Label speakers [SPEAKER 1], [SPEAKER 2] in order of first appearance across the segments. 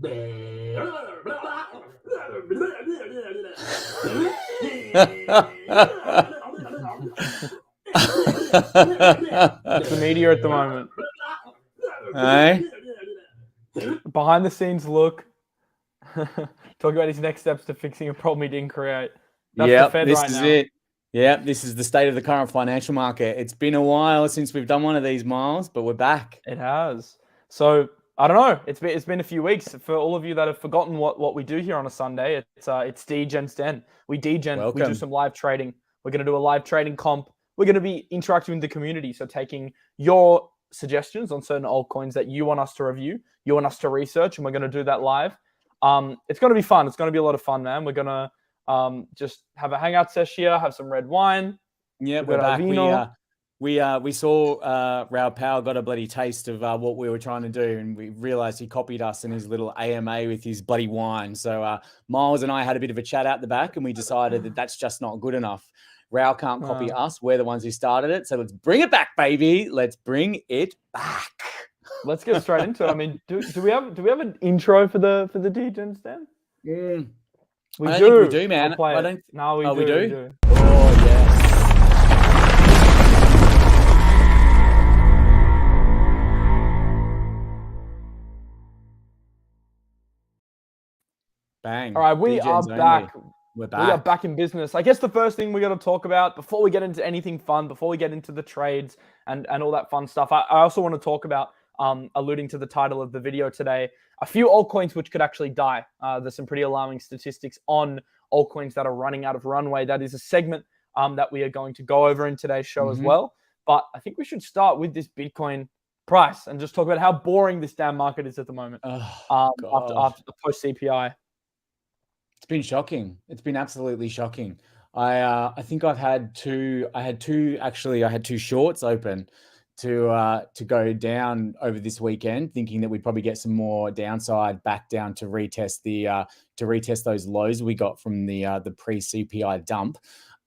[SPEAKER 1] It's the media at the moment.
[SPEAKER 2] Hey?
[SPEAKER 1] Behind the scenes look. Talk about his next steps to fixing a problem he didn't create. That's the Fed
[SPEAKER 2] this
[SPEAKER 1] right
[SPEAKER 2] is
[SPEAKER 1] now.
[SPEAKER 2] it. Yeah, this is the state of the current financial market. It's been a while since we've done one of these, Miles, but we're back.
[SPEAKER 1] It has. So I don't know. It's been a few weeks. For all of you that have forgotten what we do here on a Sunday, it's Degen's Den. We Degen.
[SPEAKER 2] Welcome.
[SPEAKER 1] We do some live trading. We're going to do a live trading comp. We're going to be interacting with the community. So taking your suggestions on certain altcoins that you want us to review, you want us to research, and we're going to do that live. It's going to be fun. It's going to be a lot of fun, man. We're going to just have a hangout session here, have some red wine.
[SPEAKER 2] Yeah, we're back. We saw Raul Powell got a bloody taste of what we were trying to do, and we realized he copied us in his little AMA with his bloody wine. So Miles and I had a bit of a chat out the back, and we decided that that's just not good enough. Raul can't copy us. We're the ones who started it. So let's bring it back, baby. Let's bring it back.
[SPEAKER 1] Let's get straight into it. I mean, do we have an intro for the Degens then?
[SPEAKER 2] I don't think we do, man.
[SPEAKER 1] We do.
[SPEAKER 2] We do?
[SPEAKER 1] We do.
[SPEAKER 2] Oh, yeah. Bang.
[SPEAKER 1] All right, we are back.
[SPEAKER 2] We're back.
[SPEAKER 1] We are back in business. I guess the first thing we got to talk about before we get into anything fun, before we get into the trades and all that fun stuff, I also want to talk about, alluding to the title of the video today, a few altcoins which could actually die. There's some pretty alarming statistics on altcoins that are running out of runway. That is a segment that we are going to go over in today's show as well. But I think we should start with this Bitcoin price and just talk about how boring this damn market is at the moment after the post-CPI.
[SPEAKER 2] It's been shocking. It's been absolutely shocking. I think I had two shorts open to go down over this weekend, thinking that we'd probably get some more downside back down to retest those lows we got from the pre-CPI dump.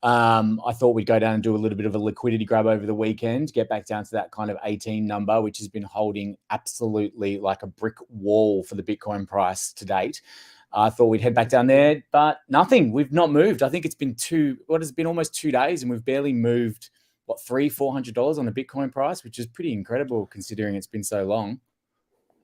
[SPEAKER 2] I thought we'd go down and do a little bit of a liquidity grab over the weekend, get back down to that kind of 18 number, which has been holding absolutely like a brick wall for the Bitcoin price to date. I thought we'd head back down there, but nothing. We've not moved. I think it's been almost 2 days, and we've barely moved, $300-400 on the Bitcoin price, which is pretty incredible considering it's been so long.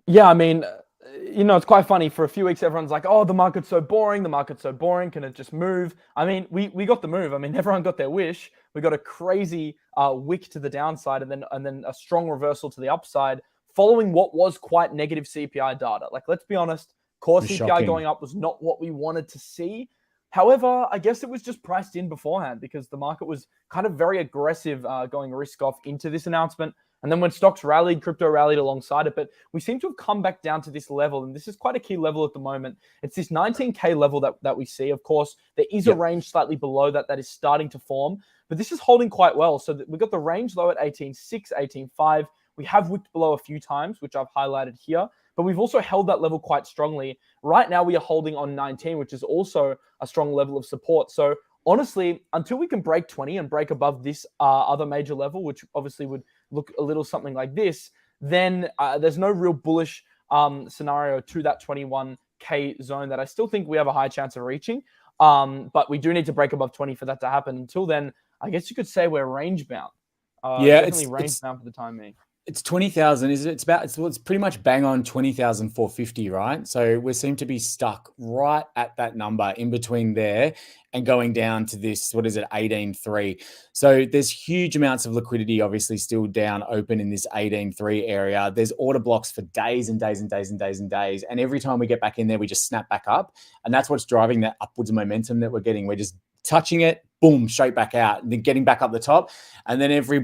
[SPEAKER 1] Yeah, I mean, it's quite funny. For a few weeks, everyone's like, oh, the market's so boring. The market's so boring. Can it just move? I mean, we got the move. I mean, everyone got their wish. We got a crazy wick to the downside and then a strong reversal to the upside following what was quite negative CPI data. Like, let's be honest. Core CPI
[SPEAKER 2] shocking.
[SPEAKER 1] Going up was not what we wanted to see. However, I guess it was just priced in beforehand because the market was kind of very aggressive going risk off into this announcement. And then when stocks rallied, crypto rallied alongside it. But we seem to have come back down to this level. And this is quite a key level at the moment. It's this 19K level that we see. Of course, there is a range slightly below that is starting to form. But this is holding quite well. So we've got the range low at 18.6, 18.5. We have wicked below a few times, which I've highlighted here. But we've also held that level quite strongly. Right now, we are holding on 19, which is also a strong level of support. So honestly, until we can break 20 and break above this other major level, which obviously would look a little something like this, then there's no real bullish scenario to that 21K zone that I still think we have a high chance of reaching. But we do need to break above 20 for that to happen. Until then, I guess you could say we're range bound. Definitely range bound for the time being.
[SPEAKER 2] It's 20,000, is it? It's pretty much bang on 20,450, right? So we seem to be stuck right at that number in between there and going down to this, 18.3. So there's huge amounts of liquidity, obviously still down open in this 18.3 area. There's order blocks for days and days and days and days and days. And every time we get back in there, we just snap back up. And that's what's driving that upwards momentum that we're getting. We're just touching it, boom, straight back out, and then getting back up the top. And then every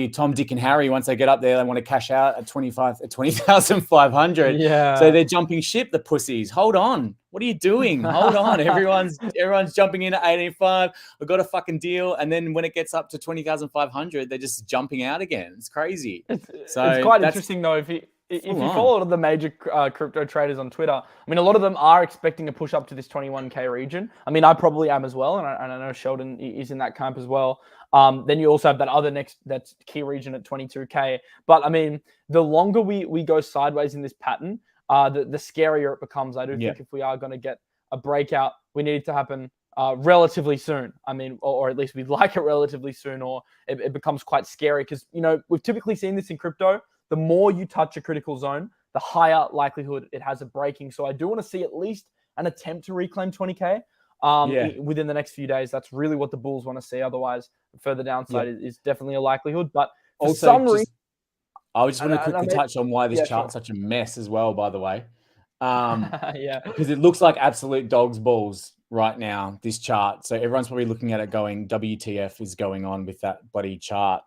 [SPEAKER 2] Tom, Dick, and Harry, once they get up there, they want to cash out at 20,500.
[SPEAKER 1] Yeah.
[SPEAKER 2] So they're jumping ship, the pussies. Hold on. What are you doing? Hold on. Everyone's jumping in at 18.5. We've got a fucking deal. And then when it gets up to 20,500, they're just jumping out again. It's crazy.
[SPEAKER 1] It's quite interesting though. If you follow a lot of the major crypto traders on Twitter, I mean, a lot of them are expecting a push up to this 21K region. I mean, I probably am as well. And I know Sheldon is in that camp as well. Then you also have that's key region at 22K. But I mean, the longer we go sideways in this pattern, the scarier it becomes. I do think if we are going to get a breakout, we need it to happen relatively soon. I mean, or at least we'd like it relatively soon, or it becomes quite scary because, you know, we've typically seen this in crypto. The more you touch a critical zone, the higher likelihood it has of breaking. So I do want to see at least an attempt to reclaim 20K within the next few days. That's really what the bulls want to see. Otherwise, further downside is definitely a likelihood. But for
[SPEAKER 2] also,
[SPEAKER 1] some reason,
[SPEAKER 2] I just want to quickly touch on why this chart's such a mess as well, by the way. Because it looks like absolute dog's balls right now, this chart. So everyone's probably looking at it going, WTF is going on with that bloody chart,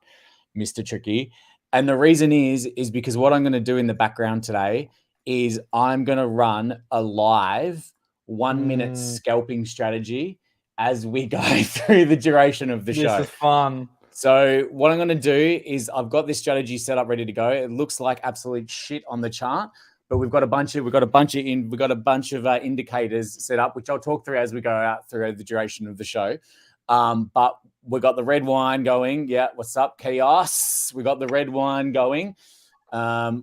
[SPEAKER 2] Mr. Tricky. And the reason is because what I'm going to do in the background today is I'm going to run a live 1 minute scalping strategy as we go through the duration of the show.
[SPEAKER 1] This is fun.
[SPEAKER 2] So what I'm going to do is I've got this strategy set up, ready to go. It looks like absolute shit on the chart, but we've got a bunch of indicators set up, which I'll talk through as we go out through the duration of the show. But we got the red wine going. Yeah, what's up, chaos? We got the red wine going.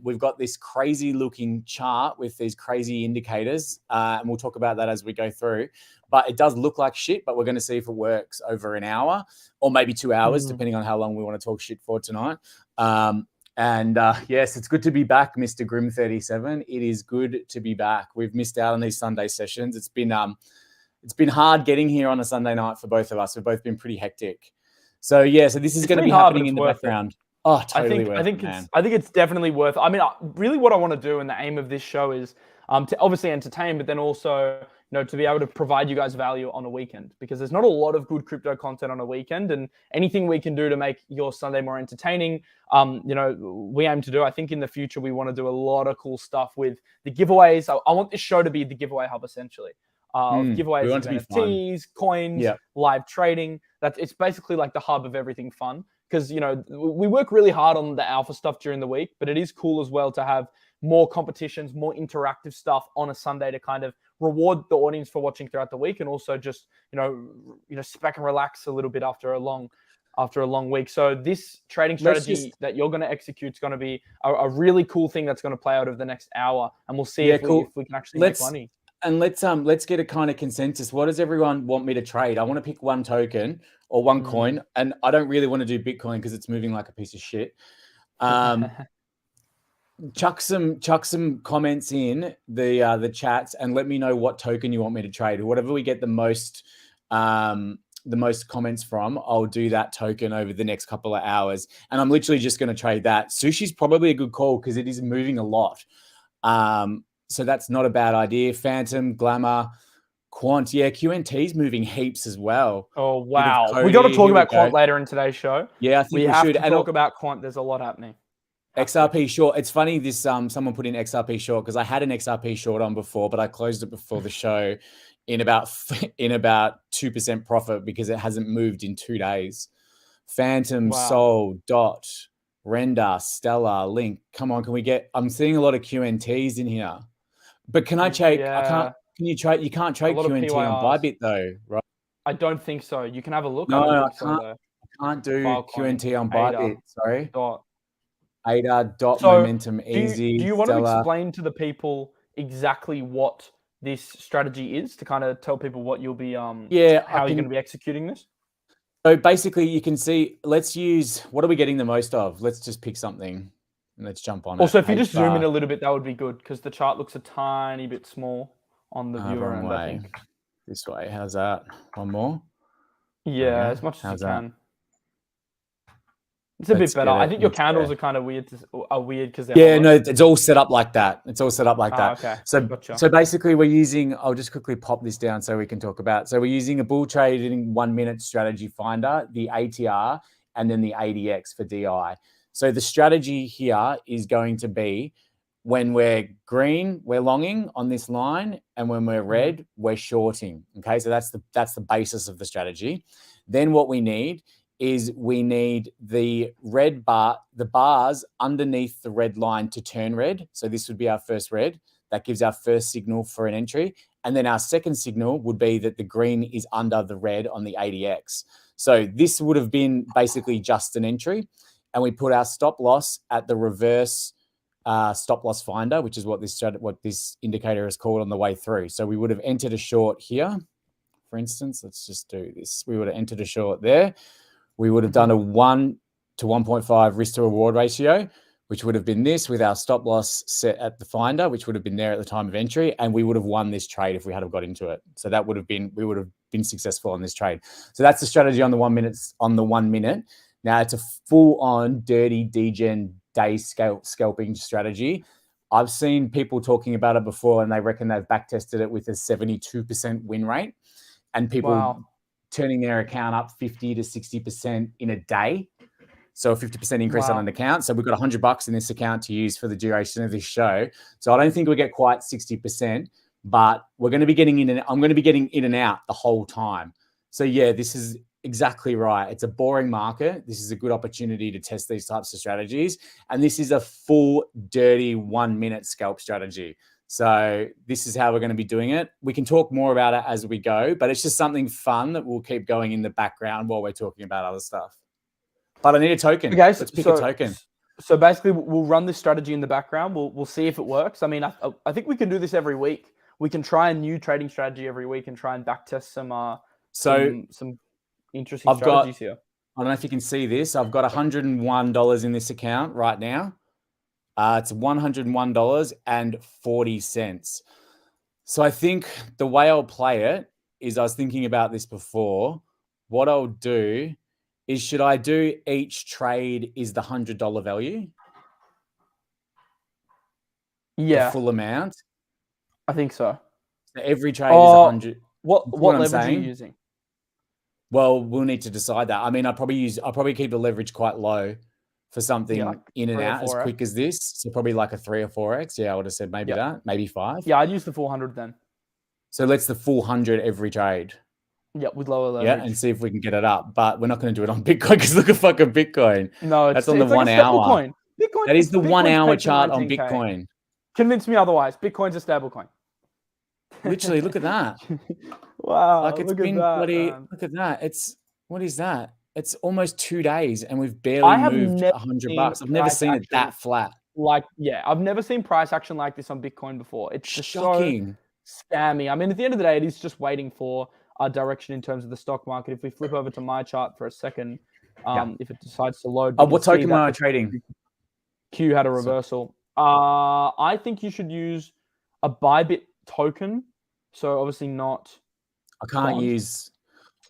[SPEAKER 2] We've got this crazy looking chart with these crazy indicators, and we'll talk about that as we go through. But it does look like shit, but we're going to see if it works over an hour or maybe 2 hours, depending on how long we want to talk shit for tonight. Yes, it's good to be back, Mr. Grim37. It is good to be back. We've missed out on these Sunday sessions. It's been hard getting here on a Sunday night for both of us. We've both been pretty hectic. So this is going to be happening in the background. Oh, totally. I think
[SPEAKER 1] it's definitely worth it. I mean, really what I want to do, and the aim of this show is to obviously entertain, but then also, you know, to be able to provide you guys value on a weekend, because there's not a lot of good crypto content on a weekend, and anything we can do to make your Sunday more entertaining, you know, we aim to do. I think in the future, we want to do a lot of cool stuff with the giveaways. I want this show to be the giveaway hub, essentially. Giveaways of NFTs, coins, live trading. It's basically like the hub of everything fun. Because, you know, we work really hard on the alpha stuff during the week, but it is cool as well to have more competitions, more interactive stuff on a Sunday to kind of reward the audience for watching throughout the week, and also just, you know, sit back and relax a little bit after a long week. So this trading strategy that you're going to execute is going to be a really cool thing that's going to play out over the next hour, and we'll see if we can actually make money.
[SPEAKER 2] And let's get a kind of consensus. What does everyone want me to trade? I want to pick one token or one coin, and I don't really want to do Bitcoin because it's moving like a piece of shit. Chuck some comments in the chats and let me know what token you want me to trade. Whatever we get the most comments from, I'll do that token over the next couple of hours. And I'm literally just going to trade that. Sushi's probably a good call because it is moving a lot. So that's not a bad idea. Phantom, Glamour, Quant. Yeah, QNT's moving heaps as well.
[SPEAKER 1] Oh, wow. We got to talk about Quant later in today's show.
[SPEAKER 2] Yeah, I think we
[SPEAKER 1] have
[SPEAKER 2] should.
[SPEAKER 1] to talk about Quant. There's a lot happening.
[SPEAKER 2] XRP short. It's funny this someone put in XRP short because I had an XRP short on before, but I closed it before the show in about 2% profit because it hasn't moved in 2 days. Phantom, Sol, Dot, Render, Stellar, Link. Come on, can we get? I'm seeing a lot of QNTs in here. But can I trade? Yeah. I can't. Can you trade? You can't trade QNT on ByBit though, right?
[SPEAKER 1] I don't think so. You can have a look.
[SPEAKER 2] No, I can't do QNT on ByBit. Sorry. ADA, Dot, Momentum, Easy.
[SPEAKER 1] Do you want to explain to the people exactly what this strategy is, to kind of tell people what you'll be how you're going to be executing this?
[SPEAKER 2] So basically, you can see. Let's use. What are we getting the most of? Let's just pick something. Let's jump on it.
[SPEAKER 1] Also, if you just zoom in a little bit, that would be good because the chart looks a tiny bit small on the viewer end, I think.
[SPEAKER 2] This way. How's that? One more?
[SPEAKER 1] Yeah, as much as you can. It's a bit better. I think your candles are kind of weird because they're
[SPEAKER 2] no, it's all set up like that.
[SPEAKER 1] Okay.
[SPEAKER 2] So basically we're using, I'll just quickly pop this down so we can talk about. So we're using a bull trading 1 minute strategy finder, the ATR, and then the ADX for DI. So the strategy here is going to be when we're green, we're longing on this line, and when we're red, we're shorting. Okay, so that's the basis of the strategy. Then what we need is the red bar, the bars underneath the red line to turn red. So this would be our first red. That gives our first signal for an entry. And then our second signal would be that the green is under the red on the ADX. So this would have been basically just an entry. And we put our stop loss at the reverse stop loss finder, which is what this indicator is called on the way through. So we would have entered a short here, for instance. Let's just do this. We would have entered a short there. We would have done a 1 to 1.5 risk to reward ratio, which would have been this with our stop loss set at the finder, which would have been there at the time of entry, and we would have won this trade if we had have got into it. So that would have been, we would have been successful on this trade. So that's the strategy on the 1 minute. Now it's a full-on dirty Degen day scalping strategy. I've seen people talking about it before, and they reckon they've backtested it with a 72% win rate, and people turning their account up 50 to 60% in a day. So a 50% increase on an account. So we've got $100 in this account to use for the duration of this show. So I don't think we'll get quite 60%, but we're going to be getting in and I'm going to be getting in and out the whole time. So yeah, this is exactly right. It's a boring market. This is a good opportunity to test these types of strategies. And this is a full dirty 1 minute scalp strategy. So this is how we're going to be doing it. We can talk more about it as we go, but it's just something fun that we'll keep going in the background while we're talking about other stuff. But I need a token. Okay, let's pick a token.
[SPEAKER 1] So basically, we'll run this strategy in the background. We'll see if it works. I mean, I think we can do this every week. We can try a new trading strategy every week and try and backtest some interesting strategies here.
[SPEAKER 2] I don't know if you can see this. I've got $101 in this account right now. It's $101.40. So I think the way I'll play it is, I was thinking about this before. What I'll do is, should I do each trade is the $100 value?
[SPEAKER 1] Yeah.
[SPEAKER 2] The full amount?
[SPEAKER 1] I think so.
[SPEAKER 2] So every trade is 100.
[SPEAKER 1] What leverage are you using?
[SPEAKER 2] Well, we'll need to decide that. I mean, I'll probably keep the leverage quite low for something like in and out as quick as this. So probably like a 3 or 4x. Yeah, I would have said maybe that, maybe 5.
[SPEAKER 1] Yeah, I'd use the 400 then.
[SPEAKER 2] So let's the full 100 every trade.
[SPEAKER 1] Yeah, with lower leverage.
[SPEAKER 2] Yeah, and see if we can get it up. But we're not going to do it on Bitcoin because look at fucking Bitcoin.
[SPEAKER 1] No,
[SPEAKER 2] that's on the 1 hour.
[SPEAKER 1] Bitcoin.
[SPEAKER 2] That is the 1 hour chart on Bitcoin.
[SPEAKER 1] Convince me otherwise. Bitcoin's a stablecoin.
[SPEAKER 2] Literally, look at that.
[SPEAKER 1] Wow.
[SPEAKER 2] Like, it's been bloody. Look at that. What is that? It's almost 2 days and we've barely moved $100. I've never seen it that flat.
[SPEAKER 1] I've never seen price action like this on Bitcoin before. It's just
[SPEAKER 2] shocking.
[SPEAKER 1] So scammy. I mean, at the end of the day, it is just waiting for our direction in terms of the stock market. If we flip over to my chart for a second, if it decides to load.
[SPEAKER 2] What token am I trading?
[SPEAKER 1] Q had a reversal. I think you should use a ByBit token. So obviously not.
[SPEAKER 2] I can't use.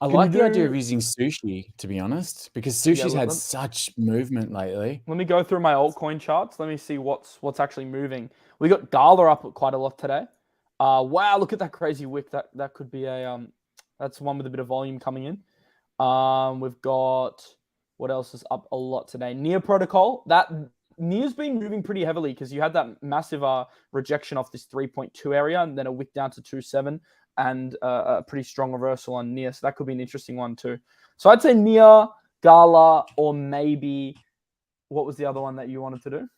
[SPEAKER 2] I like the idea of using Sushi, to be honest, because Sushi's had such movement lately.
[SPEAKER 1] Let me go through my altcoin charts. Let me see what's actually moving. We got Gala up quite a lot today. Wow, look at that crazy wick. That could be a that's one with a bit of volume coming in. We've got, what else is up a lot today? Near Protocol. Near's been moving pretty heavily because you had that massive rejection off this 3.2 area and then a wick down to 2.7 and a pretty strong reversal on Near. So that could be an interesting one too. So I'd say Near, Gala, or maybe, what was the other one that you wanted to do?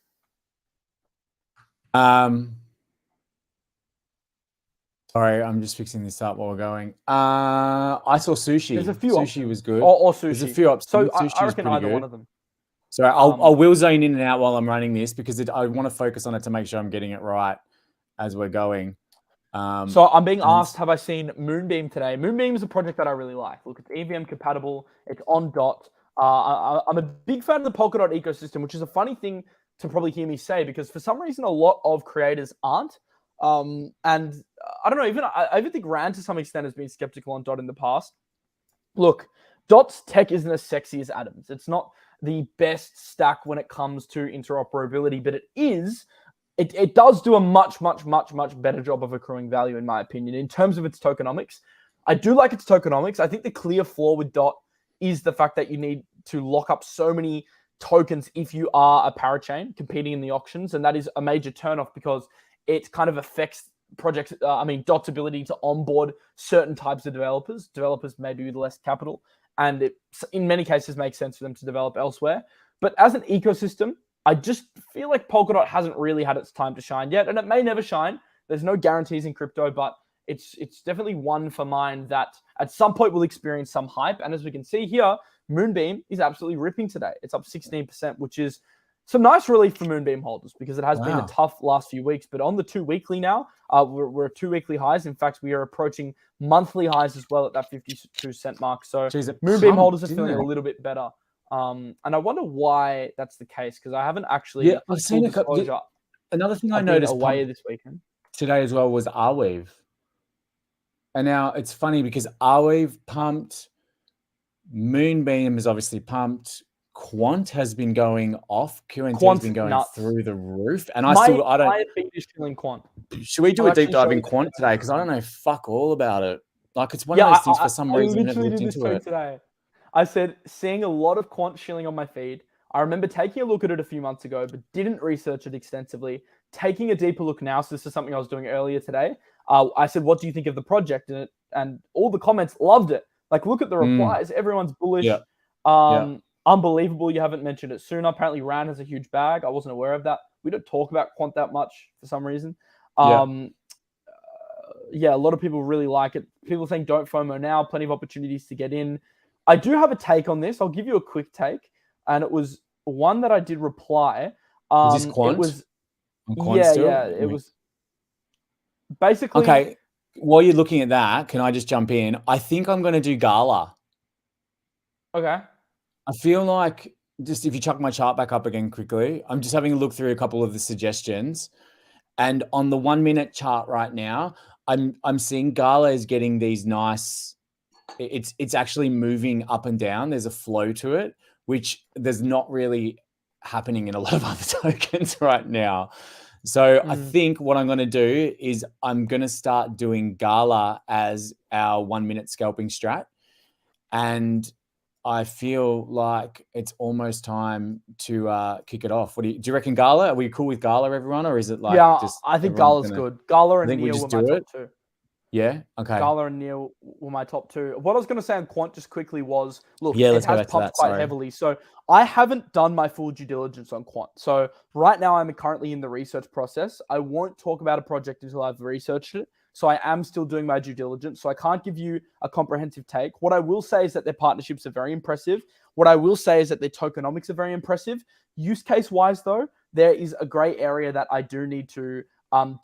[SPEAKER 2] Sorry, I'm just fixing this up while we're going. I saw Sushi.
[SPEAKER 1] There's a few
[SPEAKER 2] Sushi
[SPEAKER 1] options.
[SPEAKER 2] was good.
[SPEAKER 1] Or Sushi.
[SPEAKER 2] There's a few options.
[SPEAKER 1] So
[SPEAKER 2] Sushi
[SPEAKER 1] I reckon either one of them.
[SPEAKER 2] So I will zone in and out while I'm running this because I want to focus on it to make sure I'm getting it right as we're going.
[SPEAKER 1] So I'm being asked, have I seen Moonbeam today? Moonbeam is a project that I really like. Look, it's EVM compatible. It's on DOT. I'm a big fan of the Polkadot ecosystem, which is a funny thing to probably hear me say because for some reason a lot of creators aren't. And I don't know, I even think Rand to some extent has been skeptical on DOT in the past. Look, DOT's tech isn't as sexy as Atom's. It's not the best stack when it comes to interoperability, but it does do a much better job of accruing value, in my opinion, in terms of its tokenomics. I do like its tokenomics. I think the clear flaw with DOT is the fact that you need to lock up so many tokens if you are a parachain competing in the auctions, and that is a major turnoff because it kind of affects projects. DOT's ability to onboard certain types of developers maybe with less capital, and it in many cases makes sense for them to develop elsewhere. But as an ecosystem, I just feel like Polkadot hasn't really had its time to shine yet, and it may never shine. There's no guarantees in crypto, but it's definitely one for mine that at some point will experience some hype. And as we can see here, Moonbeam is absolutely ripping today. It's up 16%, which is some nice relief for Moonbeam holders because it has been a
[SPEAKER 2] Wow.
[SPEAKER 1] tough last few weeks. But on the 2 weekly now, we're at 2 weekly highs. In fact, we are approaching monthly highs as well at that 52-cent mark. So
[SPEAKER 2] Jeez, it
[SPEAKER 1] Moonbeam holders
[SPEAKER 2] pumped,
[SPEAKER 1] are
[SPEAKER 2] didn't
[SPEAKER 1] feeling a
[SPEAKER 2] it?
[SPEAKER 1] little bit better. And I wonder why that's the case because I haven't actually,
[SPEAKER 2] Yeah, I've seen
[SPEAKER 1] full
[SPEAKER 2] a couple.
[SPEAKER 1] disclosure,
[SPEAKER 2] Another thing I
[SPEAKER 1] I've been
[SPEAKER 2] noticed
[SPEAKER 1] away
[SPEAKER 2] pump
[SPEAKER 1] this weekend.
[SPEAKER 2] today as well was Arweave. And now it's funny because Arweave pumped, Moonbeam is obviously pumped, Quant has been going off, QNT has
[SPEAKER 1] Quant's
[SPEAKER 2] been going
[SPEAKER 1] nuts.
[SPEAKER 2] through the roof. And
[SPEAKER 1] My
[SPEAKER 2] I don't.
[SPEAKER 1] feed is feeling Quant.
[SPEAKER 2] Should we do
[SPEAKER 1] I'll
[SPEAKER 2] a deep
[SPEAKER 1] actually
[SPEAKER 2] dive
[SPEAKER 1] show
[SPEAKER 2] in
[SPEAKER 1] you
[SPEAKER 2] Quant
[SPEAKER 1] that.
[SPEAKER 2] today? Because I don't know fuck all about it. Like it's one
[SPEAKER 1] Yeah,
[SPEAKER 2] of those things for some
[SPEAKER 1] I
[SPEAKER 2] reason I've never
[SPEAKER 1] literally
[SPEAKER 2] looked
[SPEAKER 1] did this
[SPEAKER 2] into
[SPEAKER 1] tweet
[SPEAKER 2] it.
[SPEAKER 1] today. I said, seeing a lot of Quant shilling on my feed. I remember taking a look at it a few months ago, but didn't research it extensively. Taking a deeper look now, so this is something I was doing earlier today. I said, what do you think of the project? And all the comments loved it. Like, look at the replies. Everyone's bullish.
[SPEAKER 2] Yeah. Yeah.
[SPEAKER 1] Unbelievable you haven't mentioned it sooner. Apparently, Ran has a huge bag. I wasn't aware of that. We don't talk about Quant that much for some reason. Yeah, a lot of people really like it. People think don't FOMO now. Plenty of opportunities to get in. I do have a take on this. I'll give you a quick take. And it was one that I did reply.
[SPEAKER 2] Is this Quant?
[SPEAKER 1] It was,
[SPEAKER 2] On Quant still?
[SPEAKER 1] yeah. It was basically...
[SPEAKER 2] Okay. While you're looking at that, can I just jump in? I think I'm going to do Gala.
[SPEAKER 1] Okay.
[SPEAKER 2] I feel like, just if you chuck my chart back up again quickly, I'm just having a look through a couple of the suggestions. And on the 1 minute chart right now, I'm seeing Gala is getting these nice, it's actually moving up and down. There's a flow to it, which there's not really happening in a lot of other tokens right now. So I think what I'm going to do is I'm going to start doing Gala as our 1 minute scalping strat. And I feel like it's almost time to kick it off. Do you reckon Gala? Are we cool with Gala, everyone? Or is it like just...
[SPEAKER 1] I think Gala's good. Gala and Neil were my top two.
[SPEAKER 2] Yeah? Okay.
[SPEAKER 1] Gala and Neil were my top two. What I was going to say on Quant just quickly was, look,
[SPEAKER 2] Yeah,
[SPEAKER 1] it has pumped quite heavily. So I haven't done my full due diligence on Quant. So right now I'm currently in the research process. I won't talk about a project until I've researched it. So I am still doing my due diligence. So I can't give you a comprehensive take. What I will say is that their partnerships are very impressive. What I will say is that their tokenomics are very impressive. Use case wise, though, there is a gray area that I do need to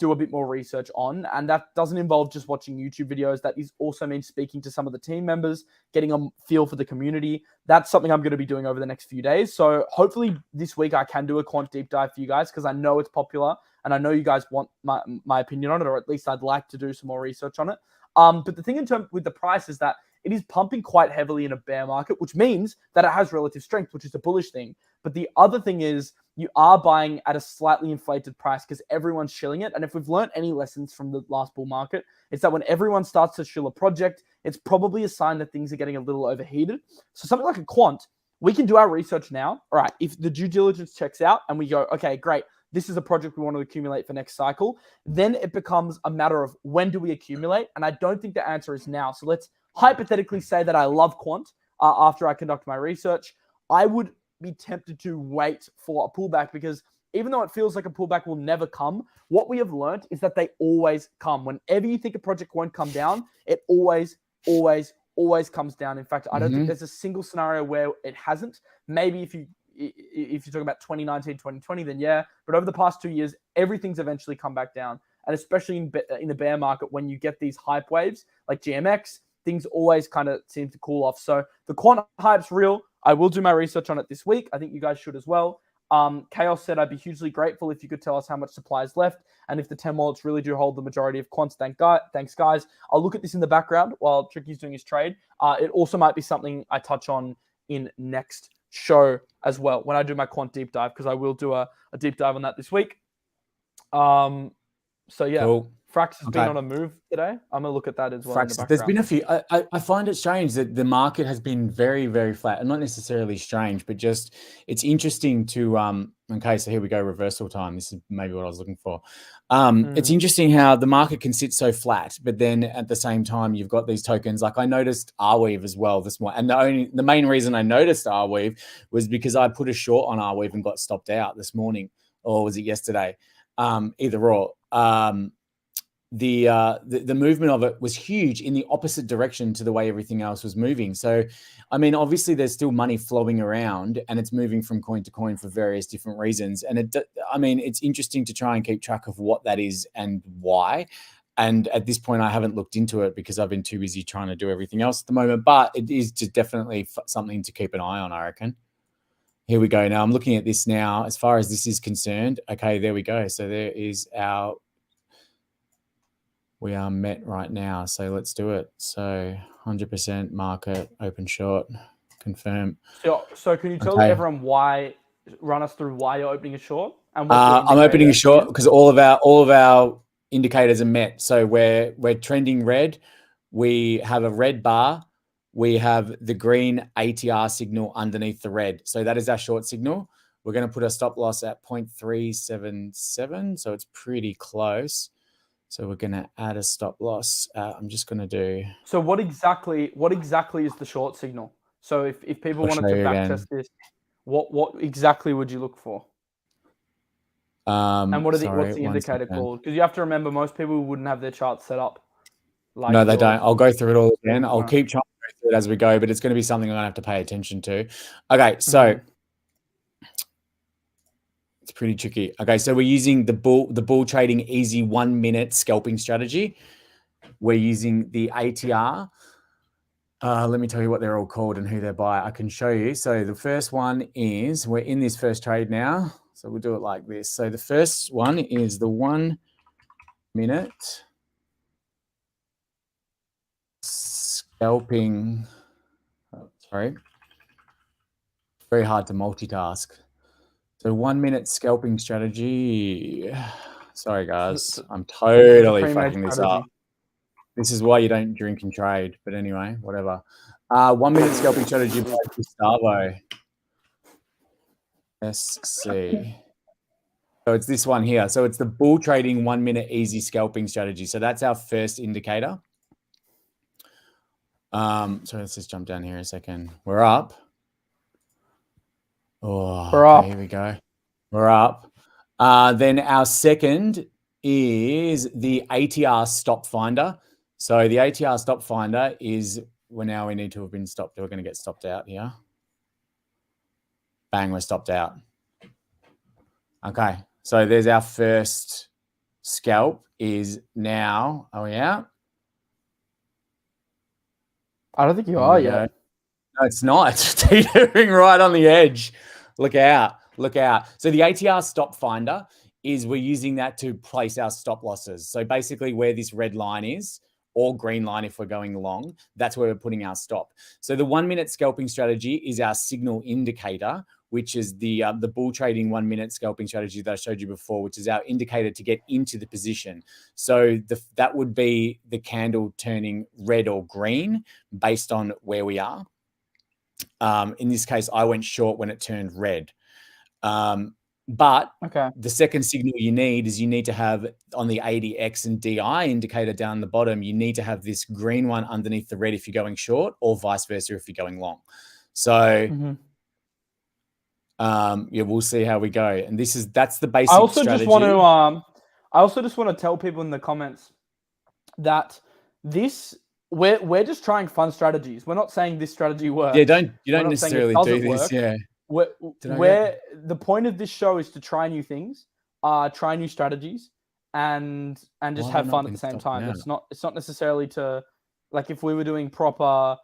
[SPEAKER 1] do a bit more research on. And that doesn't involve just watching YouTube videos. That is also means speaking to some of the team members, getting a feel for the community. That's something I'm going to be doing over the next few days. So hopefully this week I can do a Quant deep dive for you guys because I know it's popular and I know you guys want my opinion on it, or at least I'd like to do some more research on it. But the thing in terms with the price is that it is pumping quite heavily in a bear market, which means that it has relative strength, which is a bullish thing. But the other thing is you are buying at a slightly inflated price because everyone's shilling it. And if we've learned any lessons from the last bull market, it's that when everyone starts to shill a project, it's probably a sign that things are getting a little overheated. So something like a Quant, we can do our research now. All right, if the due diligence checks out and we go, okay, great, this is a project we want to accumulate for next cycle, then it becomes a matter of when do we accumulate? And I don't think the answer is now. So let's hypothetically say that I love Quant after I conduct my research. I would be tempted to wait for a pullback because even though it feels like a pullback will never come, what we have learned is that they always come. Whenever you think a project won't come down, it always comes down. In fact, I don't think there's a single scenario where it hasn't. Maybe if you're talking about 2019, 2020, then yeah. But over the past 2 years, everything's eventually come back down. And especially in the bear market, when you get these hype waves like GMX, things always kind of seem to cool off. So the Quant hype's real. I will do my research on it this week. I think you guys should as well. Chaos said, I'd be hugely grateful if you could tell us how much supply is left and if the 10 wallets really do hold the majority of Quants. Thanks, guys. I'll look at this in the background while Tricky's doing his trade. It also might be something I touch on in next show as well when I do my Quant deep dive, because I will do a deep dive on that this week. So yeah, cool. Frax has been on a move today. I'm gonna look at that as well.
[SPEAKER 2] Frax, there's been a few. I find it strange that the market has been very, very flat, and not necessarily strange, but just it's interesting to okay, so here we go, reversal time. This is maybe what I was looking for. It's interesting how the market can sit so flat, but then at the same time you've got these tokens. Like I noticed Arweave as well this morning, and the main reason I noticed Arweave was because I put a short on Arweave and got stopped out this morning, or was it yesterday? Either or. the movement of it was huge in the opposite direction to the way everything else was moving. So, I mean, obviously there's still money flowing around and it's moving from coin to coin for various different reasons. And I mean, it's interesting to try and keep track of what that is and why. And at this point, I haven't looked into it because I've been too busy trying to do everything else at the moment. But it is just definitely something to keep an eye on, I reckon. Here we go. Now I'm looking at this now. As far as this is concerned, okay, there we go. So there is we are met right now. So let's do it. So 100% market, open short, confirm.
[SPEAKER 1] So can you tell everyone run us through why you're opening a short? And
[SPEAKER 2] I'm opening a short because all of our indicators are met. So we're trending red. We have a red bar. We have the green ATR signal underneath the red. So that is our short signal. We're going to put a stop loss at 0.377. So it's pretty close. So we're going to add a stop loss. I'm just going to do.
[SPEAKER 1] So what exactly is the short signal? So if people wanted to backtest this, what exactly would you look for? And what's the indicator called? Because you have to remember, most people wouldn't have their charts set up.
[SPEAKER 2] No, they don't. I'll go through it all again. I'll keep trying to go through it as we go, but it's going to be something I'm going to have to pay attention to. Okay, so it's pretty tricky. Okay, so we're using the bull trading easy 1 minute scalping strategy. We're using the ATR. Let me tell you what they're all called and who they're by. I can show you. So the first one is, we're in this first trade now. So we'll do it like this. So the first one is the 1 minute scalping. Sorry. Very hard to multitask. So 1 minute scalping strategy. Sorry, guys. I'm totally fucking this up. This is why you don't drink and trade. But anyway, whatever. 1 minute scalping strategy by Gustavo. SC. So it's this one here. So it's the bull trading 1 minute easy scalping strategy. So that's our first indicator. So let's just jump down here a second. We're up. Oh, we're up. Here we go. We're up. Then our second is the ATR stop finder. So the ATR stop finder is we need to have been stopped. We're going to get stopped out here. Bang, we're stopped out. Okay, so there's our first scalp is now. Are we out?
[SPEAKER 1] I don't think you are yet.
[SPEAKER 2] No, it's not. It's teetering right on the edge. Look out. Look out. So the ATR stop finder is we're using that to place our stop losses. So basically where this red line is, or green line if we're going long, that's where we're putting our stop. So the 1 minute scalping strategy is our signal indicator, which is the bull trading 1 minute scalping strategy that I showed you before, which is our indicator to get into the position. So that would be the candle turning red or green based on where we are. In this case, I went short when it turned red. But the second signal you need to have on the ADX and DI indicator down the bottom, you need to have this green one underneath the red if you're going short, or vice versa if you're going long. So yeah, we'll see how we go. And that's the basic strategy.
[SPEAKER 1] I also just want to tell people in the comments that we're just trying fun strategies. We're not saying this strategy works.
[SPEAKER 2] Yeah, you don't necessarily do this. Yeah.
[SPEAKER 1] The point of this show is to try new things, try new strategies, and just have fun at the same time. It's not necessarily to, like, if we were doing proper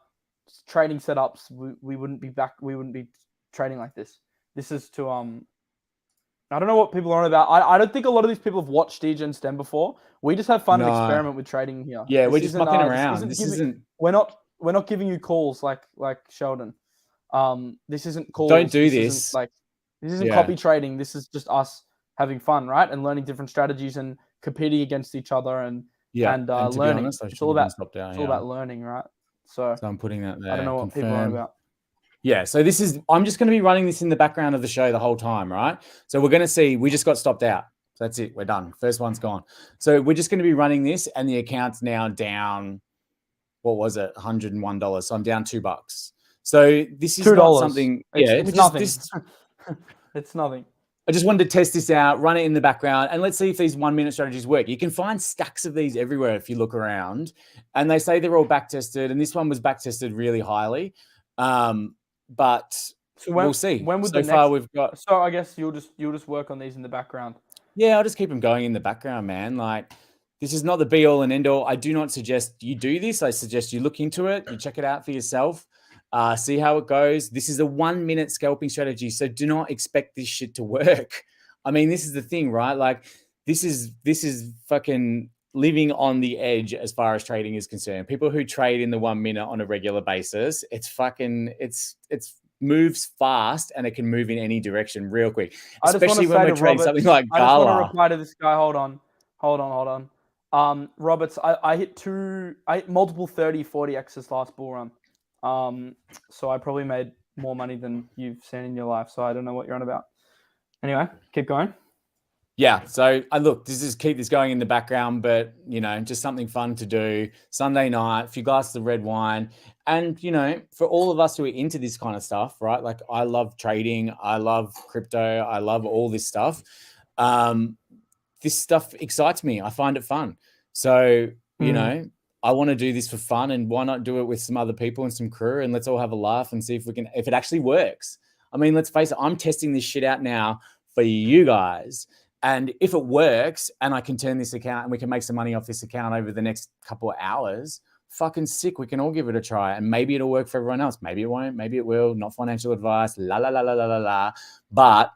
[SPEAKER 1] trading setups, we wouldn't be trading like this. This is to I don't know what people are on about. I don't think a lot of these people have watched Degen STEM before. We just have fun and experiment with trading here.
[SPEAKER 2] Yeah, we're just mucking around.
[SPEAKER 1] We're not giving you calls like Sheldon. This isn't calls.
[SPEAKER 2] Don't do this.
[SPEAKER 1] This isn't copy trading. This is just us having fun, right? And learning different strategies and competing against each other and learning.
[SPEAKER 2] Honest, it's all
[SPEAKER 1] about learning, right? So
[SPEAKER 2] I'm putting that there.
[SPEAKER 1] I don't know what people are on about.
[SPEAKER 2] Yeah, so I'm just going to be running this in the background of the show the whole time, right? So we're going to see, we just got stopped out. So that's it. We're done. First one's gone. So we're just going to be running this, and the account's now down, what was it? $101. So I'm down $2. So this is not something.
[SPEAKER 1] It's nothing. It's nothing.
[SPEAKER 2] I just wanted to test this out, run it in the background, and let's see if these 1 minute strategies work. You can find stacks of these everywhere if you look around, and they say they're all back tested, and this one was back tested really highly. But
[SPEAKER 1] So
[SPEAKER 2] we'll see.
[SPEAKER 1] When would
[SPEAKER 2] so far we've got.
[SPEAKER 1] So I guess you'll just work on these in the background.
[SPEAKER 2] Yeah, I'll just keep them going in the background, man. Like, this is not the be all and end all. I do not suggest you do this. I suggest you look into it, you check it out for yourself, see how it goes. This is a 1 minute scalping strategy, so do not expect this shit to work. I mean, this is the thing, right? Like, this is fucking living on the edge as far as trading is concerned. People who trade in the 1 minute on a regular basis, it's moves fast, and it can move in any direction real quick. Especially when we're trading something like Gala.
[SPEAKER 1] I just want to reply to this guy. Hold on. Roberts, I hit multiple 30, 40x's last bull run. So I probably made more money than you've seen in your life. So I don't know what you're on about. Anyway, keep going.
[SPEAKER 2] Yeah. So keep this going in the background, but just something fun to do. Sunday night, a few glasses of red wine. And, for all of us who are into this kind of stuff, right? Like, I love trading. I love crypto. I love all this stuff. This stuff excites me. I find it fun. So, I want to do this for fun, and why not do it with some other people and some crew, and let's all have a laugh and see if it actually works. I mean, let's face it, I'm testing this shit out now for you guys. And if it works and I can turn this account and we can make some money off this account over the next couple of hours, fucking sick. We can all give it a try, and maybe it'll work for everyone else. Maybe it won't, maybe it will. Not financial advice, la, la, la, la, la, la, la. But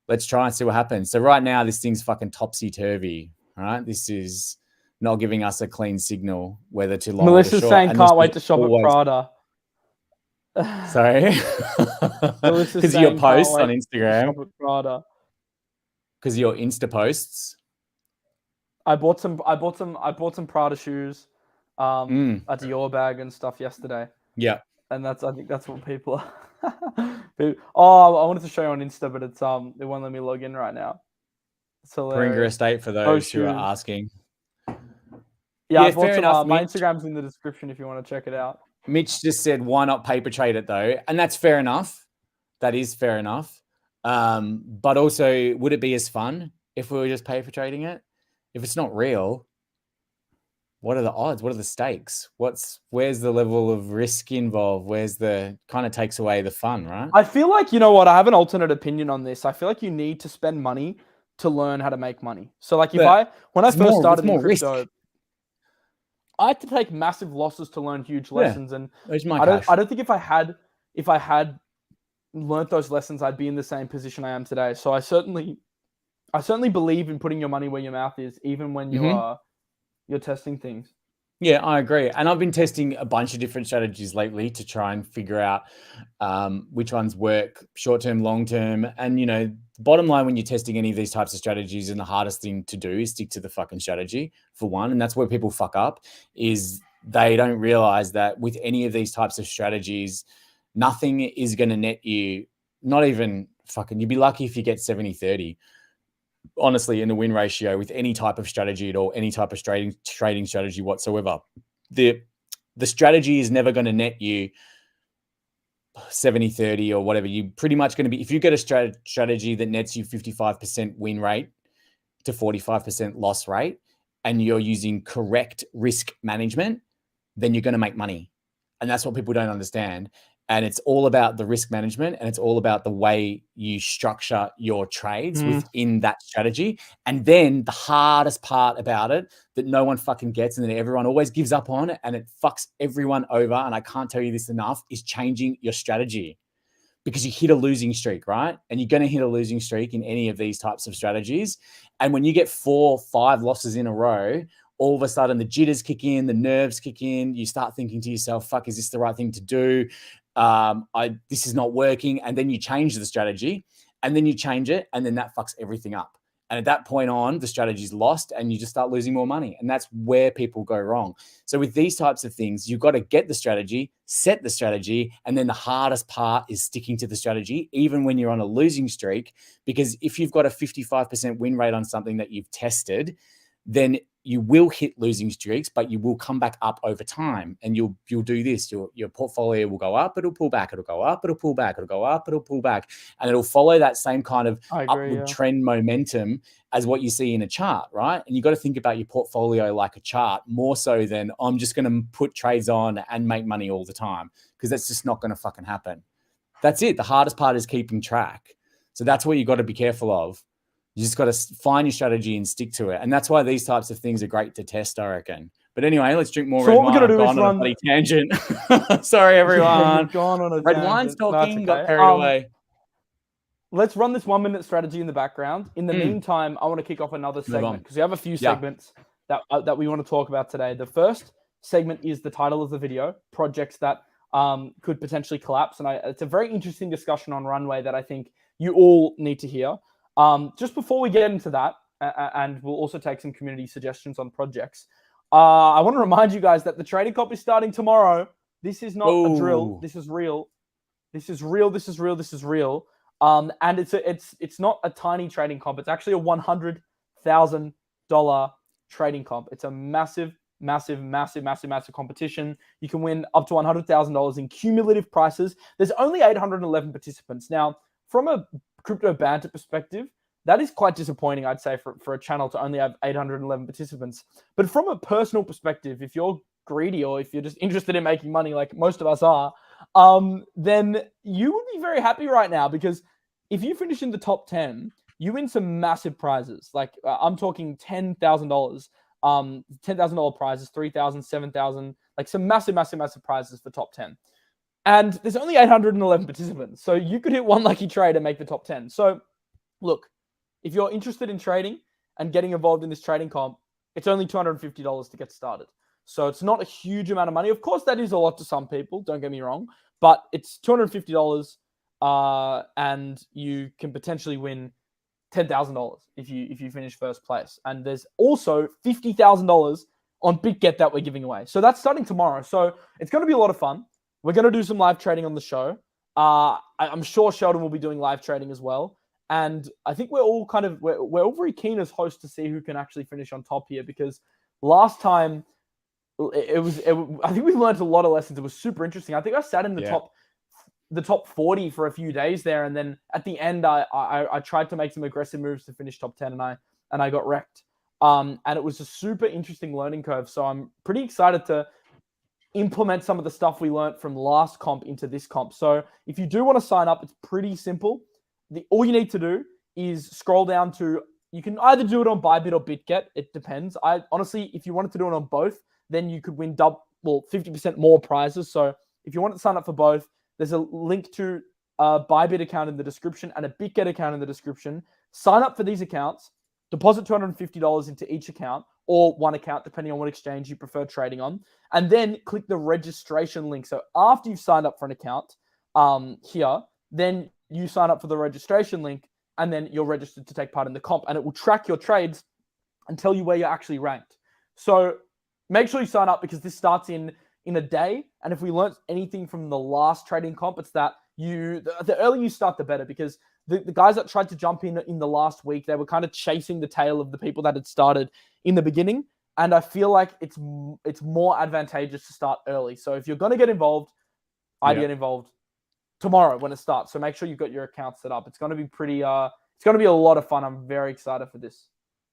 [SPEAKER 2] let's try and see what happens. So right now, this thing's fucking topsy-turvy, right? This is not giving us a clean signal whether to long
[SPEAKER 1] Melissa's
[SPEAKER 2] or short.
[SPEAKER 1] saying can't wait to shop at Prada.
[SPEAKER 2] Sorry? Because of your posts on Instagram.
[SPEAKER 1] Shop at Prada.
[SPEAKER 2] Because of your Insta posts.
[SPEAKER 1] I bought some Prada shoes, a Dior bag and stuff yesterday.
[SPEAKER 2] Yeah.
[SPEAKER 1] And I think that's what people are. Oh, I wanted to show you on Insta, but it won't let me log in right now. So
[SPEAKER 2] Bringer Estate for those who are asking.
[SPEAKER 1] Yeah, fair enough. My Instagram's in the description if you want to check it out.
[SPEAKER 2] Mitch just said, why not paper trade it though? And that's fair enough. That is fair enough. But also, would it be as fun if we were just paper trading it? If it's not real, what are the odds? What are the stakes? Where's the level of risk involved? Kind of takes away the fun, right?
[SPEAKER 1] I feel like, you know what? I have an alternate opinion on this. I feel like you need to spend money to learn how to make money. So like when I first started in crypto, risk. I had to take massive losses to learn huge lessons. And I don't think if I had learned those lessons, I'd be in the same position I am today. So I certainly believe in putting your money where your mouth is, even when you're testing things.
[SPEAKER 2] Yeah, I agree. And I've been testing a bunch of different strategies lately to try and figure out which ones work short-term, long-term. And, bottom line, when you're testing any of these types of strategies, and the hardest thing to do is stick to the fucking strategy, for one. And that's where people fuck up, is they don't realize that with any of these types of strategies, nothing is going to net you, not even fucking, you'd be lucky if you get 70-30. Honestly, in the win ratio with any type of strategy at all, any type of trading strategy whatsoever. The strategy is never going to net you 70-30 or whatever. You're pretty much going to be, if you get a strategy that nets you 55% win rate to 45% loss rate, and you're using correct risk management, then you're going to make money. And that's what people don't understand. And it's all about the risk management, and it's all about the way you structure your trades within that strategy. And then the hardest part about it that no one fucking gets, and that everyone always gives up on, and it fucks everyone over, and I can't tell you this enough, is changing your strategy. Because you hit a losing streak, right? And you're going to hit a losing streak in any of these types of strategies. And when you get 4 or 5 losses in a row, all of a sudden the jitters kick in, the nerves kick in. You start thinking to yourself, fuck, is this the right thing to do? This is not working. And then you change the strategy, and then you change it, and then that fucks everything up. And at that point on, the strategy's lost, and you just start losing more money. And that's where people go wrong. So with these types of things, you've got to get the strategy, set the strategy, and then the hardest part is sticking to the strategy, even when you're on a losing streak. Because if you've got a 55% win rate on something that you've tested, then you will hit losing streaks, but you will come back up over time, and you'll do this. Your portfolio will go up, it'll pull back, it'll go up, it'll pull back, it'll go up, it'll pull back, and it'll follow that same kind of upward trend momentum as what you see in a chart, right? And you got to think about your portfolio like a chart more so than I'm just going to put trades on and make money all the time, because that's just not going to fucking happen. That's it. The hardest part is keeping track. So that's what you got to be careful of. You just got to find your strategy and stick to it. And that's why these types of things are great to test, I reckon. But anyway, let's drink more red wine. I've gone on a bloody tangent. Sorry, everyone.
[SPEAKER 1] Gone on a
[SPEAKER 2] red wine's talking, got carried away.
[SPEAKER 1] Let's run this 1 minute strategy in the background. In the meantime, I want to kick off another segment because we have a few segments that we want to talk about today. The first segment is the title of the video, projects that could potentially collapse. And it's a very interesting discussion on Runway that I think you all need to hear. Just before we get into that, and we'll also take some community suggestions on projects, I want to remind you guys that the trading comp is starting tomorrow. This is not a drill. This is real. This is real. This is real. This is real. And it's not a tiny trading comp. It's actually a $100,000 trading comp. It's a massive competition. You can win up to $100,000 in cumulative prices. There's only 811 participants. Now, from a crypto banter perspective, that is quite disappointing, I'd say, for a channel to only have 811 participants. But from a personal perspective, if you're greedy or if you're just interested in making money like most of us are, then you would be very happy right now, because if you finish in the top 10, you win some massive prizes. Like I'm talking $10,000, $10,000 prizes, $3,000, $7,000, like some massive prizes for top 10. And there's only 811 participants. So you could hit one lucky trade and make the top 10. So look, if you're interested in trading and getting involved in this trading comp, it's only $250 to get started. So it's not a huge amount of money. Of course, that is a lot to some people, don't get me wrong, but it's $250 and you can potentially win $10,000 if you finish first place. And there's also $50,000 on BitGet that we're giving away. So that's starting tomorrow. So it's going to be a lot of fun. We're going to do some live trading on the show. I'm sure Sheldon will be doing live trading as well. And I think we're all very keen as hosts to see who can actually finish on top here, because last time I think we learned a lot of lessons. It was super interesting. I think I sat in the top 40 for a few days there, and then at the end I tried to make some aggressive moves to finish top 10, and I got wrecked. And it was a super interesting learning curve. So I'm pretty excited to implement some of the stuff we learned from last comp into this comp. So if you do want to sign up, it's pretty simple. All you need to do is scroll down to, you can either do it on ByBit or BitGet. It depends. Honestly, if you wanted to do it on both, then you could win 50% more prizes. So if you want to sign up for both, there's a link to a ByBit account in the description and a BitGet account in the description. Sign up for these accounts, deposit $250 into each account or one account, depending on what exchange you prefer trading on, and then click the registration link. So after you've signed up for an account here, then you sign up for the registration link, and then you're registered to take part in the comp, and it will track your trades and tell you where you're actually ranked. So make sure you sign up, because this starts in a day. And if we learned anything from the last trading comp, it's that the earlier you start, the better, because the guys that tried to jump in the last week, they were kind of chasing the tail of the people that had started in the beginning. And I feel like it's more advantageous to start early. So if you're going to get involved, I'd get involved tomorrow when it starts. So make sure you've got your account set up. It's going to be it's going to be a lot of fun. I'm very excited for this.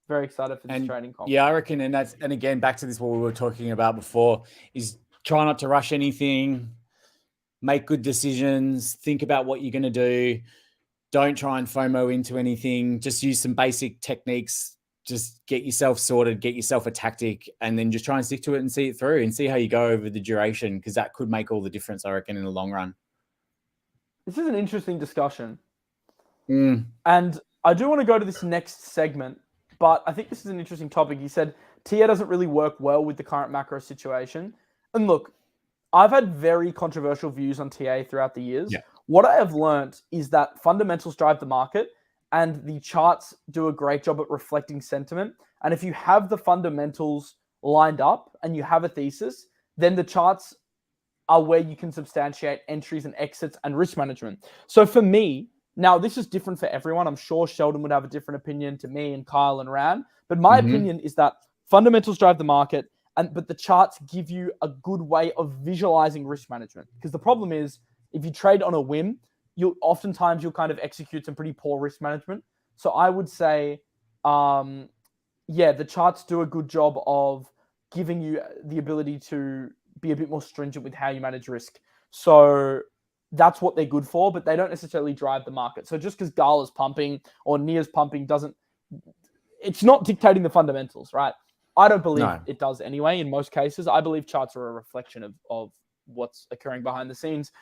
[SPEAKER 1] Very excited for this training comp.
[SPEAKER 2] Yeah, I reckon. And again, back to this, what we were talking about before, is try not to rush anything, make good decisions, think about what you're going to do. Don't try and FOMO into anything. Just use some basic techniques. Just get yourself sorted, get yourself a tactic, and then just try and stick to it and see it through and see how you go over the duration, because that could make all the difference, I reckon, in the long run.
[SPEAKER 1] This is an interesting discussion. And I do want to go to this next segment, but I think this is an interesting topic. You said TA doesn't really work well with the current macro situation. And look, I've had very controversial views on TA throughout the years. Yeah. What I have learned is that fundamentals drive the market, and the charts do a great job at reflecting sentiment. And if you have the fundamentals lined up and you have a thesis, then the charts are where you can substantiate entries and exits and risk management. So for me, now this is different for everyone. I'm sure Sheldon would have a different opinion to me and Kyle and Ran, but my opinion is that fundamentals drive the market, but the charts give you a good way of visualizing risk management. Because the problem is, if you trade on a whim, you'll kind of execute some pretty poor risk management. So I would say, the charts do a good job of giving you the ability to be a bit more stringent with how you manage risk. So that's what they're good for, but they don't necessarily drive the market. So just because Gala's pumping or Nia's pumping it's not dictating the fundamentals, right? I don't believe it does anyway. In most cases, I believe charts are a reflection of what's occurring behind the scenes.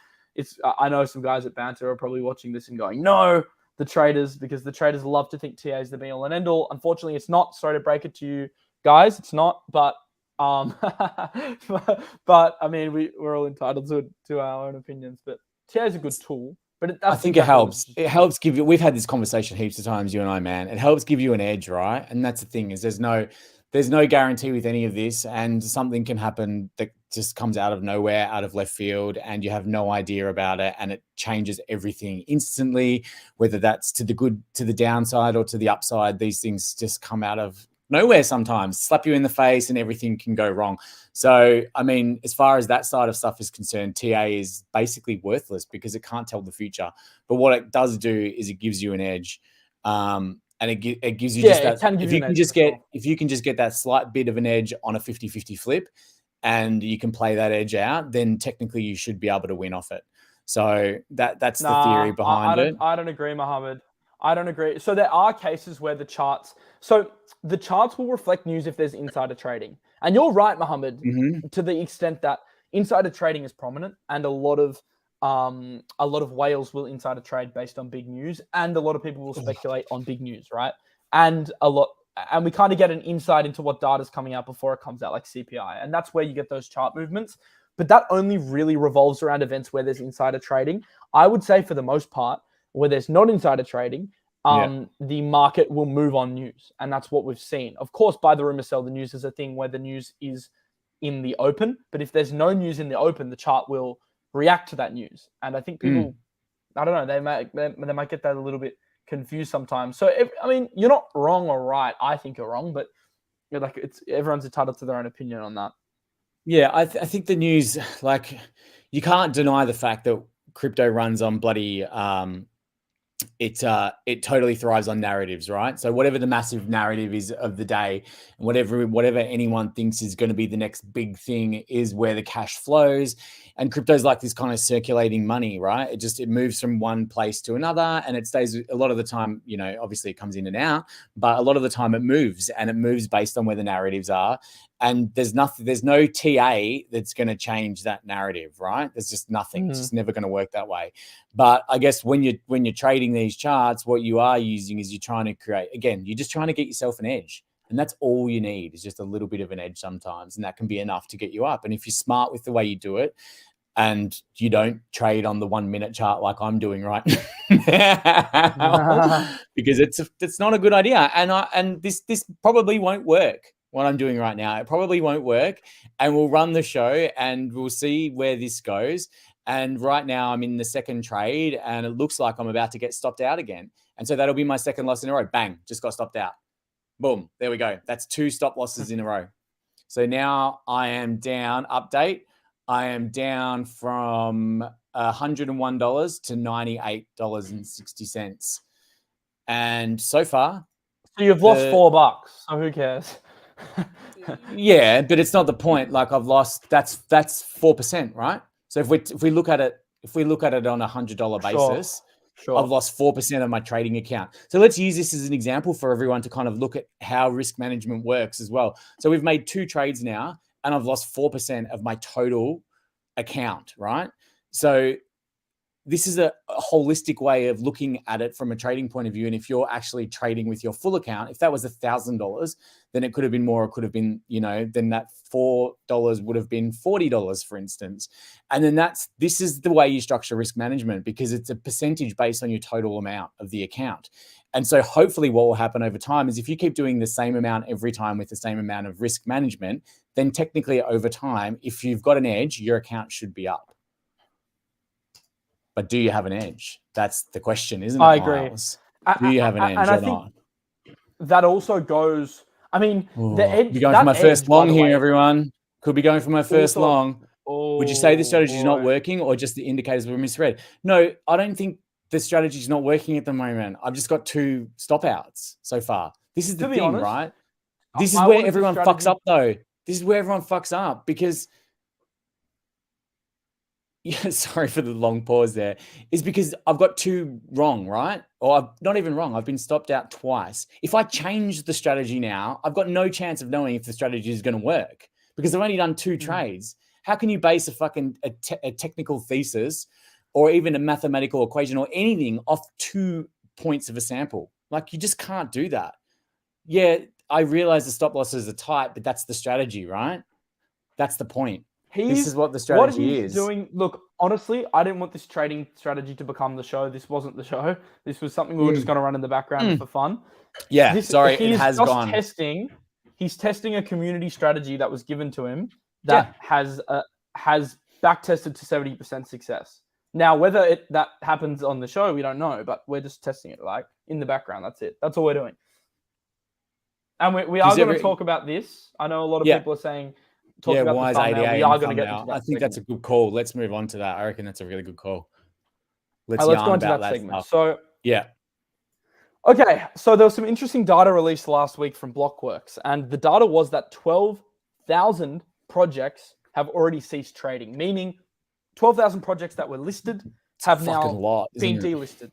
[SPEAKER 1] I know some guys at Banter are probably watching this and going, no, because the traders love to think TA is the be all and end all. Unfortunately, it's not. Sorry to break it to you guys. It's not, but I mean, we're all entitled to our own opinions, but TA is a good tool. But
[SPEAKER 2] I think it helps. It helps give you. We've had this conversation heaps of times, you and I, man. It helps give you an edge, right? And that's the thing is, there's no guarantee with any of this, and something can happen that just comes out of nowhere, out of left field, and you have no idea about it, and it changes everything instantly. Whether that's to the good, to the downside, or to the upside, these things just come out of nowhere sometimes, slap you in the face, and everything can go wrong. So, I mean, as far as that side of stuff is concerned, TA is basically worthless because it can't tell the future. But what it does do is it gives you an edge. And it gives you just that. If you can just get that slight bit of an edge on a 50-50 flip, and you can play that edge out, then technically you should be able to win off it. So that's the theory behind it.
[SPEAKER 1] I don't agree, Mohammed. I don't agree. So there are cases where the charts will reflect news if there's insider trading. And you're right, Mohammed, to the extent that insider trading is prominent, and a lot of whales will insider trade based on big news, and a lot of people will speculate on big news, right? And we kind of get an insight into what data's coming out before it comes out, like CPI. And that's where you get those chart movements. But that only really revolves around events where there's insider trading. I would say for the most part, where there's not insider trading, the market will move on news. And that's what we've seen. Of course, buy the rumor, sell the news is a thing where the news is in the open. But if there's no news in the open, the chart will react to that news. And I think people, I don't know, they might get that a little bit confused sometimes. So, you're not wrong or right. I think you're wrong, but everyone's entitled to their own opinion on that.
[SPEAKER 2] Yeah, I think the news, you can't deny the fact that crypto runs on bloody it totally thrives on narratives, right? So whatever the massive narrative is of the day, and whatever anyone thinks is going to be the next big thing is where the cash flows. And crypto is like this kind of circulating money, right? It moves from one place to another, and it stays a lot of the time, obviously it comes in and out, but a lot of the time it moves, and it moves based on where the narratives are. And there's no TA that's going to change that narrative, right? There's just nothing. It's just never going to work that way. But I guess when you're trading these charts, what you are using is you're just trying to get yourself an edge. And that's all you need, is just a little bit of an edge sometimes. And that can be enough to get you up. And if you're smart with the way you do it, and you don't trade on the 1 minute chart like I'm doing right now, because it's not a good idea. And this probably won't work. What I'm doing right now, it probably won't work, and we'll run the show and we'll see where this goes. And right now I'm in the second trade, and it looks like I'm about to get stopped out again. And so that'll be my second loss in a row. Bang, just got stopped out. Boom, there we go. That's 2 stop losses in a row. So now I am down, update. I am down from $101 to $98.60. And so far.
[SPEAKER 1] So you've lost $4. So who cares?
[SPEAKER 2] Yeah, but it's not the point. I've lost, that's 4%, right? So if we look at it on $100 basis, sure. I've lost 4% of my trading account. So let's use this as an example for everyone to kind of look at how risk management works as well. So we've made 2 trades now, and I've lost 4% of my total account, right? So this is a holistic way of looking at it from a trading point of view. And if you're actually trading with your full account, if that was $1,000, then it could have been more. It could have been, then that $4 would have been $40, for instance. And then this is the way you structure risk management, because it's a percentage based on your total amount of the account. And so hopefully what will happen over time is if you keep doing the same amount every time with the same amount of risk management, then technically over time, if you've got an edge, your account should be up. But do you have an edge? That's the question, isn't it?
[SPEAKER 1] I agree.
[SPEAKER 2] Miles? Do you have an edge or not?
[SPEAKER 1] That also goes, I mean, the
[SPEAKER 2] Oh,
[SPEAKER 1] edge,
[SPEAKER 2] be going for my first
[SPEAKER 1] edge, by
[SPEAKER 2] long
[SPEAKER 1] the
[SPEAKER 2] here,
[SPEAKER 1] way,
[SPEAKER 2] everyone. Could be going for my first
[SPEAKER 1] also,
[SPEAKER 2] long. Would you say the strategy is not
[SPEAKER 1] boy.
[SPEAKER 2] working, or just the indicators were misread? No, I don't think the strategy is not working at the moment. I've just got 2 stop outs so far. This is the
[SPEAKER 1] To be
[SPEAKER 2] thing,
[SPEAKER 1] honest,
[SPEAKER 2] right? This is
[SPEAKER 1] I
[SPEAKER 2] where
[SPEAKER 1] wanted the
[SPEAKER 2] everyone fucks
[SPEAKER 1] strategy.
[SPEAKER 2] up, though. This is where everyone fucks up because, yeah, sorry for the long pause there, is because I've got 2 wrong, right? Or I've not even wrong. I've been stopped out twice. If I change the strategy now, I've got no chance of knowing if the strategy is going to work because I've only done 2 trades. How can you base a technical thesis or even a mathematical equation or anything off 2 points of a sample? Like, you just can't do that. Yeah, I realize the stop losses are tight, but that's the strategy, right? That's the point. This is what the
[SPEAKER 1] What
[SPEAKER 2] strategy
[SPEAKER 1] he's
[SPEAKER 2] is.
[SPEAKER 1] doing. Look, honestly, I didn't want this trading strategy to become the show. This wasn't the show. This was something we were just going to run in the background for fun.
[SPEAKER 2] Yeah, sorry, it
[SPEAKER 1] He's
[SPEAKER 2] has
[SPEAKER 1] just
[SPEAKER 2] gone.
[SPEAKER 1] testing. He's testing a community strategy that was given to him that has back tested to 70% success. Now, whether that happens on the show, we don't know, but we're just testing it like in the background. That's it. That's all we're doing. And we are going to talk about this. I know a lot of people are saying, talking about the thumbnail. We are going to get into that.
[SPEAKER 2] I think that's a good call. Let's move on to that. I reckon that's a really good call. Let's
[SPEAKER 1] go
[SPEAKER 2] yarn
[SPEAKER 1] into
[SPEAKER 2] about
[SPEAKER 1] that
[SPEAKER 2] that
[SPEAKER 1] segment.
[SPEAKER 2] stuff.
[SPEAKER 1] So,
[SPEAKER 2] yeah.
[SPEAKER 1] Okay, so there was some interesting data released last week from Blockworks, and the data was that 12,000 projects have already ceased trading, meaning 12,000 projects that were listed have now been delisted.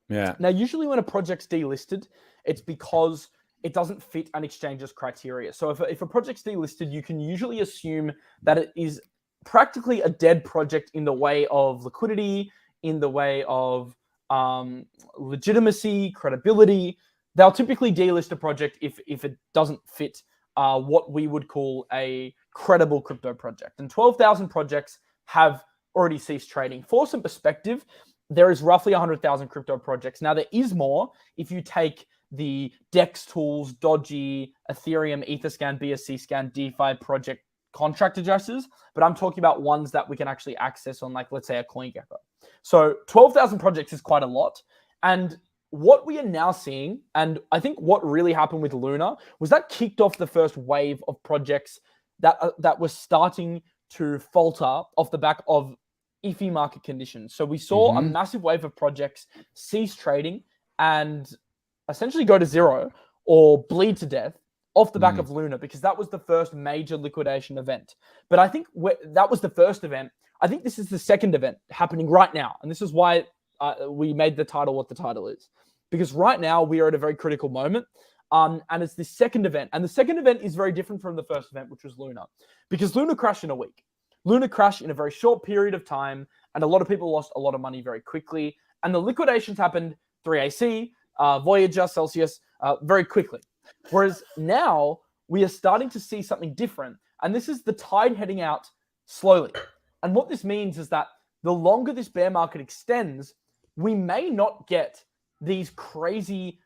[SPEAKER 2] Yeah.
[SPEAKER 1] Now, usually when a project's delisted, it's because it doesn't fit an exchange's criteria. So if a project's delisted, you can usually assume that it is practically a dead project in the way of liquidity, in the way of legitimacy, credibility. They'll typically delist a project if it doesn't fit what we would call a credible crypto project. And 12,000 projects have already ceased trading. For some perspective, there is roughly 100,000 crypto projects. Now, there is more if you take the DEX tools, Dodgy, Ethereum, Etherscan, BSC-Scan, DeFi project contract addresses, but I'm talking about ones that we can actually access on, like, let's say, a CoinGecko. So 12,000 projects is quite a lot. And what we are now seeing, and I think what really happened with Luna, was that kicked off the first wave of projects that were starting to falter off the back of iffy market conditions. So we saw a massive wave of projects cease trading and essentially go to zero or bleed to death off the back of Luna, because that was the first major liquidation event. But I think that was the first event. I think this is the second event happening right now. And this is why we made the title what the title is. Because right now we are at a very critical moment. And it's the second event. And the second event is very different from the first event, which was Luna. Because Luna crashed in a week. Luna crashed in a very short period of time. And a lot of people lost a lot of money very quickly. And the liquidations happened 3AC, Voyager, Celsius, very quickly. Whereas now we are starting to see something different. And this is the tide heading out slowly. And what this means is that the longer this bear market extends, we may not get these crazy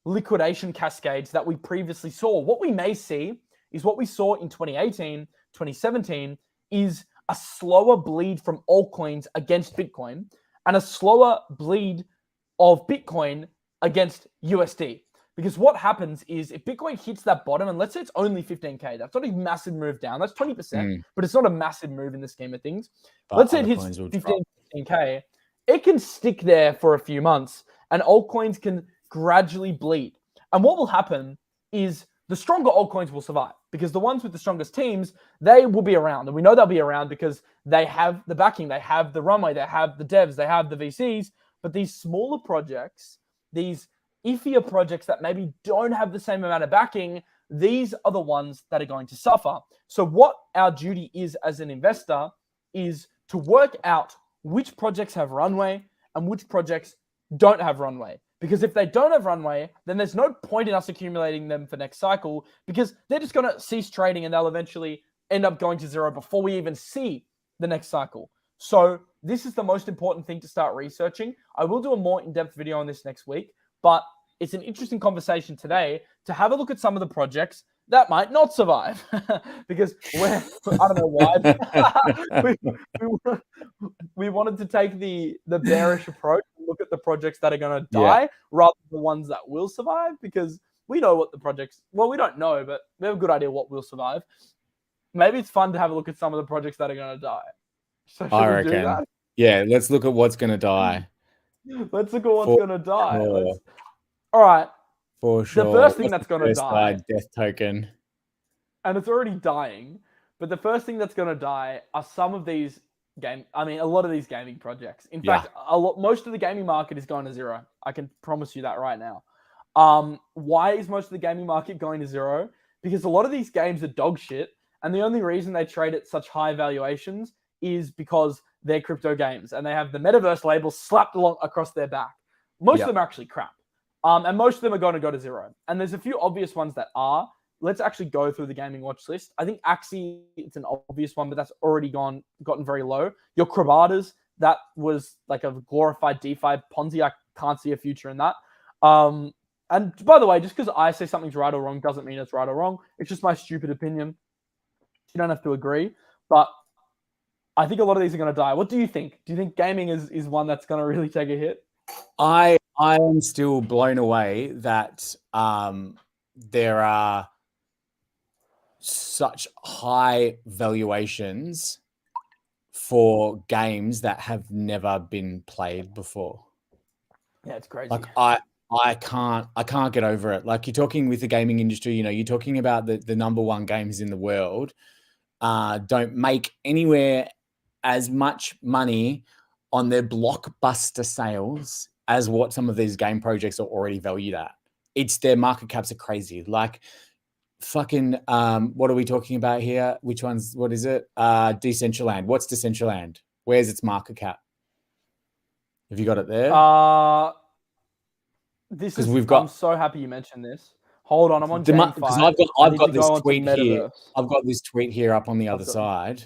[SPEAKER 1] liquidation cascades that we previously saw. What we may see is what we saw in 2018, 2017, is a slower bleed from altcoins against Bitcoin and a slower bleed of Bitcoin against USD. Because what happens is if Bitcoin hits that bottom, and let's say it's only 15K, that's not a massive move down. That's 20%, but it's not a massive move in the scheme of things. But let's say it hits 15K, it can stick there for a few months and altcoins can gradually bleed. And what will happen is the stronger altcoins will survive because the ones with the strongest teams, they will be around. And we know they'll be around because they have the backing, they have the runway, they have the devs, they have the VCs. But these smaller projects, these iffier projects that maybe don't have the same amount of backing, these are the ones that are going to suffer. So what our duty is as an investor is to work out which projects have runway and which projects don't have runway. Because if they don't have runway, then there's no point in us accumulating them for next cycle because they're just going to cease trading and they'll eventually end up going to zero before we even see the next cycle. So this is the most important thing to start researching. I will do a more in-depth video on this next week, but it's an interesting conversation today to have a look at some of the projects that might not survive because I don't know why. we wanted to take the bearish approach and look at the projects that are going to die rather than the ones that will survive because we know what the projects. Well, we don't know, but we have a good idea what will survive. Maybe it's fun to have a look at some of the projects that are going to die. So should
[SPEAKER 2] I
[SPEAKER 1] we do
[SPEAKER 2] reckon.
[SPEAKER 1] that?
[SPEAKER 2] Yeah, let's look at what's going to die.
[SPEAKER 1] Let's look at what's going to die.
[SPEAKER 2] Sure.
[SPEAKER 1] All right.
[SPEAKER 2] For sure.
[SPEAKER 1] The first thing that's going to die.
[SPEAKER 2] Death token.
[SPEAKER 1] And it's already dying. But the first thing that's going to die are some of these a lot of these gaming projects. In fact, most of the gaming market is going to zero. I can promise you that right now. Why is most of the gaming market going to zero? Because a lot of these games are dog shit. And the only reason they trade at such high valuations is because they're crypto games and they have the Metaverse label slapped across their back. Most of them are actually crap. And most of them are going to go to zero. And there's a few obvious ones that are. Let's actually go through the gaming watch list. I think Axie, it's an obvious one, but that's already gotten very low. Your Cravadas, that was like a glorified DeFi Ponzi. I can't see a future in that. And by the way, just because I say something's right or wrong doesn't mean it's right or wrong. It's just my stupid opinion. You don't have to agree. But I think a lot of these are going to die. What do you think? Do you think gaming is one that's going to really take a hit?
[SPEAKER 2] I am still blown away that there are such high valuations for games that have never been played before.
[SPEAKER 1] Yeah, it's crazy.
[SPEAKER 2] Like I can't get over it. Like, you're talking with the gaming industry, you're talking about the number one games in the world don't make anywhere as much money on their blockbuster sales as what some of these game projects are already valued at. It's their market caps are crazy. Like, fucking what are we talking about here? What is it? Decentraland. What's Decentraland? Where's its market cap? Have you got it there?
[SPEAKER 1] I'm so happy you mentioned this. Hold on, I'm on GameFi.
[SPEAKER 2] Because I've got this tweet here. I've got this tweet here up on the other side.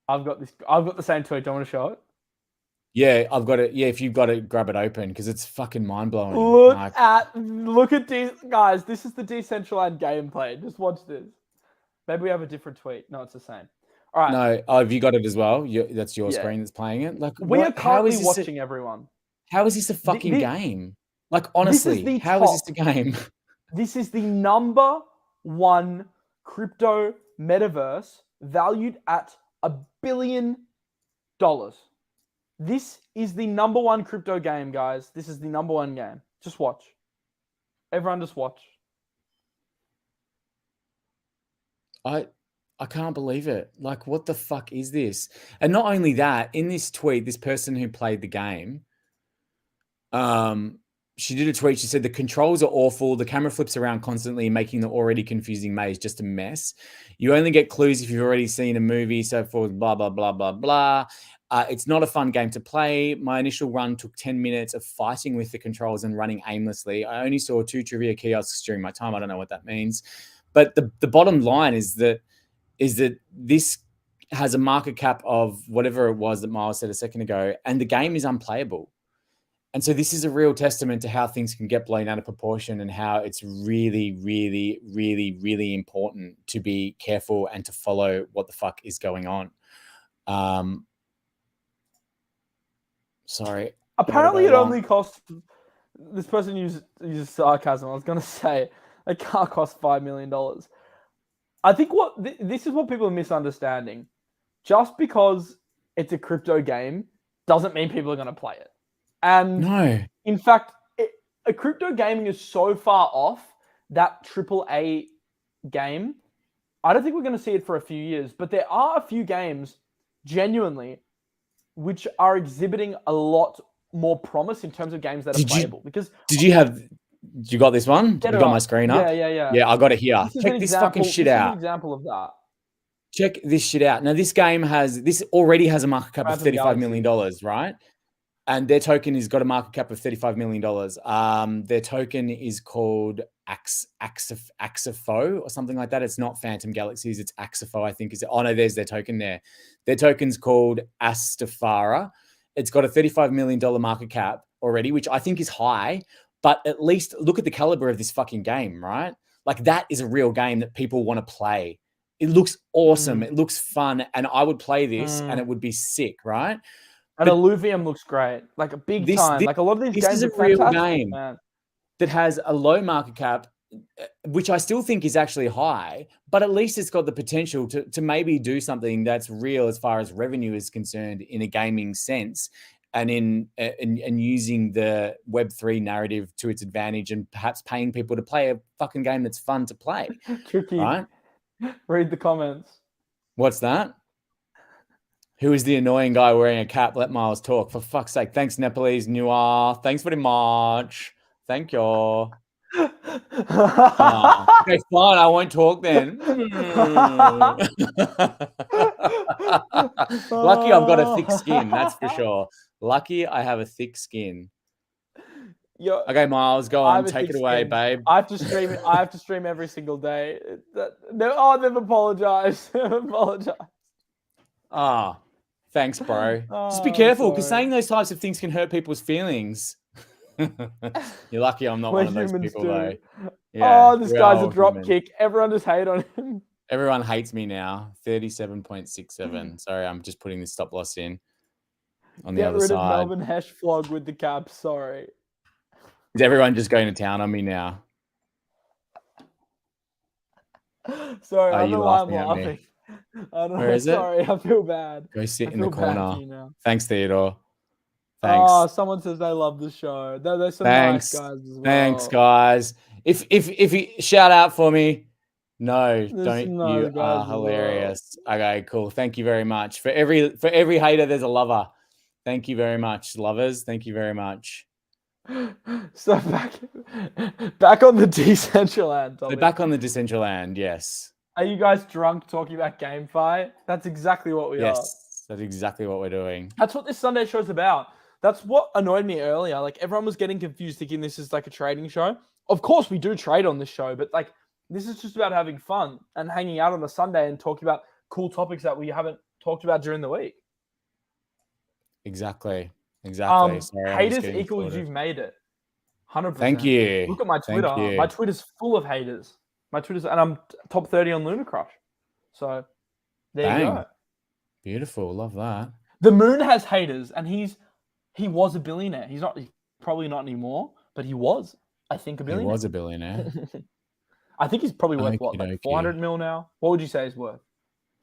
[SPEAKER 1] I've got the same tweet. Do you want to show it?
[SPEAKER 2] Yeah, I've got it. Yeah, if you've got it, grab it open because it's fucking mind blowing.
[SPEAKER 1] Look at these guys. This is the Decentraland gameplay. Just watch this. Maybe we have a different tweet. No, it's the same. All right.
[SPEAKER 2] No, have you got it as well? That's your screen that's playing it. Like,
[SPEAKER 1] we are currently watching everyone.
[SPEAKER 2] How is this a fucking game? Like, honestly, how is this a game?
[SPEAKER 1] This is the number one crypto metaverse valued at $1 billion. This is the number one crypto game, guys. This is the number one game. Just watch. Everyone just watch.
[SPEAKER 2] I can't believe it. Like, what the fuck is this? And not only that, in this tweet, this person who played the game, she did a tweet. She said, the controls are awful. The camera flips around constantly, making the already confusing maze just a mess. You only get clues if you've already seen a movie. So for blah, blah, blah, blah, blah. It's not a fun game to play. My initial run took 10 minutes of fighting with the controls and running aimlessly. I only saw 2 trivia kiosks during my time. I don't know what that means. But the bottom line is that this has a market cap of whatever it was that Miles said a second ago, and the game is unplayable. And so this is a real testament to how things can get blown out of proportion and how it's really, really, really, really important to be careful and to follow what the fuck is going on. Sorry.
[SPEAKER 1] Apparently it only costs, this person uses sarcasm. I was going to say, a car costs $5 million. I think this is what people are misunderstanding. Just because it's a crypto game doesn't mean people are going to play it. And
[SPEAKER 2] no,
[SPEAKER 1] in fact, a crypto gaming is so far off that AAA game. I don't think we're going to see it for a few years, but there are a few games genuinely which are exhibiting a lot more promise in terms of games that are playable. Did
[SPEAKER 2] you got this one? You got my screen up?
[SPEAKER 1] Yeah.
[SPEAKER 2] Yeah, I got it here. Check this fucking shit out.
[SPEAKER 1] This is an example of that.
[SPEAKER 2] Check this shit out. Now, this game already has a market cap of $35 million, right? And their token has got a market cap of $35 million. Their token is called Axifo or something like that. It's not Phantom Galaxies. It's Axifo, I think. Oh, no, there's their token there. Their token's called Astafara. It's got a $35 million market cap already, which I think is high. But at least look at the caliber of this fucking game, right? Like, that is a real game that people want to play. It looks awesome. It looks fun. And I would play this and it would be sick, right?
[SPEAKER 1] And Illuvium looks great, like a big time. Like a lot of these games
[SPEAKER 2] is a
[SPEAKER 1] are
[SPEAKER 2] real
[SPEAKER 1] fantastic,
[SPEAKER 2] game.
[SPEAKER 1] Man.
[SPEAKER 2] that has a low market cap, which I still think is actually high, but at least it's got the potential to maybe do something that's real as far as revenue is concerned in a gaming sense, and in using the Web3 narrative to its advantage, and perhaps paying people to play a fucking game that's fun to play.
[SPEAKER 1] Tricky.
[SPEAKER 2] Right?
[SPEAKER 1] Read the comments.
[SPEAKER 2] What's that? Who is the annoying guy wearing a cap? Let Miles talk. For fuck's sake. Thanks, Nepalese Noir. Thanks very much. Thank you. Okay, fine. I won't talk then. Lucky I've got a thick skin. That's for sure. Lucky I have a thick skin. Okay, Miles, go on. Take it away, babe.
[SPEAKER 1] I have to stream it. I have to stream every single day. Never apologize. Never apologize.
[SPEAKER 2] Thanks, bro. Just be careful, because saying those types of things can hurt people's feelings. You're lucky I'm not one of those people, though.
[SPEAKER 1] Yeah, this guy's a drop kick. Everyone just hate on him.
[SPEAKER 2] Everyone hates me now. 37.67. Sorry, I'm just putting this stop loss in on the other side. Get rid of
[SPEAKER 1] Melbourne Hesh vlog with the cap. Sorry.
[SPEAKER 2] Is everyone just going to town on me now?
[SPEAKER 1] Sorry, I don't know why I'm laughing.
[SPEAKER 2] Where is it?
[SPEAKER 1] Sorry, I feel bad.
[SPEAKER 2] Go sit in the corner. Thanks, Theodore. Thanks.
[SPEAKER 1] Oh, someone says they love the show. There's some nice guys as well.
[SPEAKER 2] Thanks, guys. If you shout out for me. No, don't. You are hilarious. Well. Okay, cool. Thank you very much. For every hater, there's a lover. Thank you very much, lovers. Thank you very much.
[SPEAKER 1] So back on the Decentraland.
[SPEAKER 2] So back on the Decentraland, yes.
[SPEAKER 1] Are you guys drunk talking about GameFi? That's exactly what we are.
[SPEAKER 2] Yes, that's exactly what we're doing.
[SPEAKER 1] That's what this Sunday show's about. That's what annoyed me earlier. Like, everyone was getting confused, thinking this is like a trading show. Of course, we do trade on this show, but like, this is just about having fun and hanging out on a Sunday and talking about cool topics that we haven't talked about during the week.
[SPEAKER 2] Exactly.
[SPEAKER 1] Sorry, haters equals you've made it. 100%.
[SPEAKER 2] Thank you.
[SPEAKER 1] Look at my Twitter. My Twitter's full of haters. And I'm top 30 on Luna Crush. So there you go.
[SPEAKER 2] Beautiful. Love that.
[SPEAKER 1] The Moon has haters, and he was a billionaire. He's probably not anymore, but he was, I think, a billionaire.
[SPEAKER 2] He was a billionaire.
[SPEAKER 1] I think he's probably worth what, like 400 mil now? What would you say he's worth?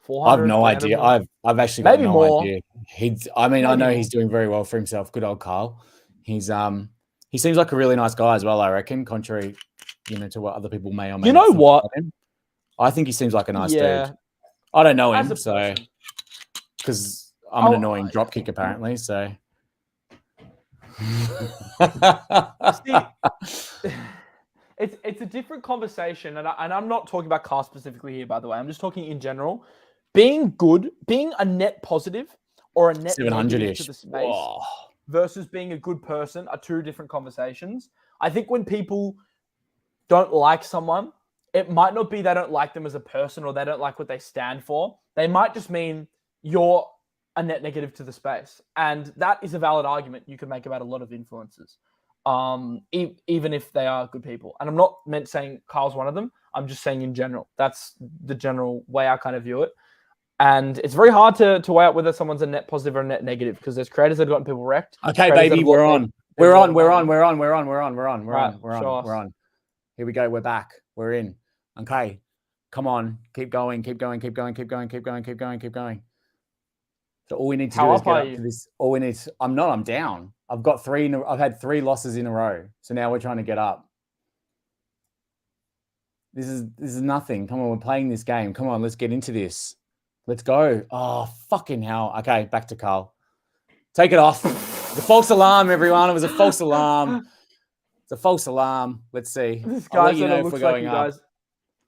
[SPEAKER 1] 400?
[SPEAKER 2] I've no idea. I've actually got no idea. I know he's doing very well for himself. Good old Carl. He seems like a really nice guy as well, I reckon, contrary, to what other people may or may not think about him. I think he seems like a nice dude. I don't know him, so because I'm an annoying dropkick apparently, so
[SPEAKER 1] See, it's a different conversation, and I'm not talking about Car specifically here, by the way. I'm just talking in general. Being good, being a net positive or a net negative to the space versus being a good person are two different conversations. I think when people don't like someone, it might not be they don't like them as a person or they don't like what they stand for. They might just mean you're a net negative to the space. And that is a valid argument you can make about a lot of influencers, even if they are good people. And I'm not saying Carl's one of them. I'm just saying in general. That's the general way I kind of view it. And it's very hard to weigh out whether someone's a net positive or a net negative, because there's creators that have gotten people wrecked.
[SPEAKER 2] Okay, baby, we're on. We're on. Here we go. We're back. We're in. Okay. Come on. Keep going. So all we need to do is get up to this. I'm down. I've had 3 losses in a row. So now we're trying to get up. This is nothing. Come on, we're playing this game. Come on, let's get into this. Let's go. Oh, fucking hell. Okay, back to Carl. Take it off. The false alarm, everyone. It was a false alarm. It's a false alarm. Let's see.
[SPEAKER 1] This guy said it looks like you guys.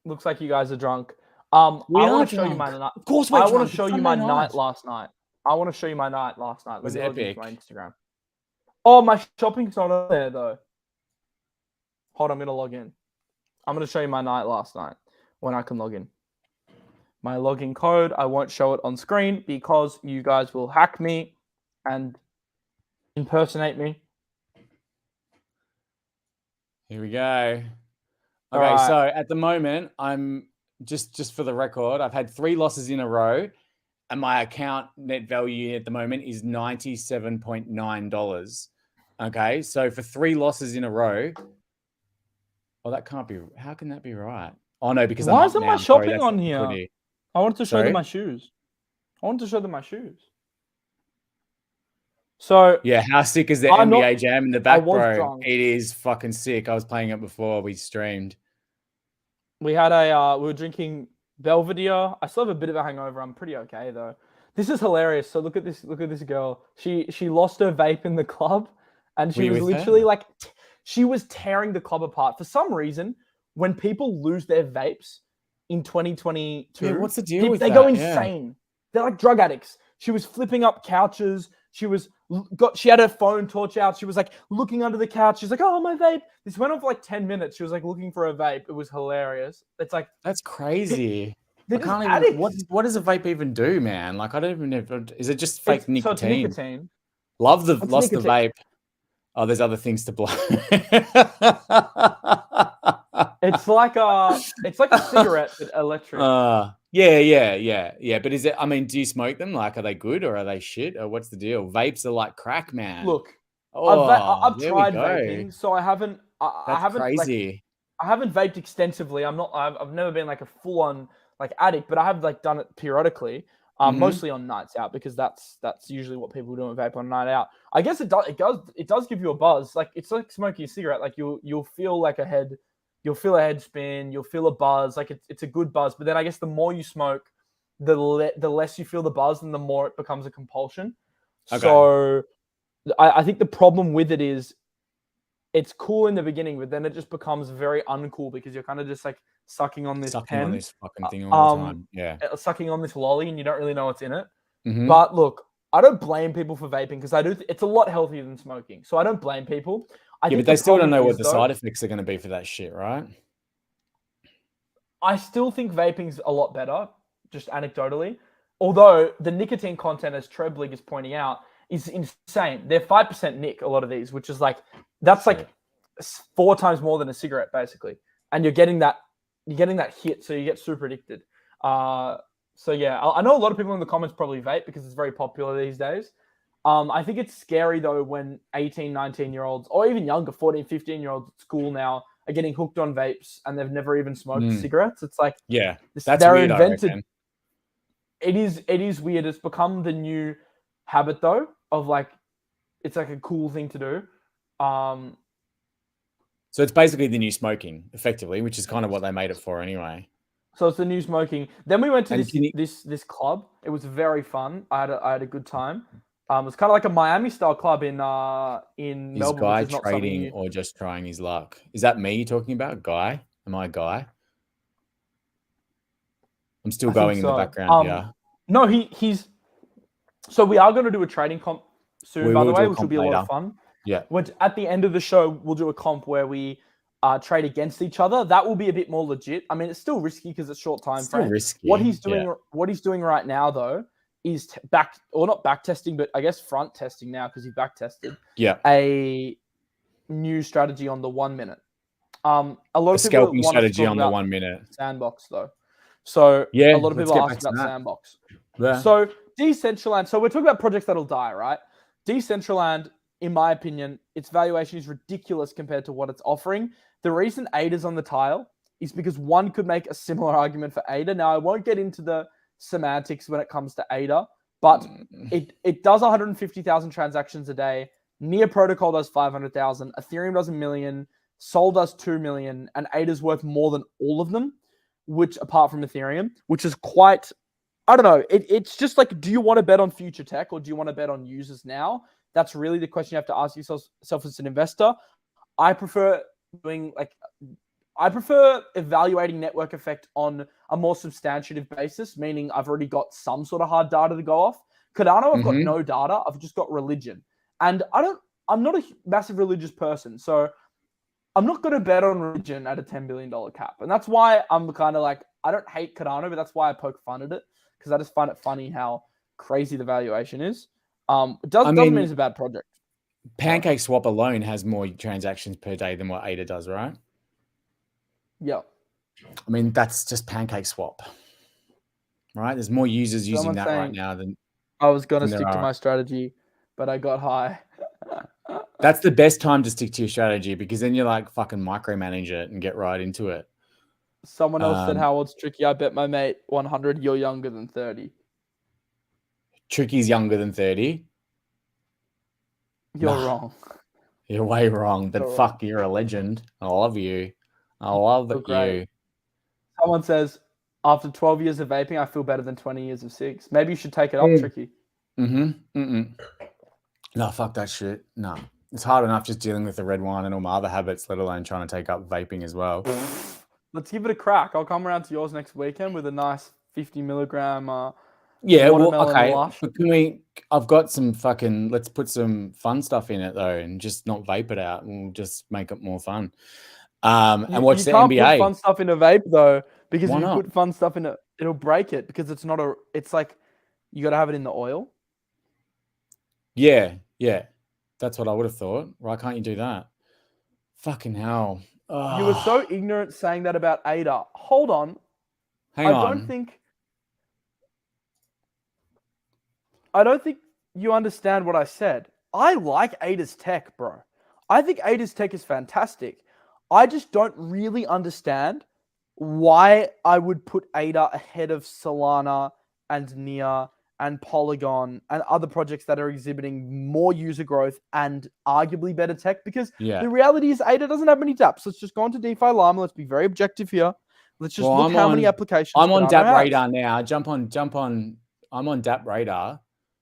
[SPEAKER 1] Looks like you guys are drunk. I want to show you my night.
[SPEAKER 2] Of course, I
[SPEAKER 1] want to show you my night last night. Was
[SPEAKER 2] it epic?
[SPEAKER 1] My Instagram. Oh, my shopping's not on there though. Hold on, I'm gonna log in. I'm gonna show you my night last night when I can log in. My login code, I won't show it on screen because you guys will hack me and impersonate me.
[SPEAKER 2] Here we go. Okay, so at the moment, I'm just for the record, I've had 3 losses in a row, and my account net value at the moment is $97.9. Okay, so for 3 losses in a row, Oh, that can't be. How can that be right? Oh no, because I'm
[SPEAKER 1] Why
[SPEAKER 2] up
[SPEAKER 1] isn't
[SPEAKER 2] now.
[SPEAKER 1] my
[SPEAKER 2] I'm sorry,
[SPEAKER 1] shopping
[SPEAKER 2] that's
[SPEAKER 1] on
[SPEAKER 2] the
[SPEAKER 1] here?
[SPEAKER 2] equity.
[SPEAKER 1] I wanted to show them
[SPEAKER 2] Sorry?
[SPEAKER 1] my shoes. I wanted to show them my shoes. So
[SPEAKER 2] Yeah, how sick is the
[SPEAKER 1] I'm
[SPEAKER 2] NBA
[SPEAKER 1] not.
[SPEAKER 2] Jam in the
[SPEAKER 1] I
[SPEAKER 2] back,
[SPEAKER 1] was
[SPEAKER 2] bro?
[SPEAKER 1] drunk.
[SPEAKER 2] It is fucking sick. I was playing it before we streamed.
[SPEAKER 1] We had a. We were drinking Belvedere. I still have a bit of a hangover. I'm pretty okay though. This is hilarious. So look at this. Look at this girl. She lost her vape in the club, and
[SPEAKER 2] Were
[SPEAKER 1] she
[SPEAKER 2] you
[SPEAKER 1] was
[SPEAKER 2] with her?
[SPEAKER 1] literally like, she was tearing the club apart. For some reason, when people lose their vapes in 2022,
[SPEAKER 2] Yeah, what's the deal with
[SPEAKER 1] they go
[SPEAKER 2] that? Yeah.
[SPEAKER 1] insane. They're like drug addicts. She was flipping up couches. She had her phone torch out. She was like looking under the couch. She's like, "Oh, my vape." This went on for like 10 minutes. She was like looking for a vape. It was hilarious. It's like,
[SPEAKER 2] That's crazy.
[SPEAKER 1] they're
[SPEAKER 2] I
[SPEAKER 1] just
[SPEAKER 2] can't even.
[SPEAKER 1] addicts.
[SPEAKER 2] What does a vape even do, man? Like I don't even know. Is it just fake
[SPEAKER 1] It's
[SPEAKER 2] nicotine?
[SPEAKER 1] nicotine.
[SPEAKER 2] Lost
[SPEAKER 1] It's
[SPEAKER 2] the
[SPEAKER 1] nicotine.
[SPEAKER 2] vape. Oh, there's other things to blow.
[SPEAKER 1] It's like a cigarette but electric.
[SPEAKER 2] Yeah. But is it? I mean, do you smoke them? Like, are they good or are they shit? Or what's the deal? Vapes are like crack, man.
[SPEAKER 1] Look,
[SPEAKER 2] Oh,
[SPEAKER 1] I've
[SPEAKER 2] there we
[SPEAKER 1] tried
[SPEAKER 2] go.
[SPEAKER 1] vaping, so I haven't. I
[SPEAKER 2] That's
[SPEAKER 1] haven't
[SPEAKER 2] crazy.
[SPEAKER 1] I haven't vaped extensively. I've never been like a full on like addict, but I have like done it periodically.
[SPEAKER 2] Mhm.
[SPEAKER 1] Mostly on nights out because that's usually what people do with vape on a night out. I guess it does give you a buzz. Like it's like smoking a cigarette. Like you'll feel like you'll feel a head spin, you'll feel a buzz. Like it's a good buzz. But then I guess the more you smoke, the less you feel the buzz, and the more it becomes a compulsion.
[SPEAKER 2] Okay.
[SPEAKER 1] So I think the problem with it is it's cool in the beginning, but then it just becomes very uncool because you're kind of just like sucking on this
[SPEAKER 2] on this fucking thing all the time. Yeah.
[SPEAKER 1] sucking on this lolly, and you don't really know what's in it.
[SPEAKER 2] Mhm.
[SPEAKER 1] But look, I don't blame people for vaping because it's a lot healthier than smoking. So I don't blame people. I think
[SPEAKER 2] but they still don't know what
[SPEAKER 1] is,
[SPEAKER 2] the
[SPEAKER 1] though,
[SPEAKER 2] side effects are going to be for that shit, right?
[SPEAKER 1] I still think vaping's a lot better, just anecdotally. Although the nicotine content, as Treblig is pointing out, is insane. They're 5% nic, a lot of these, which is like, that's like 4 times more than a cigarette, basically. And you're getting that hit, so you get super addicted. So yeah, I know a lot of people in the comments probably vape because it's very popular these days. I think it's scary though when 18, 19-year-olds, or even younger, 14, 15-year-olds at school now are getting hooked on vapes and they've never even smoked cigarettes. It's like,
[SPEAKER 2] yeah, that's
[SPEAKER 1] they're
[SPEAKER 2] weird.
[SPEAKER 1] invented.
[SPEAKER 2] I reckon.
[SPEAKER 1] It is weird. It's become the new habit though of like, it's like a cool thing to do.
[SPEAKER 2] So it's basically the new smoking, effectively, which is kind of what they made it for anyway.
[SPEAKER 1] So it's the new smoking. Then we went to
[SPEAKER 2] And
[SPEAKER 1] this club. It was very fun. I had a good time. It was kind of like a Miami style club in
[SPEAKER 2] Is
[SPEAKER 1] Melbourne,
[SPEAKER 2] Guy
[SPEAKER 1] which is not
[SPEAKER 2] trading
[SPEAKER 1] something
[SPEAKER 2] or just trying his luck? Is that me you're talking about, Guy? Am I Guy? I'm still going in the background here.
[SPEAKER 1] No, he's. So we are going to do a trading comp soon, by the way, which will be a lot of fun.
[SPEAKER 2] Yeah.
[SPEAKER 1] Which at the end of the show, we'll do a comp where we trade against each other. That will be a bit more legit. I mean, it's still risky because it's short time frame.
[SPEAKER 2] Risky.
[SPEAKER 1] What he's doing right now, though, is not back testing, but I guess front testing now because he back tested.
[SPEAKER 2] Yeah.
[SPEAKER 1] A new strategy on the 1 minute. A lot of people
[SPEAKER 2] scalping
[SPEAKER 1] want
[SPEAKER 2] strategy
[SPEAKER 1] on
[SPEAKER 2] the 1 minute.
[SPEAKER 1] Sandbox though. So
[SPEAKER 2] yeah,
[SPEAKER 1] a lot of people ask about Sandbox.
[SPEAKER 2] Yeah.
[SPEAKER 1] So Decentraland. So we're talking about projects that'll die, right? Decentraland, in my opinion, its valuation is ridiculous compared to what it's offering. The reason ADA's on the tile is because one could make a similar argument for ADA. Now, I won't get into the semantics when it comes to ADA, but it does 150,000 transactions a day. Near Protocol does 500,000. Ethereum does 1 million. Sol does 2 million. And ADA's worth more than all of them, which apart from Ethereum, which is quite, I don't know. It's just like, do you want to bet on future tech or do you want to bet on users now? That's really the question you have to ask yourself as an investor. I prefer evaluating network effect on a more substantive basis, meaning I've already got some sort of hard data to go off. Cardano, I've got no data. I've just got religion. And I'm not a massive religious person. So I'm not going to bet on religion at a $10 billion cap. And that's why I'm kind of like, I don't hate Cardano, but that's why I poke fun at it. Because I just find it funny how crazy the valuation is. It doesn't mean it's a bad project.
[SPEAKER 2] Pancake Swap alone has more transactions per day than what ADA does, right?
[SPEAKER 1] Yeah.
[SPEAKER 2] I mean, that's just Pancake Swap, right? There's more users using that right now than
[SPEAKER 1] I was going to stick to my strategy, but I got high.
[SPEAKER 2] That's the best time to stick to your strategy, because then you're like fucking micromanage it and get right into it.
[SPEAKER 1] Someone else said, how old's Tricky? I bet my mate 100 you're younger than 30.
[SPEAKER 2] Tricky's younger than 30.
[SPEAKER 1] You're wrong.
[SPEAKER 2] You're way wrong. But fuck, you're a legend. I love you. I love you.
[SPEAKER 1] Someone says, after 12 years of vaping, I feel better than 20 years of cigs. Maybe you should take it up, Tricky.
[SPEAKER 2] No, fuck that shit. No. It's hard enough just dealing with the red wine and all my other habits, let alone trying to take up vaping as well.
[SPEAKER 1] Let's give it a crack. I'll come around to yours next weekend with a nice 50 milligram
[SPEAKER 2] okay. But I've got some fucking, let's put some fun stuff in it though, and just not vape it out, and we'll just make it more fun. And watch the NBA. You can't
[SPEAKER 1] put fun stuff in a vape though, because if you
[SPEAKER 2] not?
[SPEAKER 1] put fun stuff in it, it'll break it, because it's like, you got to have it in the oil.
[SPEAKER 2] Yeah. That's what I would have thought. Why can't you do that? Fucking hell.
[SPEAKER 1] You were so ignorant saying that about ADA. Hold on.
[SPEAKER 2] Hang on.
[SPEAKER 1] I don't think you understand what I said. I like ADA's tech, bro. I think ADA's tech is fantastic. I just don't really understand why I would put ADA ahead of Solana and NIA and Polygon and other projects that are exhibiting more user growth and arguably better tech, because the reality is ADA doesn't have many dApps. Let's just go on to DeFi Llama. Let's be very objective here. Let's just look how many applications.
[SPEAKER 2] I'm on dApp Radar now. Jump on. I'm on dApp Radar.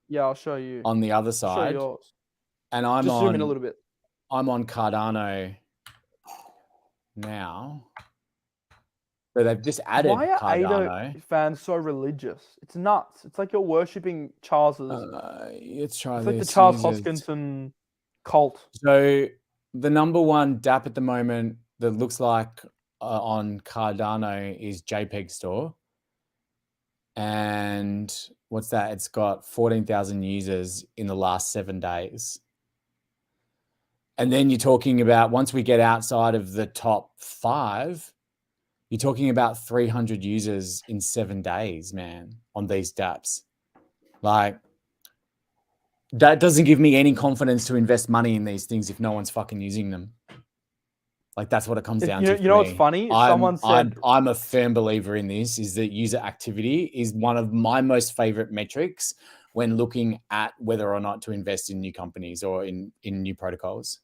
[SPEAKER 1] Yeah, I'll show you.
[SPEAKER 2] On the other side.
[SPEAKER 1] Show yours.
[SPEAKER 2] And I'm
[SPEAKER 1] just zoom in a little bit.
[SPEAKER 2] I'm on Cardano now. So they've just added Cardano.
[SPEAKER 1] Why are ADA fans so religious? It's nuts. It's like you're worshipping Charles's.
[SPEAKER 2] It's
[SPEAKER 1] like the Charles Hoskinson cult.
[SPEAKER 2] So the number one dApp at the moment that looks like on Cardano is JPEG Store. And what's that? It's got 14,000 users in the last 7 days. And then you're talking about, once we get outside of the top 5, you're talking about 300 users in 7 days, man, on these dApps. Like, that doesn't give me any confidence to invest money in these things if no one's fucking using them. Like, that's what it comes down to.
[SPEAKER 1] You know what's funny? Someone said,
[SPEAKER 2] I'm a firm believer in this, is that user activity is one of my most favorite metrics when looking at whether or not to invest in new companies or in new protocols.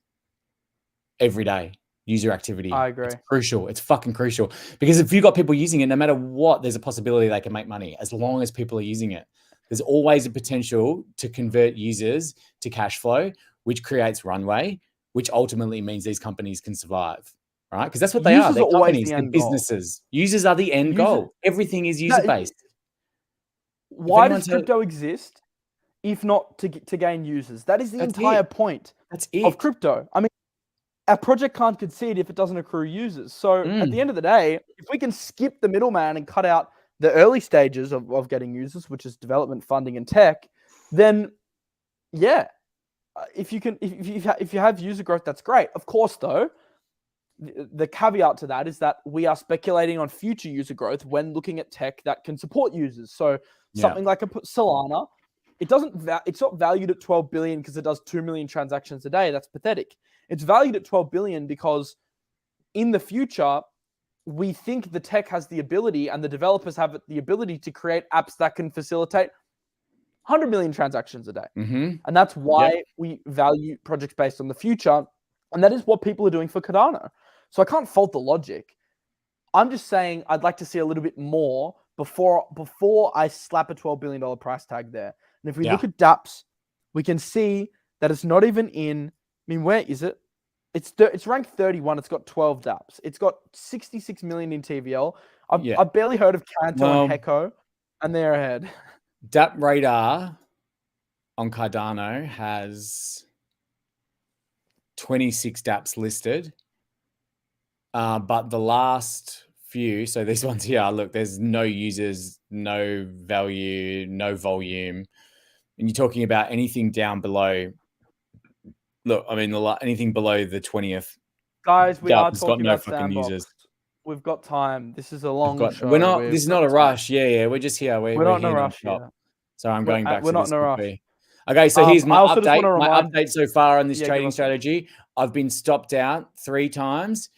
[SPEAKER 2] Every day, user activity.
[SPEAKER 1] I agree.
[SPEAKER 2] It's crucial. It's fucking crucial. Because if you've got people using it, no matter what, there's a possibility they can make money as long as people are using it. There's always a potential to convert users to cash flow, which creates runway, which ultimately means these companies can survive, right? Because that's what they are. They're companies, they're businesses. Users are the end goal. Everything is user-based.
[SPEAKER 1] Why does crypto exist if not to gain users? That is the entire point of crypto. I mean, our project can't concede if it doesn't accrue users. So at the end of the day, if we can skip the middleman and cut out the early stages of getting users, which is development, funding, and tech, then yeah, if you have user growth, that's great. Of course, though, the caveat to that is that we are speculating on future user growth when looking at tech that can support users. So something like a Solana, it's not valued at 12 billion because it does 2 million transactions a day. That's pathetic. It's valued at 12 billion because in the future, we think the tech has the ability and the developers have the ability to create apps that can facilitate 100 million transactions a day. And that's why we value projects based on the future. And that is what people are doing for Cardano. So I can't fault the logic. I'm just saying I'd like to see a little bit more before I slap a $12 billion price tag there. And if we look at dApps, we can see that it's not even in, I mean, where is it? It's ranked 31. It's got 12 dApps. It's got 66 million in TVL. I've barely heard of Canto and Hecko, and they're ahead.
[SPEAKER 2] dApp Radar on Cardano has 26 dApps listed. But the last few, so these ones here, look, there's no users, no value, no volume. And you're talking about anything down below. Look, I mean, anything below the 20th.
[SPEAKER 1] Guys, we are talking about Sandbox. Users. We've got time. This is a long show.
[SPEAKER 2] This is not a rush. Yeah. We're just here.
[SPEAKER 1] We're not in a rush. Yeah.
[SPEAKER 2] So I'm going back.
[SPEAKER 1] We're not in a rush.
[SPEAKER 2] Okay, so here's my
[SPEAKER 1] I also just want
[SPEAKER 2] update.
[SPEAKER 1] to
[SPEAKER 2] My
[SPEAKER 1] remind.
[SPEAKER 2] update so far on this
[SPEAKER 1] Yeah, give
[SPEAKER 2] trading
[SPEAKER 1] us.
[SPEAKER 2] strategy. I've been stopped out 3 times.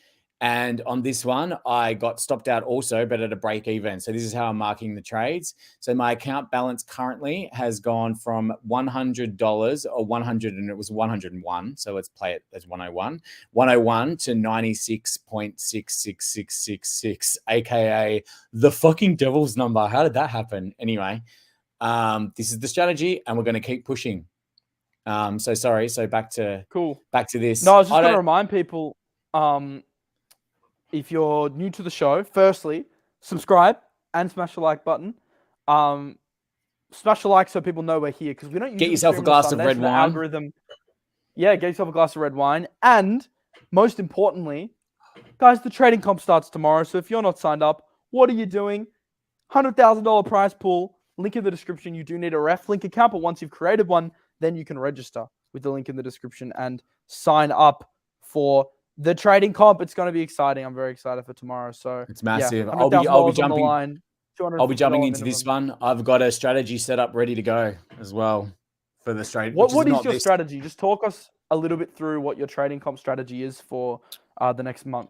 [SPEAKER 2] And on this one, I got stopped out also, but at a break even. So this is how I'm marking the trades. So my account balance currently has gone from $100 or 100, and it was 101. So let's play it as 101 to 96.66666, aka the fucking devil's number. How did that happen? Anyway, this is the strategy, and we're going to keep pushing. So sorry. So back to this.
[SPEAKER 1] No, I was just going to remind people, if you're new to the show, firstly, subscribe and smash the like button. Smash the like so people know we're here, because we don't usually
[SPEAKER 2] get yourself a glass of red wine.
[SPEAKER 1] Algorithm. Yeah, get yourself a glass of red wine. And most importantly, guys, the trading comp starts tomorrow. So if you're not signed up, what are you doing? $100,000 prize pool. Link in the description. You do need a ref link account, but once you've created one, then you can register with the link in the description and sign up for the trading comp. It's going to be exciting. I'm very excited for tomorrow. So
[SPEAKER 2] it's massive.
[SPEAKER 1] Yeah,
[SPEAKER 2] I'll be jumping.
[SPEAKER 1] Line,
[SPEAKER 2] I'll be jumping into this one. I've got a strategy set up ready to go as well for the strategy.
[SPEAKER 1] What is your strategy? Just talk us a little bit through what your trading comp strategy is for the next month.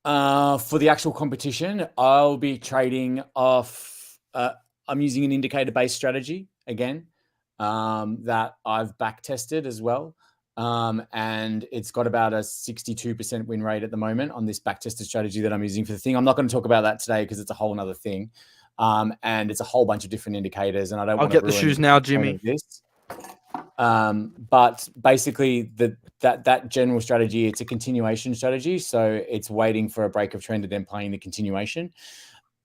[SPEAKER 2] For the actual competition, I'll be trading off. I'm using an indicator-based strategy again that I've back tested as well. And it's got about a 62% win rate at the moment on this backtested strategy that I'm using for the thing. I'm not going to talk about that today because it's a whole nother thing. And it's a whole bunch of different indicators, and I don't want to
[SPEAKER 1] get the shoes now, Jimmy.
[SPEAKER 2] But basically that general strategy, it's a continuation strategy. So it's waiting for a break of trend and then playing the continuation.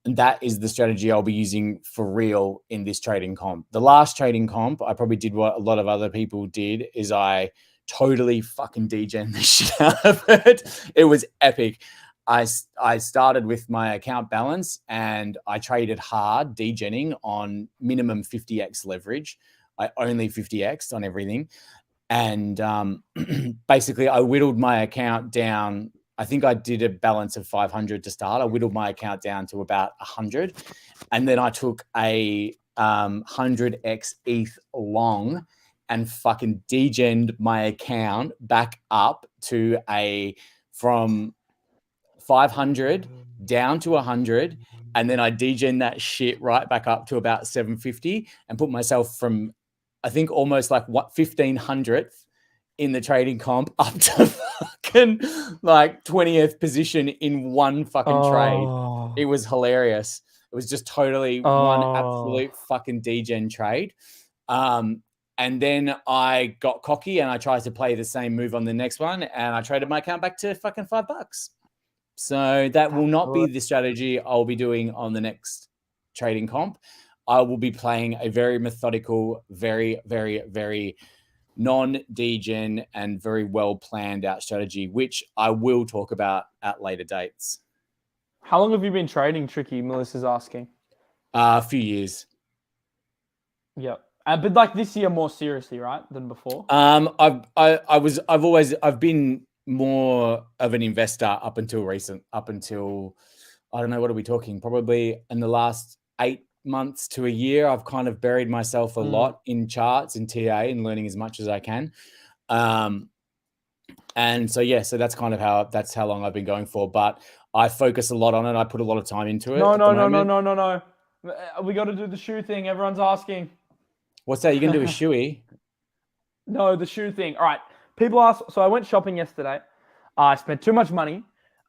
[SPEAKER 2] And that is the strategy I'll be using for real in this trading comp. The last trading comp, I probably did what a lot of other people did, is I totally fucking degen the shit out of it. It was epic. I started with my account balance and I traded hard, degenning on minimum 50x leverage. I only 50x on everything. And basically I whittled my account down. I think I did a balance of 500 to start. I whittled my account down to about 100. And then I took a 100x ETH long and fucking degened my account back up to from 500 down to 100. And then I degen that shit right back up to about 750 and put myself from, I think, almost like 1500th in the trading comp up to fucking like 20th position in one fucking trade. It was hilarious. It was just totally one absolute fucking degen trade. And then I got cocky and I tried to play the same move on the next one, and I traded my account back to fucking $5. So that will not be the strategy I'll be doing on the next trading comp. I will be playing a very methodical, very, very, very non-degen and very well planned out strategy, which I will talk about at later dates.
[SPEAKER 1] How long have you been trading, Tricky? Melissa's asking.
[SPEAKER 2] A few years.
[SPEAKER 1] Yeah. But like this year more seriously, right, than before?
[SPEAKER 2] I've been more of an investor up until I don't know, what are we talking? Probably in the last 8 months to a year, I've kind of buried myself a lot in charts and TA and learning as much as I can. And so, yeah, so that's kind of how long I've been going for, but I focus a lot on it. I put a lot of time into it.
[SPEAKER 1] No. We got to do the shoe thing. Everyone's asking.
[SPEAKER 2] What's that? You going to do a shoey?
[SPEAKER 1] No, the shoe thing. All right. People ask. So I went shopping yesterday. I spent too much money,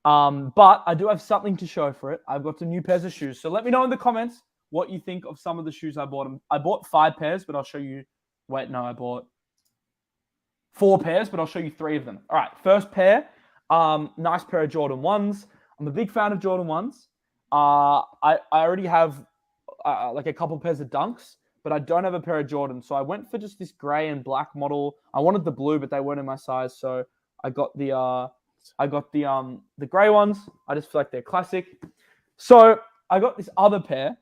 [SPEAKER 1] but I do have something to show for it. I've got some new pairs of shoes. So let me know in the comments what you think of some of the shoes I bought. I bought 5 pairs, but I'll show you. Wait, no, I bought 4 pairs, but I'll show you 3 of them. All right. First pair, nice pair of Jordan 1s. I'm a big fan of Jordan 1s. I already have like a couple pairs of Dunks, but I don't have a pair of Jordans. So I went for just this gray and black model. I wanted the blue, but they weren't in my size. So I got the gray ones. I just feel like they're classic. So I got this other pair.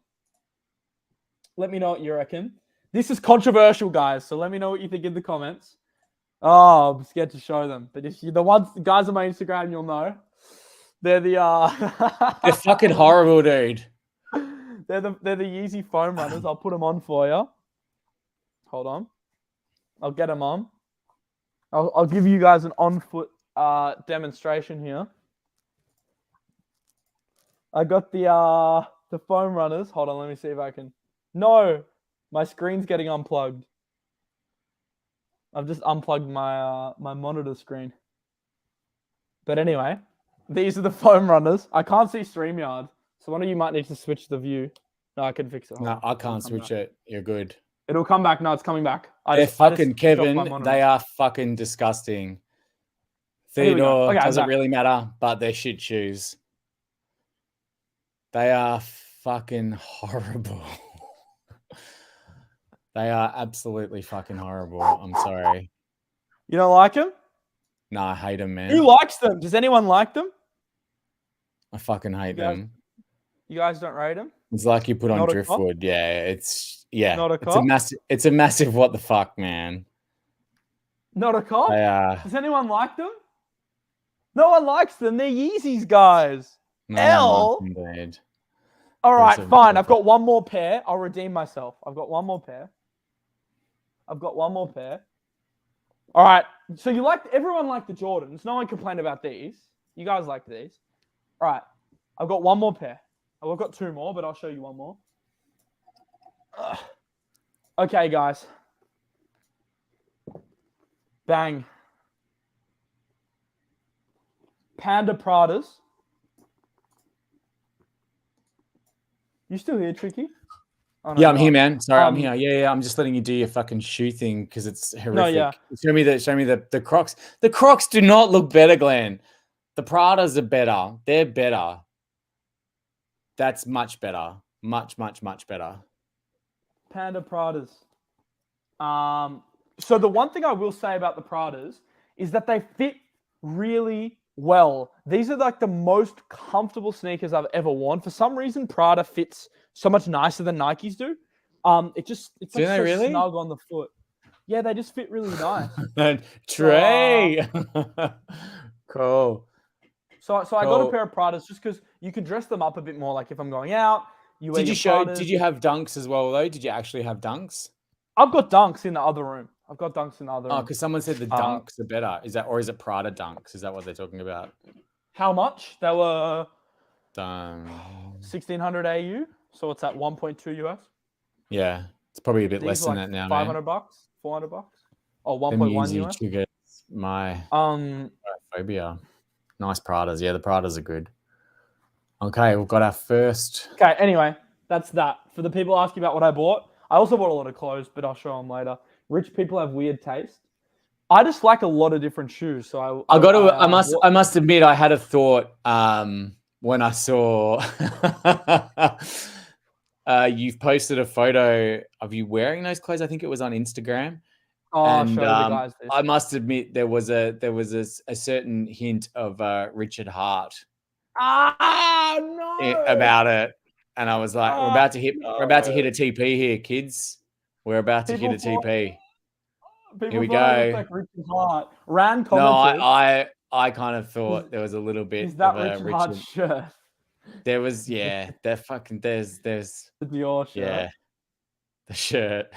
[SPEAKER 1] Let me know what you reckon. This is controversial, guys. So let me know what you think in the comments. Oh, I'm scared to show them. But if you're the guys on my Instagram, you'll know. They're
[SPEAKER 2] they're fucking horrible, dude.
[SPEAKER 1] They're the Yeezy foam runners. I'll put them on for you. Hold on. I'll get them on. I'll give you guys an on-foot demonstration here. I got the foam runners. Hold on, let me see if I can. No, my screen's getting unplugged. I've just unplugged my my monitor screen. But anyway, these are the foam runners. I can't see StreamYard, so one of you might need to switch the view. No, I can fix it.
[SPEAKER 2] No, I can't switch it. You're good.
[SPEAKER 1] It'll come back. No, it's coming back.
[SPEAKER 2] Kevin, they are fucking disgusting. Theodore,
[SPEAKER 1] okay,
[SPEAKER 2] doesn't really matter, but they're shit shoes. They are fucking horrible. They are absolutely fucking horrible. I'm sorry.
[SPEAKER 1] You don't like them?
[SPEAKER 2] No, I hate them, man.
[SPEAKER 1] Who likes them? Does anyone like them?
[SPEAKER 2] I fucking hate them.
[SPEAKER 1] You guys don't rate them?
[SPEAKER 2] It's like you put on driftwood. Yeah,
[SPEAKER 1] Not a cop?
[SPEAKER 2] It's a massive what the fuck, man.
[SPEAKER 1] Not a cop? Does anyone like them? No one likes them. They're Yeezys, guys.
[SPEAKER 2] No,
[SPEAKER 1] all right, fine. I've got one more pair. I'll redeem myself. I've got one more pair. All right. So everyone liked the Jordans. No one complained about these. You guys liked these. All right. I've got one more pair. I've got two more, but I'll show you one more. Okay, guys. Bang. Panda Pradas. You still here, Tricky?
[SPEAKER 2] Oh, no, yeah, I'm here, man. Sorry, I'm here. Yeah, I'm just letting you do your fucking shoe thing because it's horrific. No, yeah. Show me the Crocs. The Crocs do not look better, Glenn. The Pradas are better. They're better. That's much better. Much, much, much better.
[SPEAKER 1] Panda Pradas. So the one thing I will say about the Pradas is that they fit really well. These are like the most comfortable sneakers I've ever worn. For some reason, Prada fits so much nicer than Nikes do. It's like so really? Snug on the foot. Yeah, they just fit really nice.
[SPEAKER 2] Trey. Cool.
[SPEAKER 1] So I got a pair of Pradas just because you can dress them up a bit more. Like if I'm going out,
[SPEAKER 2] Did you have dunks as well though? Did you actually have dunks?
[SPEAKER 1] I've got dunks in the other room. Oh,
[SPEAKER 2] because someone said the dunks are better. Is it Prada dunks? Is that what they're talking about?
[SPEAKER 1] How much? They were 1,600 AU. So it's at 1.2 US.
[SPEAKER 2] Yeah, it's probably a bit less than that now.
[SPEAKER 1] $500, $400. Oh, 1.1 US.
[SPEAKER 2] Triggers my phobia. Nice Pradas. Yeah, the Pradas are good. Okay, we've got our first.
[SPEAKER 1] Okay, anyway, that's that. For the people asking about what I bought, I also bought a lot of clothes, but I'll show them later. Rich people have weird taste. I just like a lot of different shoes. So
[SPEAKER 2] I must admit, I had a thought when I saw you've posted a photo of you wearing those clothes. I think it was on Instagram.
[SPEAKER 1] Oh, and, show the guys this.
[SPEAKER 2] I must admit there was a certain hint of Richard Hart.
[SPEAKER 1] No.
[SPEAKER 2] About it, and I was like, we're about to hit a TP here, kids. We're about to hit a TP. Here we go.
[SPEAKER 1] Like Richard Hart. Rand commented.
[SPEAKER 2] No, I kind of thought there was a little bit
[SPEAKER 1] is that of Richard Hart's shirt.
[SPEAKER 2] There was, yeah. There's
[SPEAKER 1] the Dior shirt.
[SPEAKER 2] Yeah, the shirt.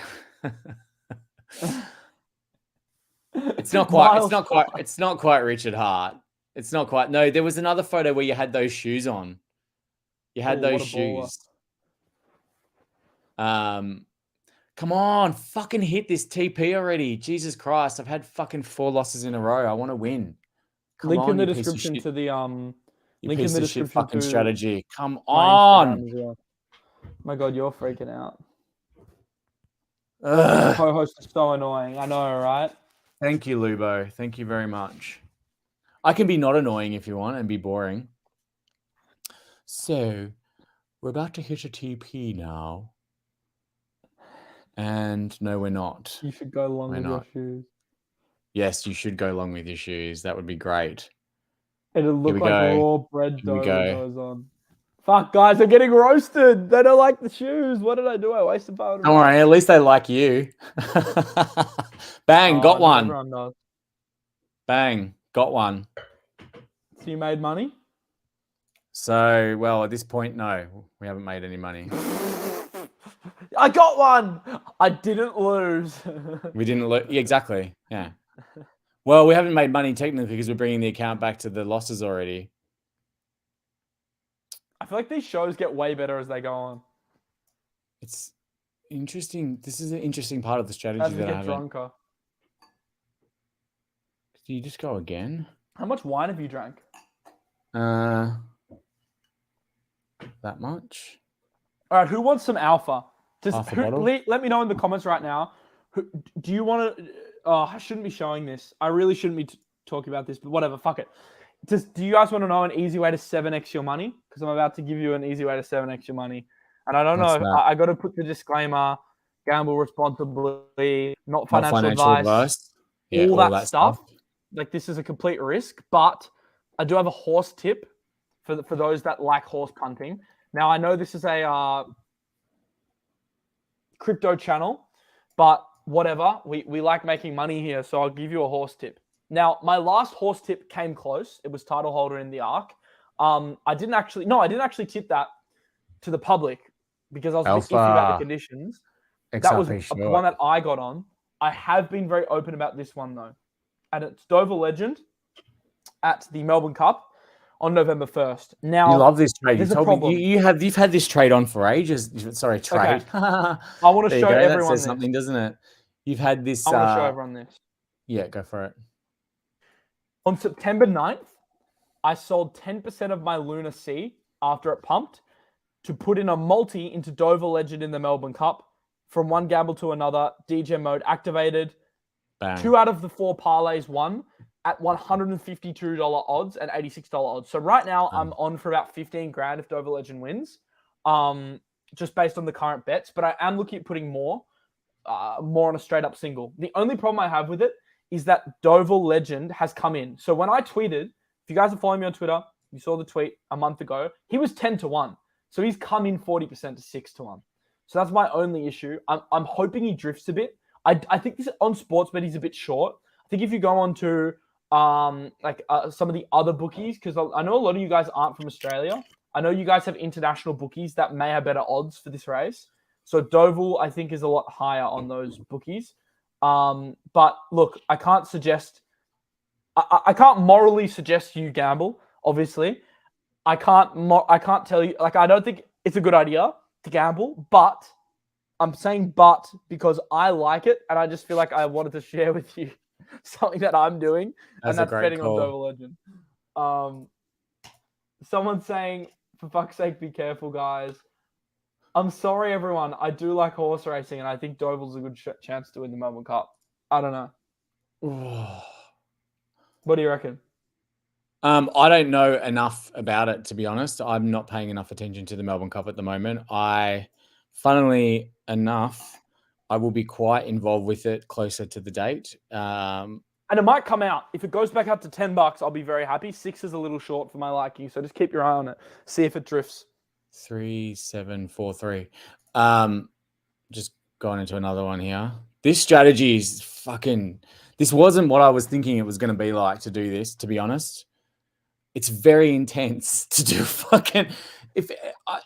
[SPEAKER 2] It's not quite Richard Hart. It's not quite. No, there was another photo where you had those shoes on. You had those shoes. Come on, fucking hit this TP already. Jesus Christ, I've had fucking 4 losses in a row. I want to win.
[SPEAKER 1] Link in the description to the link in the description
[SPEAKER 2] fucking strategy. Come on.
[SPEAKER 1] Well. My God, you're freaking out. The co-host is so annoying. I know, right?
[SPEAKER 2] Thank you, Lubo. Thank you very much. I can be not annoying if you want and be boring. So, we're about to hit a TP now. And no, we're not.
[SPEAKER 1] You should go along with your shoes.
[SPEAKER 2] Yes, you should go along with your shoes. That would be great.
[SPEAKER 1] It'll look like raw bread dough goes on. Fuck, guys, they're getting roasted. They don't like the shoes. What did I do? I wasted powder.
[SPEAKER 2] Don't worry, at least they like you. Bang, got one.
[SPEAKER 1] Everyone does.
[SPEAKER 2] Bang, got one.
[SPEAKER 1] So you made money?
[SPEAKER 2] So, well, at this point, no. We haven't made any money.
[SPEAKER 1] I got one. I didn't lose.
[SPEAKER 2] We didn't look. Yeah, exactly. Yeah. Well, we haven't made money technically because we're bringing the account back to the losses already.
[SPEAKER 1] I feel like these shows get way better as they go on.
[SPEAKER 2] It's interesting. This is an interesting part of the strategy
[SPEAKER 1] As we
[SPEAKER 2] that I
[SPEAKER 1] get
[SPEAKER 2] haven't.
[SPEAKER 1] drunker.
[SPEAKER 2] Do you just go again?
[SPEAKER 1] How much wine have you drank?
[SPEAKER 2] That much.
[SPEAKER 1] All right, who wants some alpha?
[SPEAKER 2] Half a bottle?
[SPEAKER 1] Let me know in the comments right now. Do you want to? Oh, I shouldn't be showing this. I really shouldn't be talking about this, but whatever. Fuck it. Do you guys want to know an easy way to 7x your money? Because I'm about to give you an easy way to 7x your money. And I don't
[SPEAKER 2] What's
[SPEAKER 1] know.
[SPEAKER 2] that?
[SPEAKER 1] I got to put the disclaimer: gamble responsibly, not
[SPEAKER 2] Not
[SPEAKER 1] financial advice.
[SPEAKER 2] Yeah,
[SPEAKER 1] all that stuff. Like this is a complete risk. But I do have a horse tip for those that like horse punting. Now I know this is a crypto channel, but whatever. We like making money here, so I'll give you a horse tip. Now, my last horse tip came close. It was title holder in the ARC. I didn't actually tip that to the public because I was a bit iffy about the conditions. That was the one that I got on. I have been very open about this one though. And it's Dover Legend at the Melbourne Cup on November 1st. Now,
[SPEAKER 2] you love this trade.
[SPEAKER 1] There's a problem.
[SPEAKER 2] You've had this trade on for ages. Sorry, trade.
[SPEAKER 1] Okay. I want to show everyone
[SPEAKER 2] that says
[SPEAKER 1] this.
[SPEAKER 2] Something, doesn't it? You've had this.
[SPEAKER 1] I want to show everyone this.
[SPEAKER 2] Yeah, go for it.
[SPEAKER 1] On September 9th, I sold 10% of my Luna C after it pumped to put in a multi into Dover Legend in the Melbourne Cup. From one gamble to another, Degen mode activated.
[SPEAKER 2] Bang.
[SPEAKER 1] 2 out of the 4 parlays won at $152 odds and $86 odds. So right now I'm on for about 15 grand if Dover Legend wins, just based on the current bets. But I am looking at putting more on a straight up single. The only problem I have with it is that Dover Legend has come in. So when I tweeted, if you guys are following me on Twitter, you saw the tweet a month ago, he was 10-1. So he's come in 40% to 6-1. So that's my only issue. I'm hoping he drifts a bit. I think this on Sportsbet he's a bit short. I think if you go on to some of the other bookies, because I know a lot of you guys aren't from Australia. I know you guys have international bookies that may have better odds for this race. So Doval, I think, is a lot higher on those bookies. But look, I can't morally suggest you gamble, obviously. I can't tell you, I don't think it's a good idea to gamble, but I'm saying but because I like it, and I just feel like I wanted to share with you something that I'm doing, and that's betting on Dover Legend. Someone's saying, for fuck's sake, be careful, guys. I'm sorry, everyone. I do like horse racing, and I think Doval's a good chance to win the Melbourne Cup. I don't know. What do you reckon?
[SPEAKER 2] I don't know enough about it, to be honest. I'm not paying enough attention to the Melbourne Cup at the moment. Funnily enough, I will be quite involved with it closer to the date.
[SPEAKER 1] And it might come out. If it goes back up to $10, I'll be very happy. 6 is a little short for my liking, so just keep your eye on it. See if it drifts.
[SPEAKER 2] 3743. Just going into another one here. This strategy is fucking... This wasn't what I was thinking it was going to be like to do this, to be honest. It's very intense to do fucking...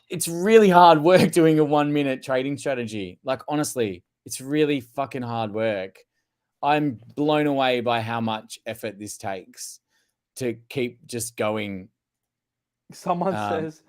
[SPEAKER 2] It's really hard work doing a 1-minute trading strategy. Like, honestly, it's really fucking hard work. I'm blown away by how much effort this takes to keep just going.
[SPEAKER 1] Someone says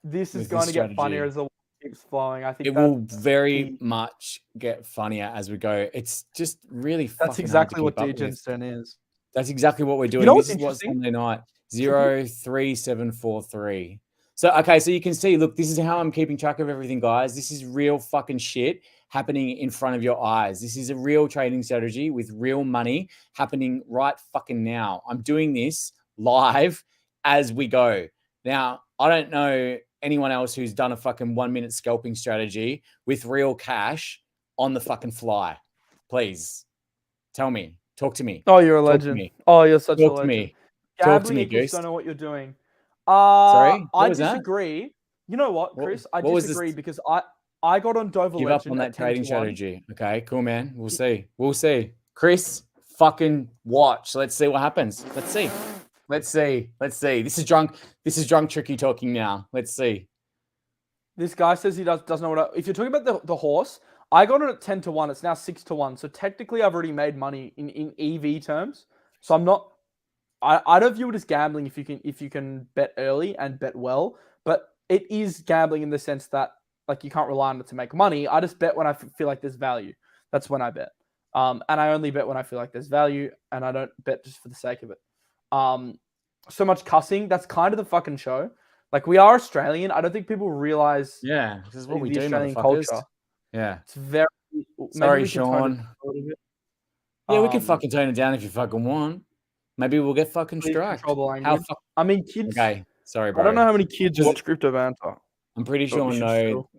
[SPEAKER 1] this is going to get funnier as the water keeps flowing. I think
[SPEAKER 2] it will very much get funnier as we go. It's just really fucking
[SPEAKER 1] That's exactly
[SPEAKER 2] hard to
[SPEAKER 1] what
[SPEAKER 2] keep up
[SPEAKER 1] Degen's turn is.
[SPEAKER 2] That's exactly what we're doing.
[SPEAKER 1] You know
[SPEAKER 2] this is what's Sunday night. 03743. So, okay, so you can see, look, this is how I'm keeping track of everything, guys. This is real fucking shit happening in front of your eyes. This is a real trading strategy with real money happening right fucking now. I'm doing this live as we go. Now, I don't know anyone else who's done a fucking 1-minute scalping strategy with real cash on the fucking fly. Please tell me. Talk to me.
[SPEAKER 1] Oh, you're a legend. Oh, you're such a legend.
[SPEAKER 2] Talk to me, Goose.
[SPEAKER 1] Don't know what you're doing.
[SPEAKER 2] Sorry,
[SPEAKER 1] I disagree. You know what, Chris? I disagree because I got on Dover Legend.
[SPEAKER 2] Give up on that trading strategy. Okay, cool, man. We'll see. Chris, fucking watch. Let's see what happens. Let's see. This is drunk tricky talking now. Let's see.
[SPEAKER 1] This guy says he doesn't know what. If you're talking about the horse, I got it at 10 to 1. It's now 6 to 1. So technically, I've already made money in EV terms. So I'm not. I don't view it as gambling if you can bet early and bet well, but it is gambling in the sense that like you can't rely on it to make money. I just bet when I feel like there's value. That's when I bet. And I only bet when I feel like there's value, and I don't bet just for the sake of it. So much cussing. That's kind of the fucking show. Like, we are Australian. I don't think people realize.
[SPEAKER 2] Yeah, this is what we do,
[SPEAKER 1] Australian
[SPEAKER 2] motherfuckers.
[SPEAKER 1] culture.
[SPEAKER 2] Yeah.
[SPEAKER 1] It's very.
[SPEAKER 2] Sorry, Sean. Yeah, we can
[SPEAKER 1] Um,
[SPEAKER 2] fucking tone it down if you fucking want. Maybe we'll get fucking
[SPEAKER 1] Please
[SPEAKER 2] striked.
[SPEAKER 1] control the language. I mean, kids.
[SPEAKER 2] Okay, sorry, bro.
[SPEAKER 1] I don't know how many kids watch Crypto Banter.
[SPEAKER 2] I'm pretty sure no.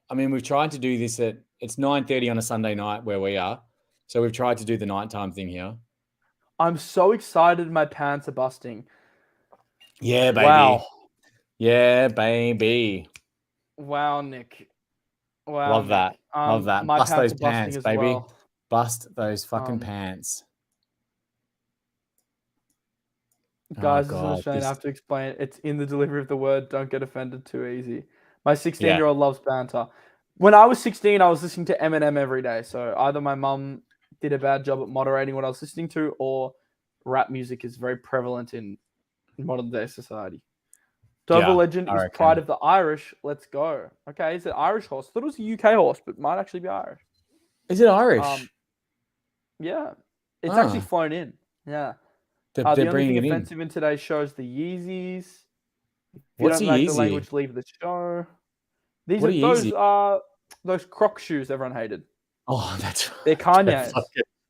[SPEAKER 2] I mean, we've tried to do this it's 9:30 on a Sunday night where we are. So we've tried to do the nighttime thing here.
[SPEAKER 1] I'm so excited my pants are busting.
[SPEAKER 2] Yeah, baby.
[SPEAKER 1] Wow.
[SPEAKER 2] Yeah, baby.
[SPEAKER 1] Wow, Nick. Wow.
[SPEAKER 2] Love that. Love that.
[SPEAKER 1] My
[SPEAKER 2] Bust
[SPEAKER 1] pants
[SPEAKER 2] those
[SPEAKER 1] are busting
[SPEAKER 2] pants,
[SPEAKER 1] as
[SPEAKER 2] baby.
[SPEAKER 1] well.
[SPEAKER 2] Bust those fucking pants.
[SPEAKER 1] Guys, I have to explain. It's in the delivery of the word. Don't get offended too easy. My 16-year-old loves banter. When I was 16, I was listening to Eminem every day. So either my mum did a bad job at moderating what I was listening to, or rap music is very prevalent in modern day society. Dover Legend is pride of the Irish. Let's go. Okay, it's an Irish horse. I thought it was a UK horse, but might actually be Irish.
[SPEAKER 2] Is it Irish?
[SPEAKER 1] Yeah. It's actually flown in. Yeah.
[SPEAKER 2] They're
[SPEAKER 1] the
[SPEAKER 2] bringing
[SPEAKER 1] only thing
[SPEAKER 2] it
[SPEAKER 1] offensive in today's show is the Yeezys. If
[SPEAKER 2] What's
[SPEAKER 1] you
[SPEAKER 2] a
[SPEAKER 1] don't like
[SPEAKER 2] Yeezy?
[SPEAKER 1] the language, leave the show. These
[SPEAKER 2] What
[SPEAKER 1] are those Croc shoes everyone hated.
[SPEAKER 2] Oh, that's
[SPEAKER 1] They're Kanye's.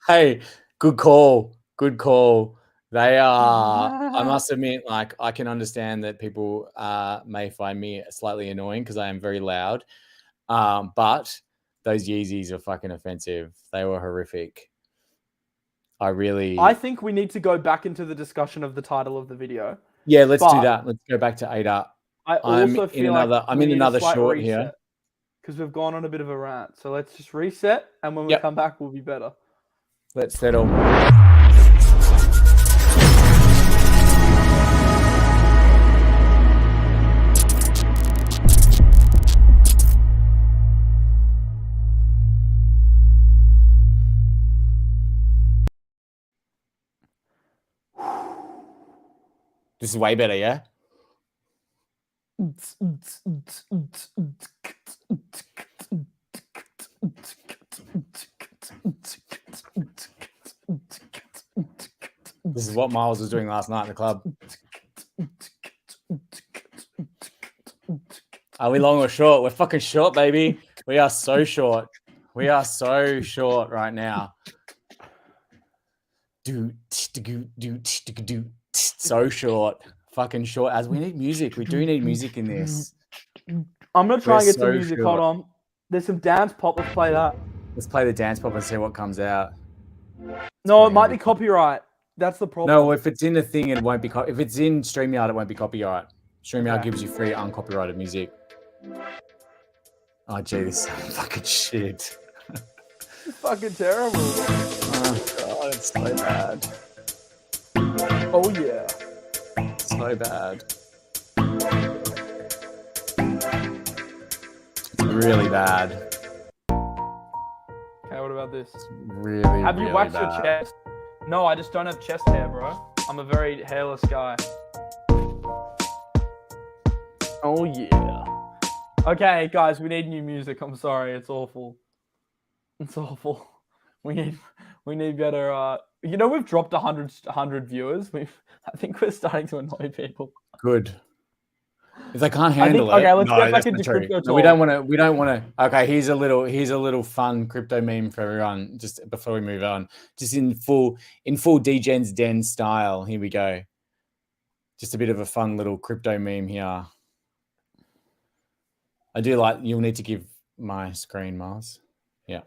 [SPEAKER 2] Hey, good call. Good call. They are. I must admit, like, I can understand that people may find me slightly annoying because I am very loud. But those Yeezys are fucking offensive. They were horrific. I
[SPEAKER 1] think we need to go back into the discussion of the title of the video.
[SPEAKER 2] Yeah, let's do that. Let's go back to 8 up.
[SPEAKER 1] I'm in
[SPEAKER 2] another short here
[SPEAKER 1] because we've gone on a bit of a rant. So let's just reset, and when we come back, we'll be better.
[SPEAKER 2] Let's settle. This is way better, yeah? This is what Miles was doing last night in the club. Are we long or short? We're fucking short, baby. We are so short. We are so short right now. So short. Fucking short. As we need music. We do need music in this.
[SPEAKER 1] I'm going to try and get some music. Hold on. There's some dance pop. Let's play that.
[SPEAKER 2] Let's play the dance pop and see what comes out.
[SPEAKER 1] No, it might be copyright. That's the problem.
[SPEAKER 2] No, if it's in a thing, it won't be. If it's in StreamYard, it won't be copyright. StreamYard gives you free uncopyrighted music. Oh, gee, this is fucking shit.
[SPEAKER 1] It's fucking terrible.
[SPEAKER 2] Oh, God, it's so bad.
[SPEAKER 1] Oh, yeah.
[SPEAKER 2] So bad. It's really bad.
[SPEAKER 1] Okay, what about this?
[SPEAKER 2] It's really,
[SPEAKER 1] Have you
[SPEAKER 2] really
[SPEAKER 1] waxed
[SPEAKER 2] bad.
[SPEAKER 1] your chest? No, I just don't have chest hair, bro. I'm a very hairless guy. Oh, yeah. Okay, guys, we need new music. I'm sorry, it's awful. It's awful. We need better. We've dropped 100 viewers. I think we're starting to annoy people.
[SPEAKER 2] Good. If they can't handle it.
[SPEAKER 1] Okay, let's get back into crypto talk.
[SPEAKER 2] No, we don't want to. Okay, here's a little fun crypto meme for everyone. Just before we move on, just in full Degen's Den style. Here we go. Just a bit of a fun little crypto meme here. I do like. You'll need to give my screen, Miles. Yeah.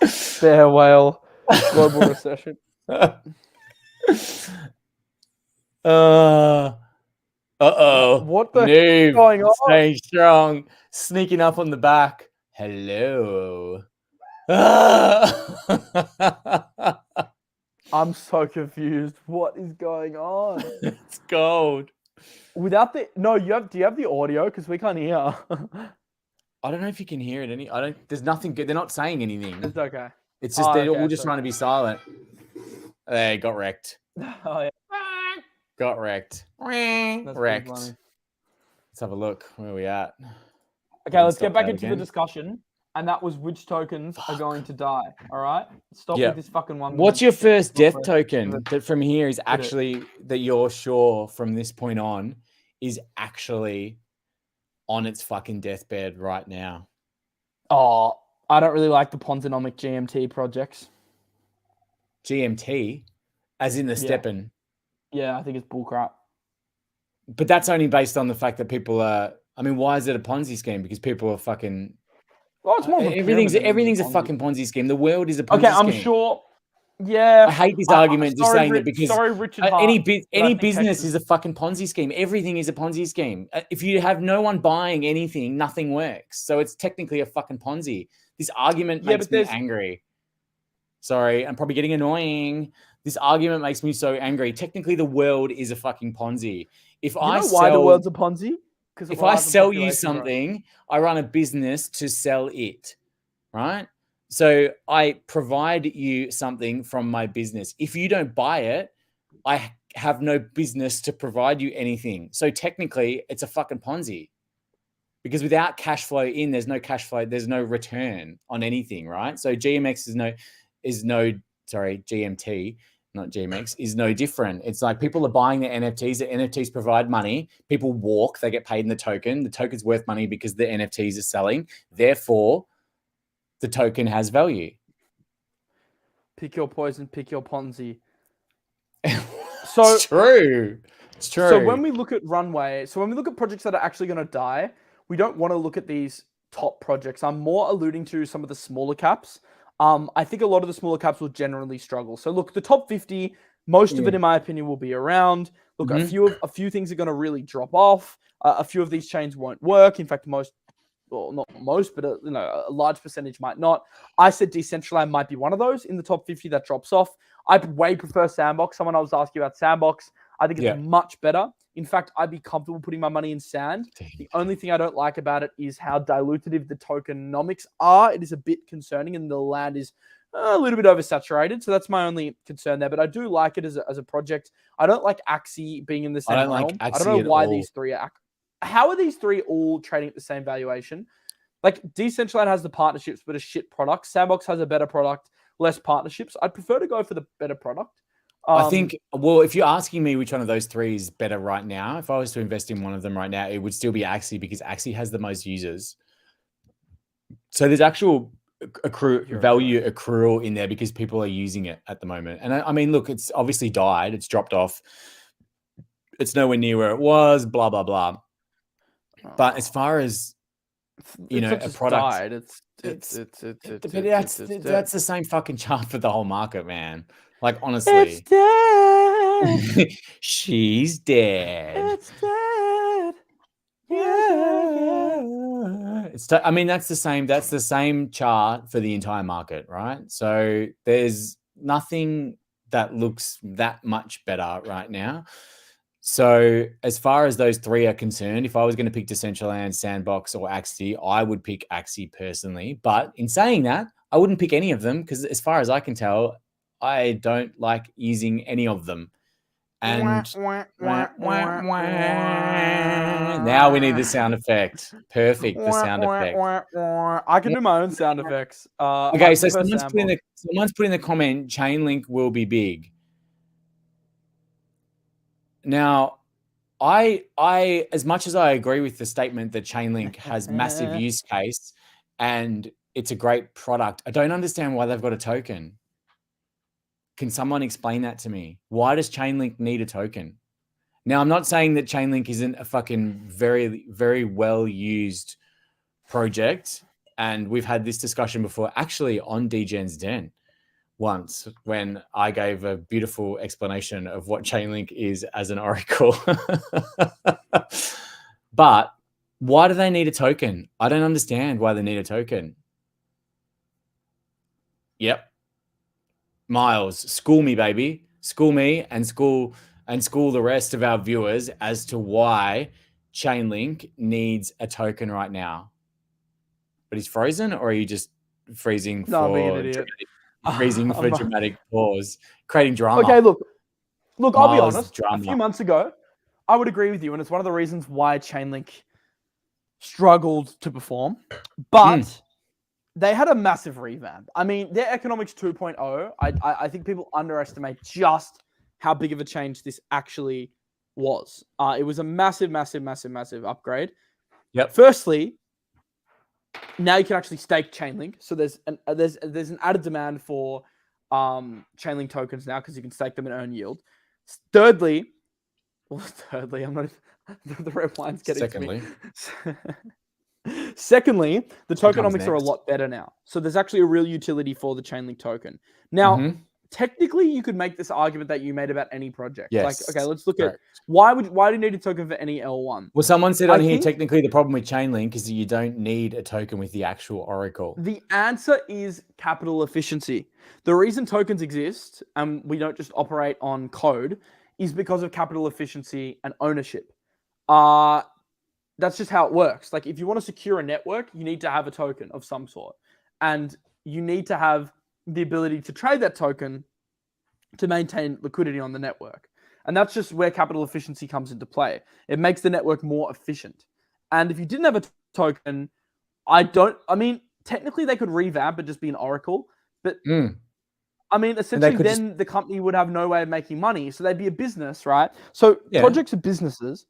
[SPEAKER 1] Farewell, global recession.
[SPEAKER 2] Uh-oh.
[SPEAKER 1] What the heck is going on?
[SPEAKER 2] Staying strong. Sneaking up on the back. Hello.
[SPEAKER 1] I'm so confused. What is going on?
[SPEAKER 2] It's gold.
[SPEAKER 1] Without the do you have the audio? Because we can't hear.
[SPEAKER 2] I don't know if you can hear it. There's nothing good. They're not saying anything.
[SPEAKER 1] It's okay.
[SPEAKER 2] It's just they're all just
[SPEAKER 1] so-
[SPEAKER 2] trying to be silent. They got wrecked.
[SPEAKER 1] Oh, yeah.
[SPEAKER 2] Got wrecked.
[SPEAKER 1] That's
[SPEAKER 2] Wrecked.
[SPEAKER 1] funny.
[SPEAKER 2] Let's have a look. Where are we at?
[SPEAKER 1] Okay, let's get back
[SPEAKER 2] that
[SPEAKER 1] into
[SPEAKER 2] again.
[SPEAKER 1] the discussion. And that was which tokens are going to die. All right? Stop
[SPEAKER 2] Yeah.
[SPEAKER 1] with this fucking one.
[SPEAKER 2] What's your first death
[SPEAKER 1] Sorry.
[SPEAKER 2] token that from here is actually that you're sure from this point on is actually on its fucking deathbed right now?
[SPEAKER 1] Oh, I don't really like the Ponzonomic GMT projects.
[SPEAKER 2] GMT, as in the Steppen.
[SPEAKER 1] Yeah, I think it's bullcrap.
[SPEAKER 2] But that's only based on the fact that people are. I mean, why is it a Ponzi scheme? Because people are fucking.
[SPEAKER 1] Well, it's more of a
[SPEAKER 2] everything's
[SPEAKER 1] pyramid
[SPEAKER 2] a
[SPEAKER 1] than
[SPEAKER 2] fucking Ponzi scheme. The world is a Ponzi
[SPEAKER 1] Okay,
[SPEAKER 2] scheme.
[SPEAKER 1] I'm sure. Yeah,
[SPEAKER 2] I hate this argument just saying that because
[SPEAKER 1] Richard Hart,
[SPEAKER 2] any business is a fucking Ponzi scheme. Everything is a Ponzi scheme. If you have no one buying anything, nothing works. So it's technically a fucking Ponzi. This argument makes me angry. Sorry, I'm probably getting annoying. This argument makes me so angry. Technically, the world is a fucking Ponzi.
[SPEAKER 1] Why the world's a Ponzi?
[SPEAKER 2] If I sell you something, I run a business to sell it, right? So I provide you something from my business. If you don't buy it, I have no business to provide you anything. So technically, it's a fucking Ponzi. Because without cash flow in, there's no cash flow, there's no return on anything, right? So GMT, not GMX, is no different. It's like people are buying the NFTs. The NFTs provide money. People walk, they get paid in the token. The token's worth money because the NFTs are selling. Therefore, the token has value.
[SPEAKER 1] Pick your poison, pick your Ponzi.
[SPEAKER 2] It's true. It's true.
[SPEAKER 1] So when we look at runway, when we look at projects that are actually going to die, we don't want to look at these top projects. I'm more alluding to some of the smaller caps. I think a lot of the smaller caps will generally struggle. So look, the top 50, most of it, in my opinion, will be around. Look, a few things are going to really drop off. A few of these chains won't work. In fact, not most, but a large percentage might not. I said Decentraland might be one of those in the top 50 that drops off. I way prefer Sandbox. Someone I was asking about Sandbox. I think it's much better. In fact, I'd be comfortable putting my money in Sand. The only thing I don't like about it is how dilutive the tokenomics are. It is a bit concerning, and the land is a little bit oversaturated. So that's my only concern there. But I do like it as a project. I don't like Axie being in the same realm.
[SPEAKER 2] Like Axie
[SPEAKER 1] I don't know why these three are. How are these three all trading at the same valuation? Like Decentraland has the partnerships, but a shit product. Sandbox has a better product, less partnerships. I'd prefer to go for the better product.
[SPEAKER 2] I think, well, if you're asking me which one of those three is better right now, if I was to invest in one of them right now, it would still be Axie because Axie has the most users. So there's actual value accrual in there because people are using it at the moment. And I mean, look, it's obviously died. It's dropped off. It's nowhere near where it was, blah, blah, blah. But as far as, a product, that's the same fucking chart for the whole market, man. Like, honestly,
[SPEAKER 1] it's dead.
[SPEAKER 2] She's dead.
[SPEAKER 1] It's dead.
[SPEAKER 2] Yeah. I mean, that's the same chart for the entire market, right? So there's nothing that looks that much better right now. So as far as those three are concerned, if I was going to pick Decentraland, Sandbox, or Axie, I would pick Axie personally. But in saying that, I wouldn't pick any of them because as far as I can tell, I don't like using any of them. And now we need the sound effect. Perfect, the sound effect.
[SPEAKER 1] I can do my own sound effects.
[SPEAKER 2] Okay, so someone's put in the comment, Chainlink will be big. Now, I as much as I agree with the statement that Chainlink has massive use case and it's a great product, I don't understand why they've got a token. Can someone explain that to me? Why does Chainlink need a token? Now, I'm not saying that Chainlink isn't a fucking very, very well used project. And we've had this discussion before, actually on Degen's Den once, when I gave a beautiful explanation of what Chainlink is as an oracle. But Why do they need a token? I don't understand why they need a token. Yep. Miles, school me, baby. School me and school the rest of our viewers as to why Chainlink needs a token right now. But he's frozen, or are you just freezing
[SPEAKER 1] No, I'm being an
[SPEAKER 2] for
[SPEAKER 1] idiot.
[SPEAKER 2] dramatic pause, creating drama?
[SPEAKER 1] Okay, look, I'll be
[SPEAKER 2] Miles
[SPEAKER 1] honest. A
[SPEAKER 2] drama.
[SPEAKER 1] few months ago, I would agree with you, and it's one of the reasons why Chainlink struggled to perform. But they had a massive revamp. I mean, their economics 2.0, I think people underestimate just how big of a change this actually was. It was a massive upgrade.
[SPEAKER 2] Yep.
[SPEAKER 1] Firstly, now you can actually stake Chainlink. So there's an added demand for Chainlink tokens now because you can stake them and earn yield. Thirdly, I'm not. The red wine's getting to me. Secondly, the tokenomics are a lot better now. So there's actually a real utility for the Chainlink token. Now, technically, you could make this argument that you made about any project.
[SPEAKER 2] Yes.
[SPEAKER 1] Like, okay, let's look at why do you need a token for any L1?
[SPEAKER 2] Well, someone said on here, technically, the problem with Chainlink is that you don't need a token with the actual oracle.
[SPEAKER 1] The answer is capital efficiency. The reason tokens exist and we don't just operate on code is because of capital efficiency and ownership. That's just how it works. Like, if you want to secure a network, you need to have a token of some sort. And you need to have the ability to trade that token to maintain liquidity on the network. And that's just where capital efficiency comes into play. It makes the network more efficient. And if you didn't have a token, technically they could revamp and just be an oracle. But, essentially then the company would have no way of making money. So they'd be a business, right? So projects are businesses.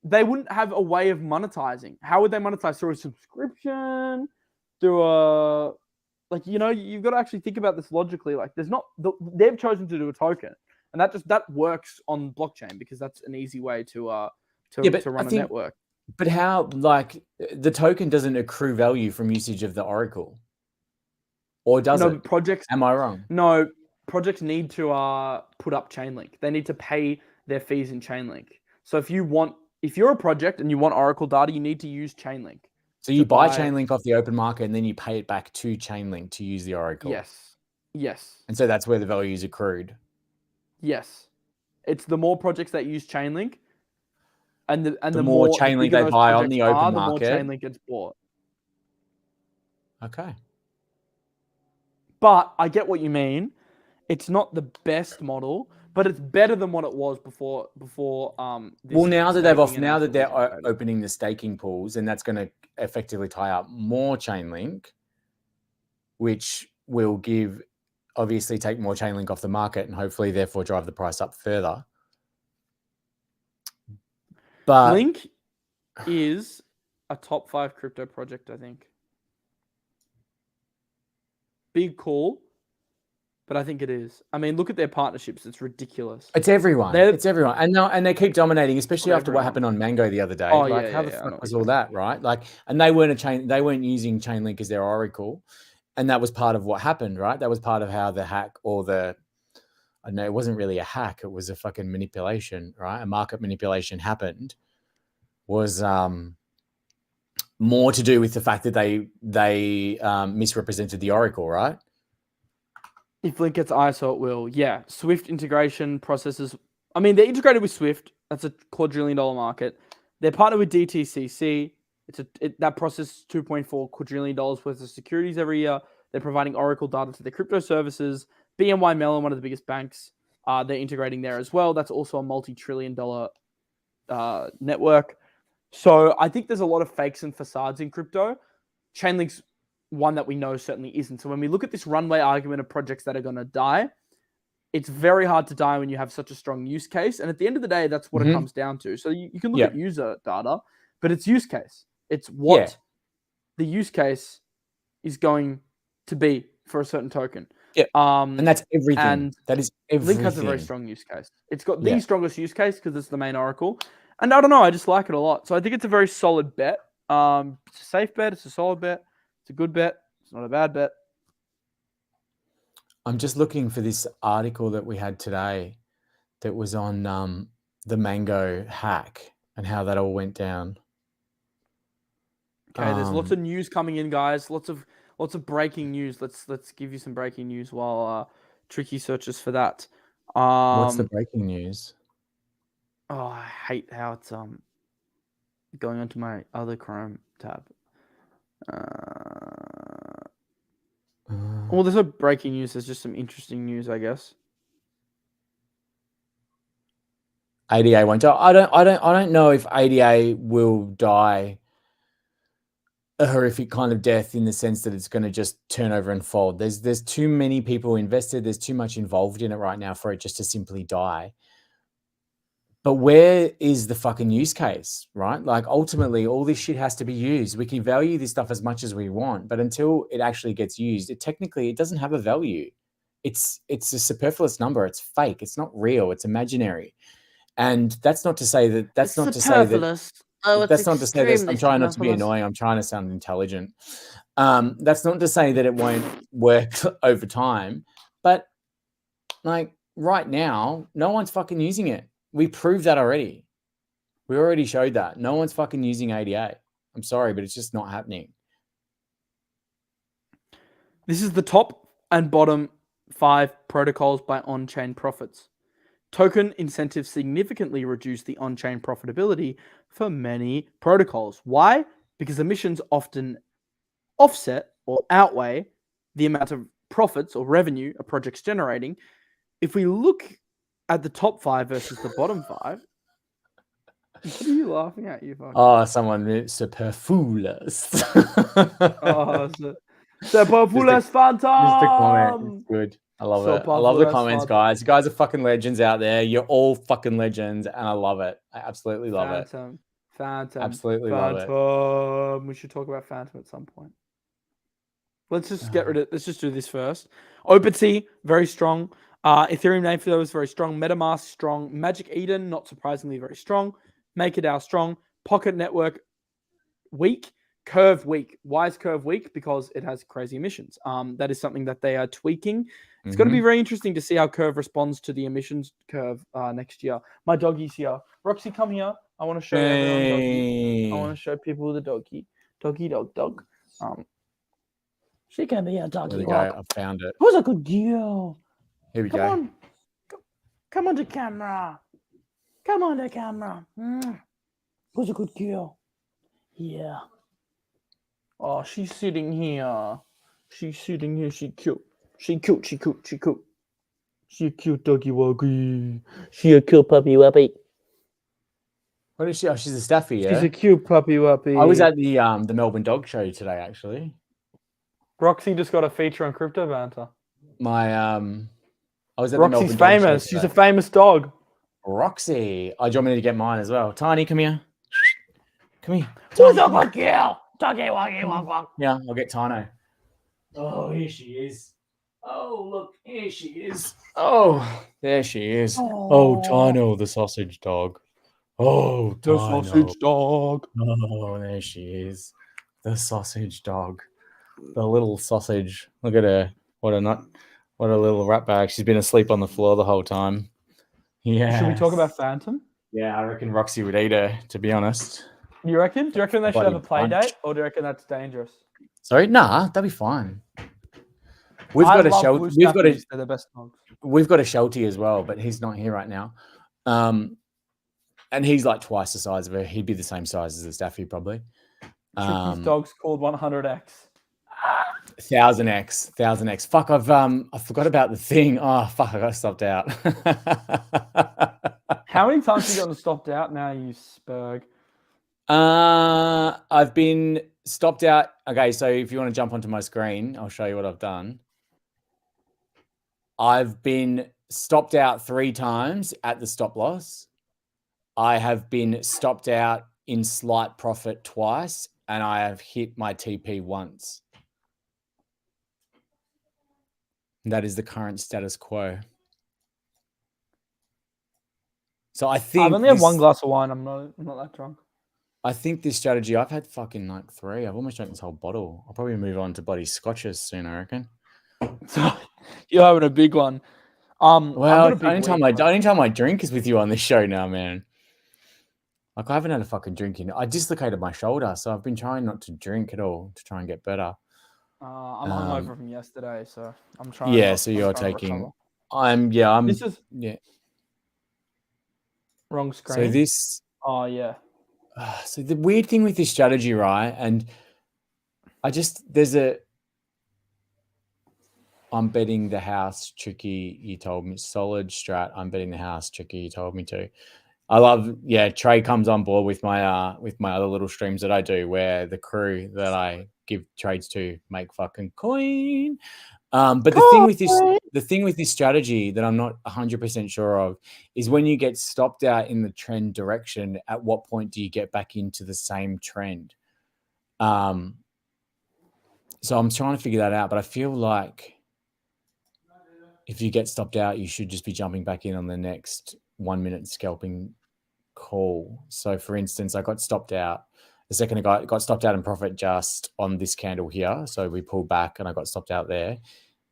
[SPEAKER 1] They wouldn't have a way of monetizing. How would they monetize? Through a subscription? Through you've got to actually think about this logically. Like, they've chosen to do a token, and that works on blockchain because that's an easy way to run a network.
[SPEAKER 2] But how, like, the token doesn't accrue value from usage of the oracle, or does it?
[SPEAKER 1] Projects.
[SPEAKER 2] Am I wrong?
[SPEAKER 1] No, projects need to put up Chainlink. They need to pay their fees in Chainlink. So if you're a project and you want oracle data, you need to use Chainlink.
[SPEAKER 2] So you buy Chainlink off the open market and then you pay it back to Chainlink to use the oracle.
[SPEAKER 1] Yes.
[SPEAKER 2] And so that's where the value is accrued.
[SPEAKER 1] Yes. It's the more projects that use Chainlink, and the
[SPEAKER 2] more Chainlink they buy on the open market,
[SPEAKER 1] the more Chainlink gets bought.
[SPEAKER 2] Okay.
[SPEAKER 1] But I get what you mean. It's not the best model, but it's better than what it was before.
[SPEAKER 2] Now that they're opening the staking pools, and that's going to effectively tie up more Chainlink, which will obviously take more Chainlink off the market and hopefully therefore drive the price up further. But
[SPEAKER 1] Link is a top 5 crypto project, I think. Big call. But I think it is. I mean, look at their partnerships. It's ridiculous.
[SPEAKER 2] It's everyone. And they keep dominating, especially after what happened on Mango the other day. How the fuck was all that, right? Like, and they weren't using Chainlink as their oracle. And that was part of what happened, right? That was part of how the hack it wasn't really a hack. It was a fucking manipulation, right? A market manipulation happened. Was more to do with the fact that they misrepresented the oracle, right?
[SPEAKER 1] If Link gets ISO, it will. Yeah. Swift integration processes. I mean, they're integrated with Swift. That's a quadrillion-dollar market. They're partnered with DTCC. That processes $2.4 quadrillion worth of securities every year. They're providing Oracle data to their crypto services. BNY Mellon, one of the biggest banks, they're integrating there as well. That's also a multi-trillion-dollar network. So I think there's a lot of fakes and facades in crypto. Chainlink's one that we know certainly isn't. So when we look at this runway argument of projects that are going to die, it's very hard to die when you have such a strong use case. And at the end of the day, that's what it comes down to. So you can look at user data, but it's use case. It's what the use case is going to be for a certain token.
[SPEAKER 2] Yeah. And that's everything. And that is everything.
[SPEAKER 1] Link has a very strong use case. It's got the strongest use case because it's the main oracle. And I don't know, I just like it a lot. So I think it's a very solid bet. It's a safe bet. It's a solid bet. It's a good bet. It's not a bad bet.
[SPEAKER 2] I'm just looking for this article that we had today that was on the Mango hack and how that all went down.
[SPEAKER 1] Okay, there's lots of news coming in, guys. Lots of breaking news. Let's give you some breaking news while Tricky searches for that.
[SPEAKER 2] What's the breaking news?
[SPEAKER 1] Oh, I hate how it's going onto my other Chrome tab. Well, there's no breaking news. There's just some interesting news, I guess.
[SPEAKER 2] ADA won't die. I don't know if ADA will die a horrific kind of death in the sense that it's going to just turn over and fold. There's too many people invested. There's too much involved in it right now for it just to simply die. But where is the fucking use case, right? Like ultimately, all this shit has to be used. We can value this stuff as much as we want, but until it actually gets used, it doesn't have a value. It's a superfluous number. It's fake. It's not real. It's imaginary. And that's not to say that. That's not to say that.
[SPEAKER 3] Oh,
[SPEAKER 2] that's not to say that. I'm trying not to be annoying. I'm trying to sound intelligent. That's not to say that it won't work over time. But like right now, no one's fucking using it. We proved that already. We already showed that. No one's fucking using ADA. I'm sorry, but it's just not happening.
[SPEAKER 1] This is the top and bottom 5 protocols by on-chain profits. Token incentives significantly reduce the on-chain profitability for many protocols. Why? Because emissions often offset or outweigh the amount of profits or revenue a project's generating. If we look at the top 5 versus the bottom 5, what are you laughing at, you fucking?
[SPEAKER 2] Oh, someone superfluous.
[SPEAKER 1] Superfluous Phantom!
[SPEAKER 2] Just a comment. It's good. I love it. I love the comments, guys. You guys are fucking legends out there. You're all fucking legends, and I love it. I absolutely love it.
[SPEAKER 1] Phantom.
[SPEAKER 2] Absolutely love it.
[SPEAKER 1] We should talk about Phantom at some point. Let's just let's just do this first. OpenSea, very strong. Ethereum name flow is very strong. MetaMask, strong. Magic Eden, not surprisingly, very strong. MakerDAO, strong. Pocket Network, weak. Curve, weak. Why is Curve weak? Because it has crazy emissions. That is something that they are tweaking. It's going to be very interesting to see how Curve responds to the emissions curve next year. My doggy's here. Roxy, come here. I want to show everyone doggy. I want to show people the doggy. Doggy, dog. She can be a doggy.
[SPEAKER 2] There we go. I found it.
[SPEAKER 1] Who's a good girl?
[SPEAKER 2] Here we go.
[SPEAKER 1] Come on the camera. Come on the camera. Who's a good girl? Yeah. Oh, she's sitting here. She's sitting here. She cute. She cute. She a cute doggy woggy. She a cute puppy wuppy.
[SPEAKER 2] What is she? Oh, she's a staffy, yeah?
[SPEAKER 1] She's a cute puppy wuppy.
[SPEAKER 2] I was at the Melbourne Dog Show today, actually.
[SPEAKER 1] Roxy just got a feature on Crypto Banter.
[SPEAKER 2] I was at
[SPEAKER 1] Roxy's famous. She's a famous dog.
[SPEAKER 2] Roxy. Oh, do you want me to get mine as well? Tiny, come here. Come here.
[SPEAKER 1] Who's a good girl? Doggy woggy wog wog.
[SPEAKER 2] Yeah, I'll get Tino. Oh, here she is. Oh, look, here she is. Oh, there she is. Oh, Tino, the sausage dog. Oh,
[SPEAKER 1] the
[SPEAKER 2] Tino.
[SPEAKER 1] sausage dog.
[SPEAKER 2] Oh, there she is. The sausage dog. The little sausage. Look at her. What a little rat bag. She's been asleep on the floor the whole time. Yeah.
[SPEAKER 1] Should we talk about Phantom?
[SPEAKER 2] Yeah, I reckon Roxy would eat her, to be honest.
[SPEAKER 1] You reckon? Do you reckon they should have a play date, or do you reckon that's dangerous?
[SPEAKER 2] Sorry, nah, that'd be fine. We've got a Shelty.
[SPEAKER 1] They're the best dogs.
[SPEAKER 2] We've got a Shelty as well, but he's not here right now. And he's like twice the size of her. He'd be the same size as the Staffy, probably.
[SPEAKER 1] Tricky's dog's called 100x.
[SPEAKER 2] 1000x. Fuck, I forgot about the thing. Oh fuck, I got stopped out.
[SPEAKER 1] How many times have you gotten stopped out now, you spurg?
[SPEAKER 2] I've been stopped out. Okay, so if you want to jump onto my screen, I'll show you what I've done. I've been stopped out 3 times at the stop loss. I have been stopped out in slight profit twice, and I have hit my TP once. That is the current status quo. So I think
[SPEAKER 1] I've only had 1 glass of wine. I'm not that drunk.
[SPEAKER 2] I think this strategy, I've had fucking like 3. I've almost drank this whole bottle. I'll probably move on to bloody scotches soon, I reckon.
[SPEAKER 1] So you're having a big one.
[SPEAKER 2] Well, only time I drink is with you on this show now, man. Like I haven't had a fucking drink in. I dislocated my shoulder, so I've been trying not to drink at all to try and get better.
[SPEAKER 1] I'm hungover from yesterday, so I'm trying.
[SPEAKER 2] Yeah, so you're taking. I'm
[SPEAKER 1] This is wrong screen.
[SPEAKER 2] So this.
[SPEAKER 1] Oh yeah.
[SPEAKER 2] So the weird thing with this strategy, right? And I'm betting the house tricky. You told me solid strat. I'm betting the house tricky. You told me to. I love, Trey comes on board with my other little streams that I do where the crew that I give trades to make fucking coin. But the thing with this strategy that I'm not 100% sure of is when you get stopped out in the trend direction, at what point do you get back into the same trend? So I'm trying to figure that out, but I feel like if you get stopped out, you should just be jumping back in on the next 1 minute scalping call. So for instance, I got stopped out a second ago. I got stopped out in profit just on this candle here. So we pulled back and I got stopped out there.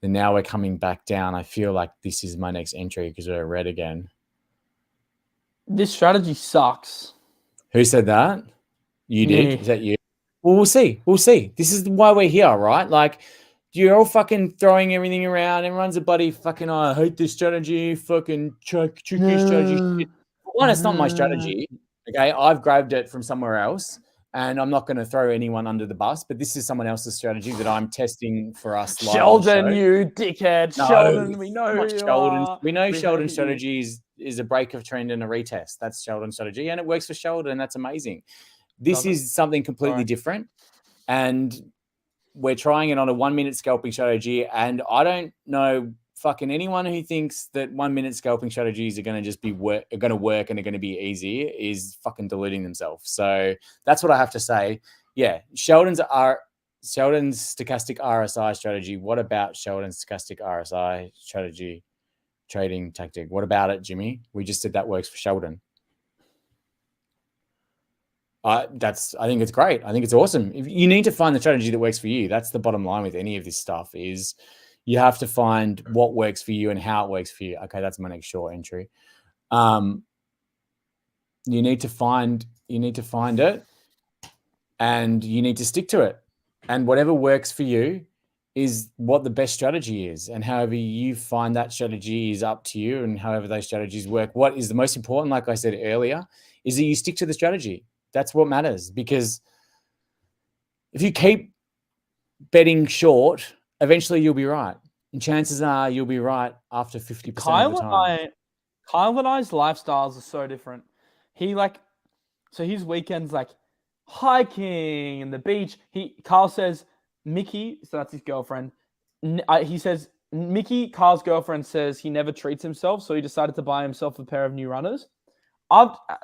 [SPEAKER 2] And now we're coming back down. I feel like this is my next entry because we're red again.
[SPEAKER 1] This strategy sucks.
[SPEAKER 2] Who said that? You did? Is that you? Well, we'll see. We'll see. This is why we're here, right? Like, you're all fucking throwing everything around. Everyone's a buddy fucking, I hate this strategy, fucking tricky strategy. One, it's not my strategy. Okay, I've grabbed it from somewhere else, and I'm not going to throw anyone under the bus. But this is someone else's strategy that I'm testing for us.
[SPEAKER 1] Sheldon, you dickhead! No, Sheldon, we know who you are.
[SPEAKER 2] We know Sheldon's strategy is a break of trend and a retest. That's Sheldon's strategy, and it works for Sheldon. That's amazing. This is something completely different, and we're trying it on a 1 minute scalping strategy. And I don't know fucking anyone who thinks that 1 minute scalping strategies are going to just be work and are going to be easy is fucking deluding themselves. So that's what I have to say. Yeah, Sheldon's stochastic RSI strategy. What about Sheldon's stochastic RSI strategy trading tactic? What about it, Jimmy? We just said that works for Sheldon. I think it's great. I think it's awesome. You need to find the strategy that works for you. That's the bottom line with any of this stuff is you have to find what works for you and how it works for you. Okay, that's my next short entry. You need to find it and you need to stick to it. And whatever works for you is what the best strategy is. And however you find that strategy is up to you, and however those strategies work. What is the most important, like I said earlier, is that you stick to the strategy. That's what matters, because if you keep betting short, eventually you'll be right. And chances are you'll be right after 50% of the time.
[SPEAKER 1] Kyle and I's lifestyles are so different. So his weekends like hiking and the beach. Kyle says Mickey, so that's his girlfriend. He says Mickey, Kyle's girlfriend, says he never treats himself, so he decided to buy himself a pair of new runners.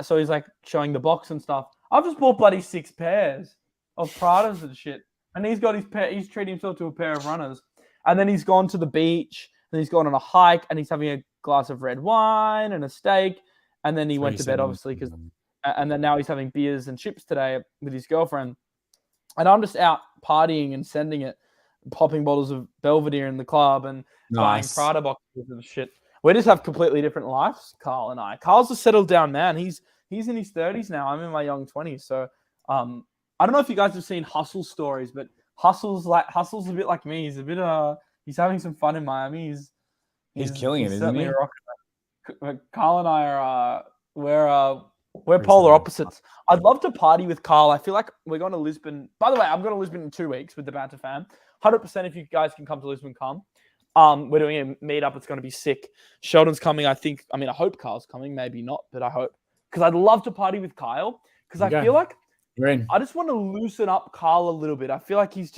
[SPEAKER 1] So he's like showing the box and stuff. I've just bought bloody 6 pairs of Pradas and shit. And he's got his pair, he's treating himself to a pair of runners. And then he's gone to the beach, and he's gone on a hike, and he's having a glass of red wine and a steak. And then he went to bed, obviously, and then now he's having beers and chips today with his girlfriend. And I'm just out partying and sending it, popping bottles of Belvedere in the club and buying Prada boxes and shit. We just have completely different lives, Kyle and I. Kyle's a settled down man. He's in his 30s now. I'm in my young 20s. So I don't know if you guys have seen Hustle stories, but Hustle's a bit like me. He's a bit he's having some fun in Miami.
[SPEAKER 2] He's killing it, isn't he?
[SPEAKER 1] Kyle and I are we're polar opposites. I'd love to party with Kyle. I feel like we're going to Lisbon. By the way, I'm going to Lisbon in 2 weeks with the Banter fam. 100% if you guys can come to Lisbon, come. We're doing a meetup. It's going to be sick. Sheldon's coming, I think. I very Kyle's coming. Maybe not, but I hope. Because I'd love to party with Kyle. Because I feel like I just want to loosen up Kyle a little bit. I feel like he's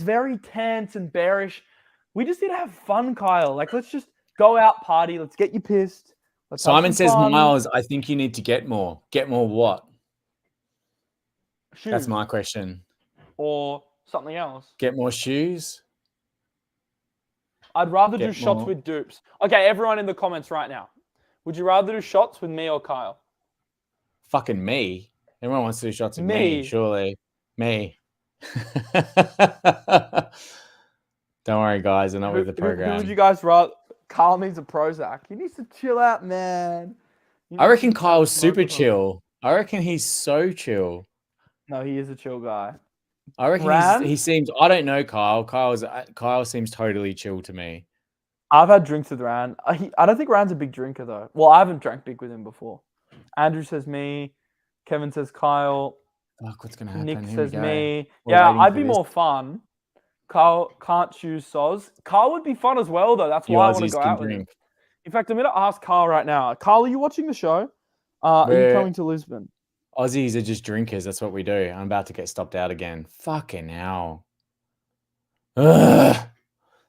[SPEAKER 1] very tense and bearish. We just need to have fun, Kyle. Like, let's just go out, party. Let's get you pissed.
[SPEAKER 2] Simon says, Miles, I think you need to get more. Get more what?
[SPEAKER 1] Shoes.
[SPEAKER 2] That's my question.
[SPEAKER 1] Or something else.
[SPEAKER 2] Get more shoes?
[SPEAKER 1] I'd rather do shots with dupes. Okay, everyone in the comments right now. Would you rather do shots with me or Kyle?
[SPEAKER 2] Fucking me. Everyone wants to do shots with me, surely. Me. Don't worry, guys. I'm not with the program.
[SPEAKER 1] Who would you guys rather? Kyle needs a Prozac. He needs to chill out, man.
[SPEAKER 2] I reckon Kyle's super chill. I reckon he's so chill.
[SPEAKER 1] No, he is a chill guy.
[SPEAKER 2] I reckon he seems. I don't know Kyle. Kyle seems totally chill to me.
[SPEAKER 1] I've had drinks with Rand. I don't think Rand's a big drinker though. Well, I haven't drank big with him before. Andrew says me. Kevin says Kyle.
[SPEAKER 2] Fuck, what's gonna happen?
[SPEAKER 1] Nick
[SPEAKER 2] Here
[SPEAKER 1] says
[SPEAKER 2] we go.
[SPEAKER 1] me.
[SPEAKER 2] We're
[SPEAKER 1] Yeah,
[SPEAKER 2] waiting
[SPEAKER 1] I'd
[SPEAKER 2] for
[SPEAKER 1] be
[SPEAKER 2] this.
[SPEAKER 1] more fun. Kyle can't choose Soz. Kyle would be fun as well though. That's
[SPEAKER 2] You
[SPEAKER 1] why I want to
[SPEAKER 2] Aussies
[SPEAKER 1] go
[SPEAKER 2] can
[SPEAKER 1] out with him.
[SPEAKER 2] drink.
[SPEAKER 1] In fact, I'm going to ask Kyle right now. Kyle, are you watching the show? Are you coming to Lisbon?
[SPEAKER 2] Aussies are just drinkers. That's what we do. I'm about to get stopped out again. Fucking hell. Ugh.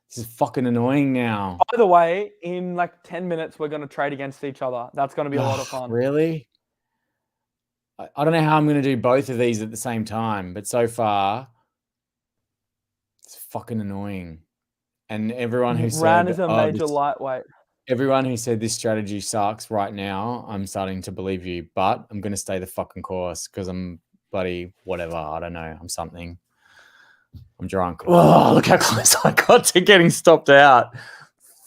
[SPEAKER 2] This is fucking annoying now.
[SPEAKER 1] By the way, in like 10 minutes, we're going to trade against each other. That's going to be a lot of fun.
[SPEAKER 2] Really? I don't know how I'm going to do both of these at the same time, but so far, it's fucking annoying. And everyone who
[SPEAKER 1] Ran
[SPEAKER 2] said
[SPEAKER 1] is a major lightweight.
[SPEAKER 2] Everyone who said this strategy sucks right now, I'm starting to believe you, but I'm going to stay the fucking course because I'm bloody whatever. I don't know. I'm something. I'm drunk. Oh, look how close I got to getting stopped out.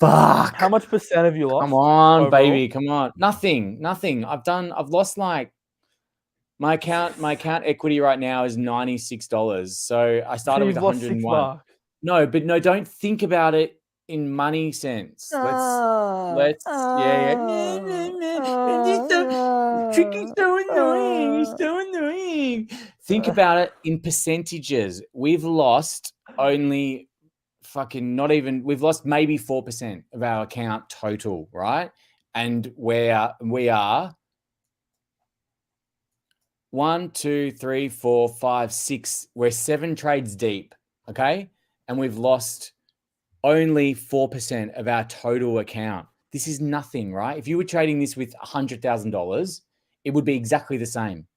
[SPEAKER 2] Fuck.
[SPEAKER 1] How much percent have you lost?
[SPEAKER 2] Come on,
[SPEAKER 1] overall?
[SPEAKER 2] baby. Come on. Nothing. I've lost like my account equity right now is $96. So I started with 101. No, don't think about it in money sense. Let's Tricky's so annoying. He's so annoying. Think about it in percentages. We've lost only we've lost maybe 4% of our account total, right? And we are 1, 2, 3, 4, 5, 6. We're 7 trades deep, okay? And we've lost only 4% of our total account. This is nothing, right? If you were trading this with $100,000, it would be exactly the same.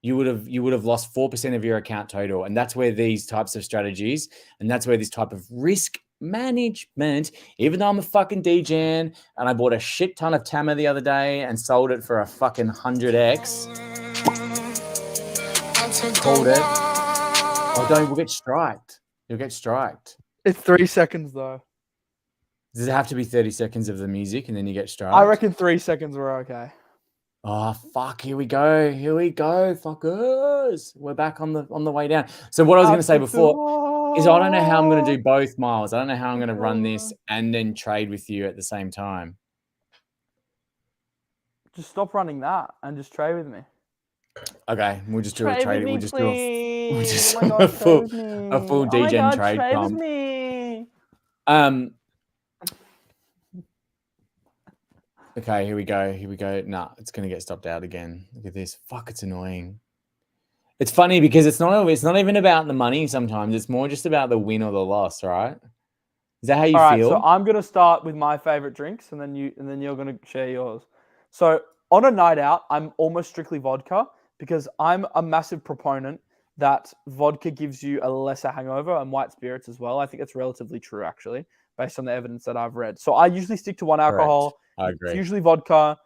[SPEAKER 2] You would have lost 4% of your account total. And that's where these types of strategies and that's where this type of risk management, even though I'm a fucking Degen and I bought a shit ton of Tama the other day and sold it for a fucking 100x. Hold it. Oh, we'll get striked. You'll get striked.
[SPEAKER 1] It's 3 seconds though.
[SPEAKER 2] Does it have to be 30 seconds of the music and then you get striked?
[SPEAKER 1] I reckon 3 seconds were okay.
[SPEAKER 2] Oh fuck! Here we go, fuckers. We're back on the way down. So what I was going to say before is I don't know how I'm going to do both, Miles. I don't know how I'm going to run this and then trade with you at the same time.
[SPEAKER 1] Just stop running that and just trade with me.
[SPEAKER 2] Okay, we'll just do a trade. We'll just do a full Degen trade pump.
[SPEAKER 1] With me.
[SPEAKER 2] Okay, here we go. Nah, it's gonna get stopped out again. Look at this. Fuck, it's annoying. It's funny because it's not even about the money sometimes. It's more just about the win or the loss, right? Is that how you feel?
[SPEAKER 1] So I'm gonna start with my favorite drinks and then you're gonna share yours. So on a night out, I'm almost strictly vodka because I'm a massive proponent that vodka gives you a lesser hangover and white spirits as well. I think it's relatively true actually, based on the evidence that I've read. So I usually stick to one alcohol.
[SPEAKER 2] Correct. I agree.
[SPEAKER 1] It's usually vodka.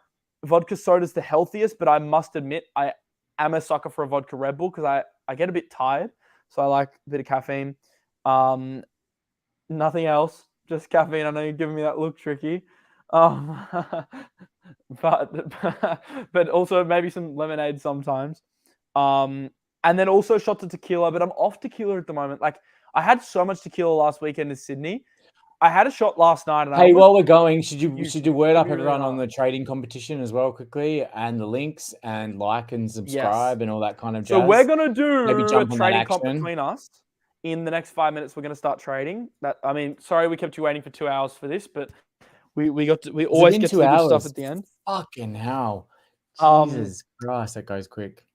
[SPEAKER 1] Vodka soda's the healthiest, but I must admit I am a sucker for a vodka Red Bull because I get a bit tired. So I like a bit of caffeine. Nothing else, just caffeine. I know you're giving me that look, Tricky. But also maybe some lemonade sometimes. And then also shots of tequila, but I'm off tequila at the moment. Like I had so much tequila last weekend in Sydney. I had a shot last night. And
[SPEAKER 2] while we're going, should you word up everyone
[SPEAKER 1] really
[SPEAKER 2] on the trading competition as well quickly and the links and like and subscribe and all that kind of jazz?
[SPEAKER 1] So we're gonna do
[SPEAKER 2] Maybe jump
[SPEAKER 1] a trading comp between us. In the next 5 minutes, we're gonna start trading. Sorry we kept you waiting for 2 hours for this, but we always get to the good stuff at the end.
[SPEAKER 2] Fucking hell. Jesus Christ, that goes quick.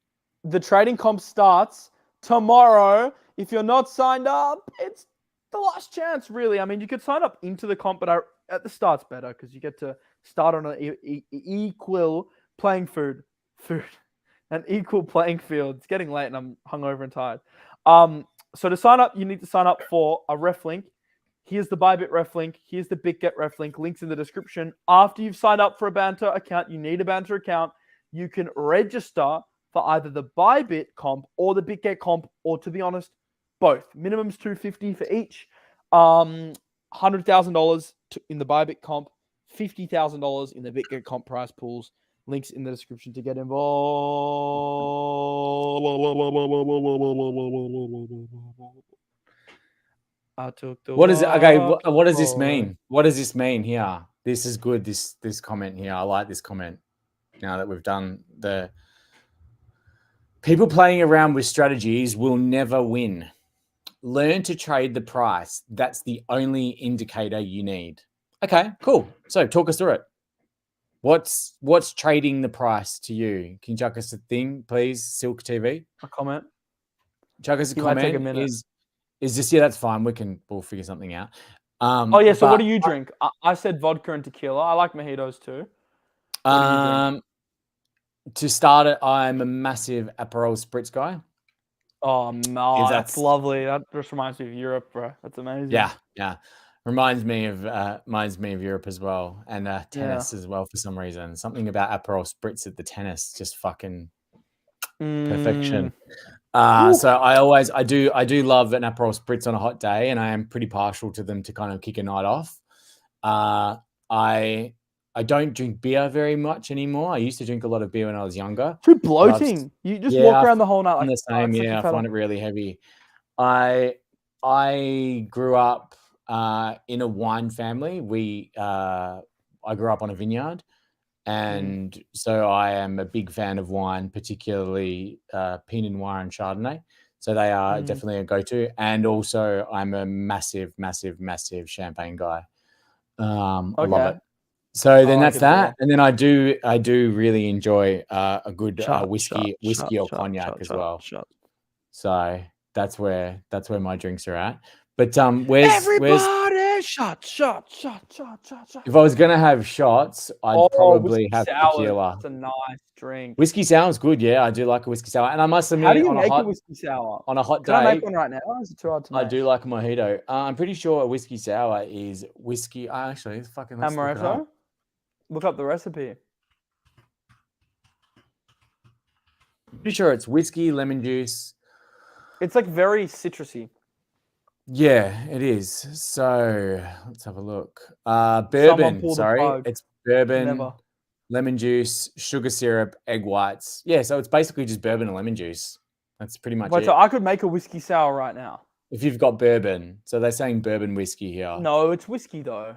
[SPEAKER 1] The trading comp starts tomorrow. If you're not signed up, it's the last chance, really. I mean, you could sign up into the comp, but at the start's better because you get to start on an equal playing field. An equal playing field. It's getting late and I'm hungover and tired. So to sign up, you need to sign up for a ref link. Here's the ByBit ref link. Here's the BitGet ref link. Links in the description. After you've signed up for a Banter account, you need a Banter account. You can register for either the ByBit comp or the BitGet comp, or to be honest, both. Minimum's $250 for each. $100,000 in the ByBit comp, $50,000 in the BitGet comp prize pools. Links in the description to get involved. I took the
[SPEAKER 2] What is it? Okay, what does this
[SPEAKER 1] walk
[SPEAKER 2] mean? What does this mean here? This is good. This comment here. I like this comment. Now that we've done the people playing around with strategies will never win. Learn to trade the price. That's the only indicator you need. Okay, cool. So talk us through it. What's trading the price to you? Can you chuck us a thing, please, Silk TV?
[SPEAKER 1] A comment.
[SPEAKER 2] Chuck us a comment.
[SPEAKER 1] Might take a minute.
[SPEAKER 2] Is this, yeah, that's fine. We'll figure something out.
[SPEAKER 1] Oh yeah, so what do you drink? I said vodka and tequila. I like mojitos too. What do you drink?
[SPEAKER 2] To start it, I'm a massive Aperol Spritz guy.
[SPEAKER 1] Oh no, that's lovely. That just reminds me of Europe, bro. That's amazing.
[SPEAKER 2] Yeah. Reminds me of Europe as well, and tennis as well for some reason. Something about Aperol Spritz at the tennis, just fucking perfection. So I do love an Aperol Spritz on a hot day, and I am pretty partial to them to kind of kick a night off. I don't drink beer very much anymore. I used to drink a lot of beer when I was younger.
[SPEAKER 1] Too bloating. You just walk around the whole night like
[SPEAKER 2] the same. I find it really heavy. I grew up in a wine family. I grew up on a vineyard, and so I am a big fan of wine, particularly Pinot Noir and Chardonnay. So they are definitely a go-to. And also, I'm a massive, massive, massive champagne guy. I love it. So then that's that, and then I do really enjoy a good whiskey or cognac as well. So that's where my drinks are at. But where's
[SPEAKER 1] shot.
[SPEAKER 2] If I was gonna have shots, I'd probably have tequila.
[SPEAKER 1] It's a nice drink.
[SPEAKER 2] Whiskey sour's good, yeah. I do like a whiskey sour, and I must admit,
[SPEAKER 1] how do you make a whiskey sour
[SPEAKER 2] on a hot day?
[SPEAKER 1] Can I make one right now? Is it too hard to make?
[SPEAKER 2] I do like a mojito. I'm pretty sure a whiskey sour is whiskey. Actually, it's fucking
[SPEAKER 1] amaretto. Look up the recipe.
[SPEAKER 2] Pretty sure it's whiskey, lemon juice.
[SPEAKER 1] It's like very citrusy.
[SPEAKER 2] Yeah, it is. So let's have a look. Bourbon. Sorry, it's bourbon, lemon juice, sugar syrup, egg whites. Yeah, so it's basically just bourbon and lemon juice. That's pretty much it.
[SPEAKER 1] So I could make a whiskey sour right now.
[SPEAKER 2] If you've got bourbon. So they're saying bourbon whiskey here.
[SPEAKER 1] No, it's whiskey though.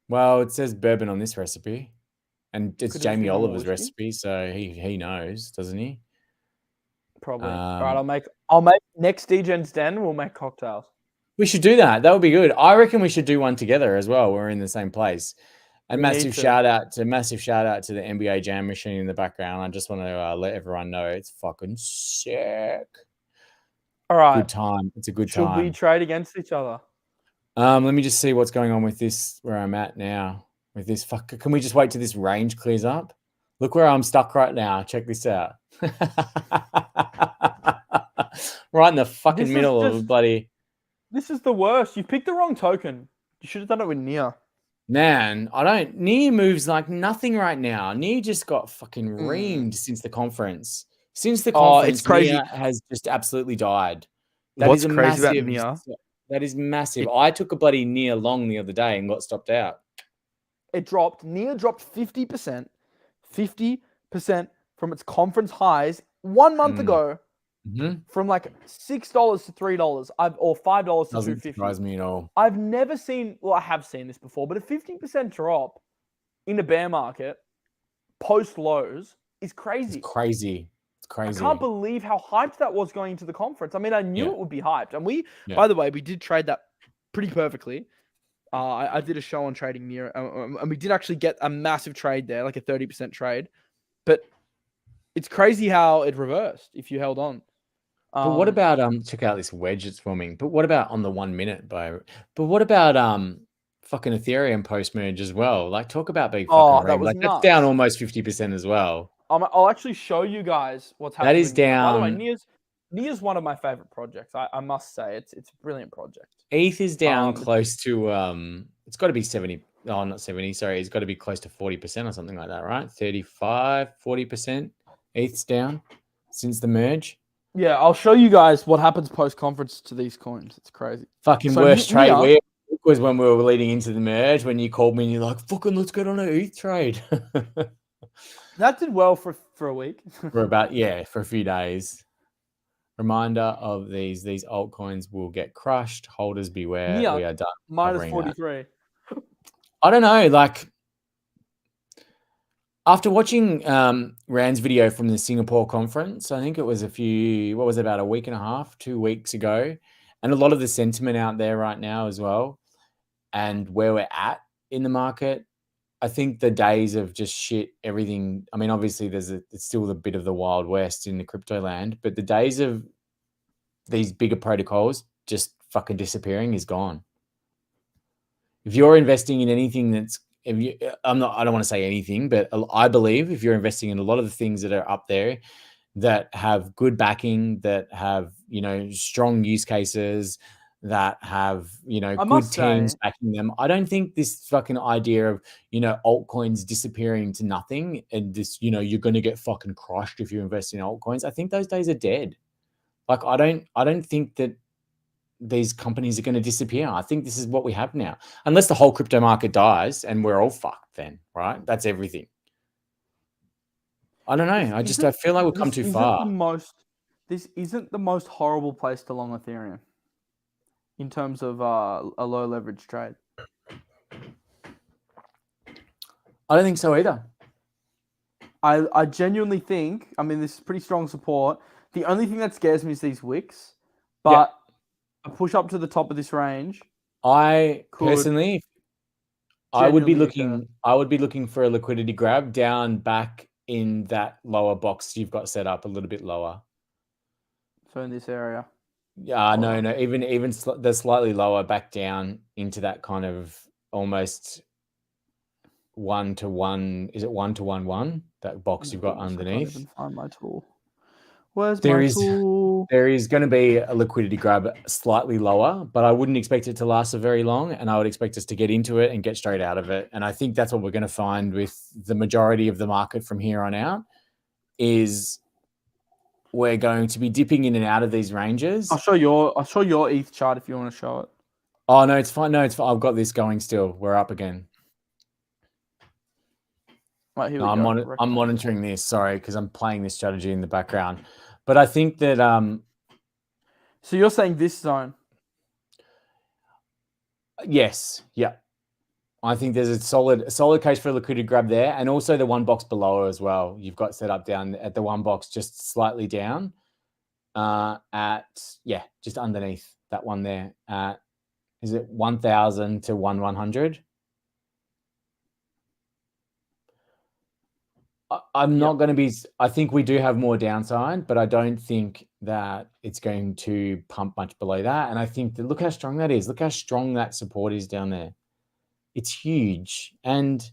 [SPEAKER 2] Well, it says bourbon on this recipe, and it's Jamie Oliver's recipe, so he knows, doesn't he?
[SPEAKER 1] Probably. All right, I'll make next Degen's Den. We'll make cocktails.
[SPEAKER 2] We should do that. That would be good. I reckon we should do one together as well. We're in the same place. And massive shout out to the NBA Jam machine in the background. I just want to let everyone know it's fucking sick.
[SPEAKER 1] All right.
[SPEAKER 2] Good time. It's a good time.
[SPEAKER 1] Should we trade against each other?
[SPEAKER 2] Let me just see what's going on with this, where I'm at now. With this can we just wait till this range clears up? Look where I'm stuck right now. Check this out. Right in the fucking middle of bloody.
[SPEAKER 1] This is the worst. You picked the wrong token. You should have done it with Nia.
[SPEAKER 2] Man, Nia moves like nothing right now. Nia just got fucking reamed since the conference. Since the conference,
[SPEAKER 1] it's crazy.
[SPEAKER 2] Nia has just absolutely died.
[SPEAKER 1] What's crazy about Nia?
[SPEAKER 2] That is massive. I took a bloody Nia long the other day and got stopped out.
[SPEAKER 1] It dropped. Nia dropped 50%. 50% from its conference highs 1 month ago. From like $6 to $3, or $5 to $2.50.
[SPEAKER 2] Surprise me at all.
[SPEAKER 1] I've never seen. Well, I have seen this before, but a 50% drop in a bear market post lows is crazy.
[SPEAKER 2] It's crazy.
[SPEAKER 1] I can't believe how hyped that was going into the conference. I mean, I knew it would be hyped, and by the way, we did trade that pretty perfectly. I did a show on trading near, and we did actually get a massive trade there, like a 30% trade. But it's crazy how it reversed if you held on.
[SPEAKER 2] But what about check out this wedge it's forming? But what about on the 1 minute But what about fucking Ethereum post merge as well? Like, talk about being fucking
[SPEAKER 1] that was
[SPEAKER 2] like
[SPEAKER 1] nuts.
[SPEAKER 2] that's down almost 50% as well.
[SPEAKER 1] I'll actually show you guys what's happening.
[SPEAKER 2] That is down.
[SPEAKER 1] By the way, Nia's one of my favorite projects. I must say it's a brilliant project.
[SPEAKER 2] ETH is down close to it's got to be 70. Oh, not 70. Sorry, it's got to be close to 40% or something like that, right? 35, 40%. ETH's down since the merge.
[SPEAKER 1] Yeah, I'll show you guys what happens post conference to these coins. It's crazy.
[SPEAKER 2] Fucking worst trade we was when we were leading into the merge, when you called me and you're like, fucking let's get on an ETH trade.
[SPEAKER 1] That did well for a week.
[SPEAKER 2] For a few days. Reminder of these altcoins will get crushed. Holders beware.
[SPEAKER 1] Yeah,
[SPEAKER 2] We are done
[SPEAKER 1] minus
[SPEAKER 2] covering
[SPEAKER 1] 43.
[SPEAKER 2] that. I don't know, like after watching Rand's video from the Singapore conference, I think it was about a week and a half, 2 weeks ago, and a lot of the sentiment out there right now as well, and where we're at in the market, I think the days of just shit, everything. I mean, obviously, it's still a bit of the Wild West in the crypto land, but the days of these bigger protocols just fucking disappearing is gone. If you're investing in anything I don't want to say anything, but I believe if you're investing in a lot of the things that are up there that have good backing, that have, strong use cases, that have, good teams backing them. I don't think this fucking idea of, altcoins disappearing to nothing and this, you're going to get fucking crushed if you invest in altcoins. I think those days are dead. Like, I don't think that these companies are going to disappear. I think this is what we have now. Unless the whole crypto market dies and we're all fucked then, right? That's everything. I don't know. I feel like we've come too far.
[SPEAKER 1] This isn't the most horrible place to long Ethereum in terms of a low leverage trade.
[SPEAKER 2] I don't think so either.
[SPEAKER 1] I genuinely think, this is pretty strong support. The only thing that scares me is these wicks, but a push up to the top of this range.
[SPEAKER 2] I personally, I would be looking for a liquidity grab down back in that lower box you've got set up a little bit lower.
[SPEAKER 1] So in this area.
[SPEAKER 2] Yeah, no, even the slightly lower back down into that kind of almost 1-to-1. Is it 1-to-1-1? That box you've got underneath.
[SPEAKER 1] I can't even find my tool. Where's my tool?
[SPEAKER 2] There is going to be a liquidity grab slightly lower, but I wouldn't expect it to last for very long, and I would expect us to get into it and get straight out of it. And I think that's what we're going to find with the majority of the market from here on out is we're going to be dipping in and out of these ranges.
[SPEAKER 1] I'll show your ETH chart if you want to show it.
[SPEAKER 2] Oh, no, it's fine. No, it's fine. I've got this going still. We're up again.
[SPEAKER 1] Right, here
[SPEAKER 2] we go. I'm monitoring this, sorry, because I'm playing this strategy in the background. But I think that...
[SPEAKER 1] So you're saying this zone?
[SPEAKER 2] Yes. Yeah. I think there's a solid case for a liquidity grab there, and also the one box below as well. You've got set up down at the one box, just slightly down, just underneath that one there. Is it 1,000 to 1,100? I'm not going to be. I think we do have more downside, but I don't think that it's going to pump much below that. And I think that look how strong that is. Look how strong that support is down there. It's huge. And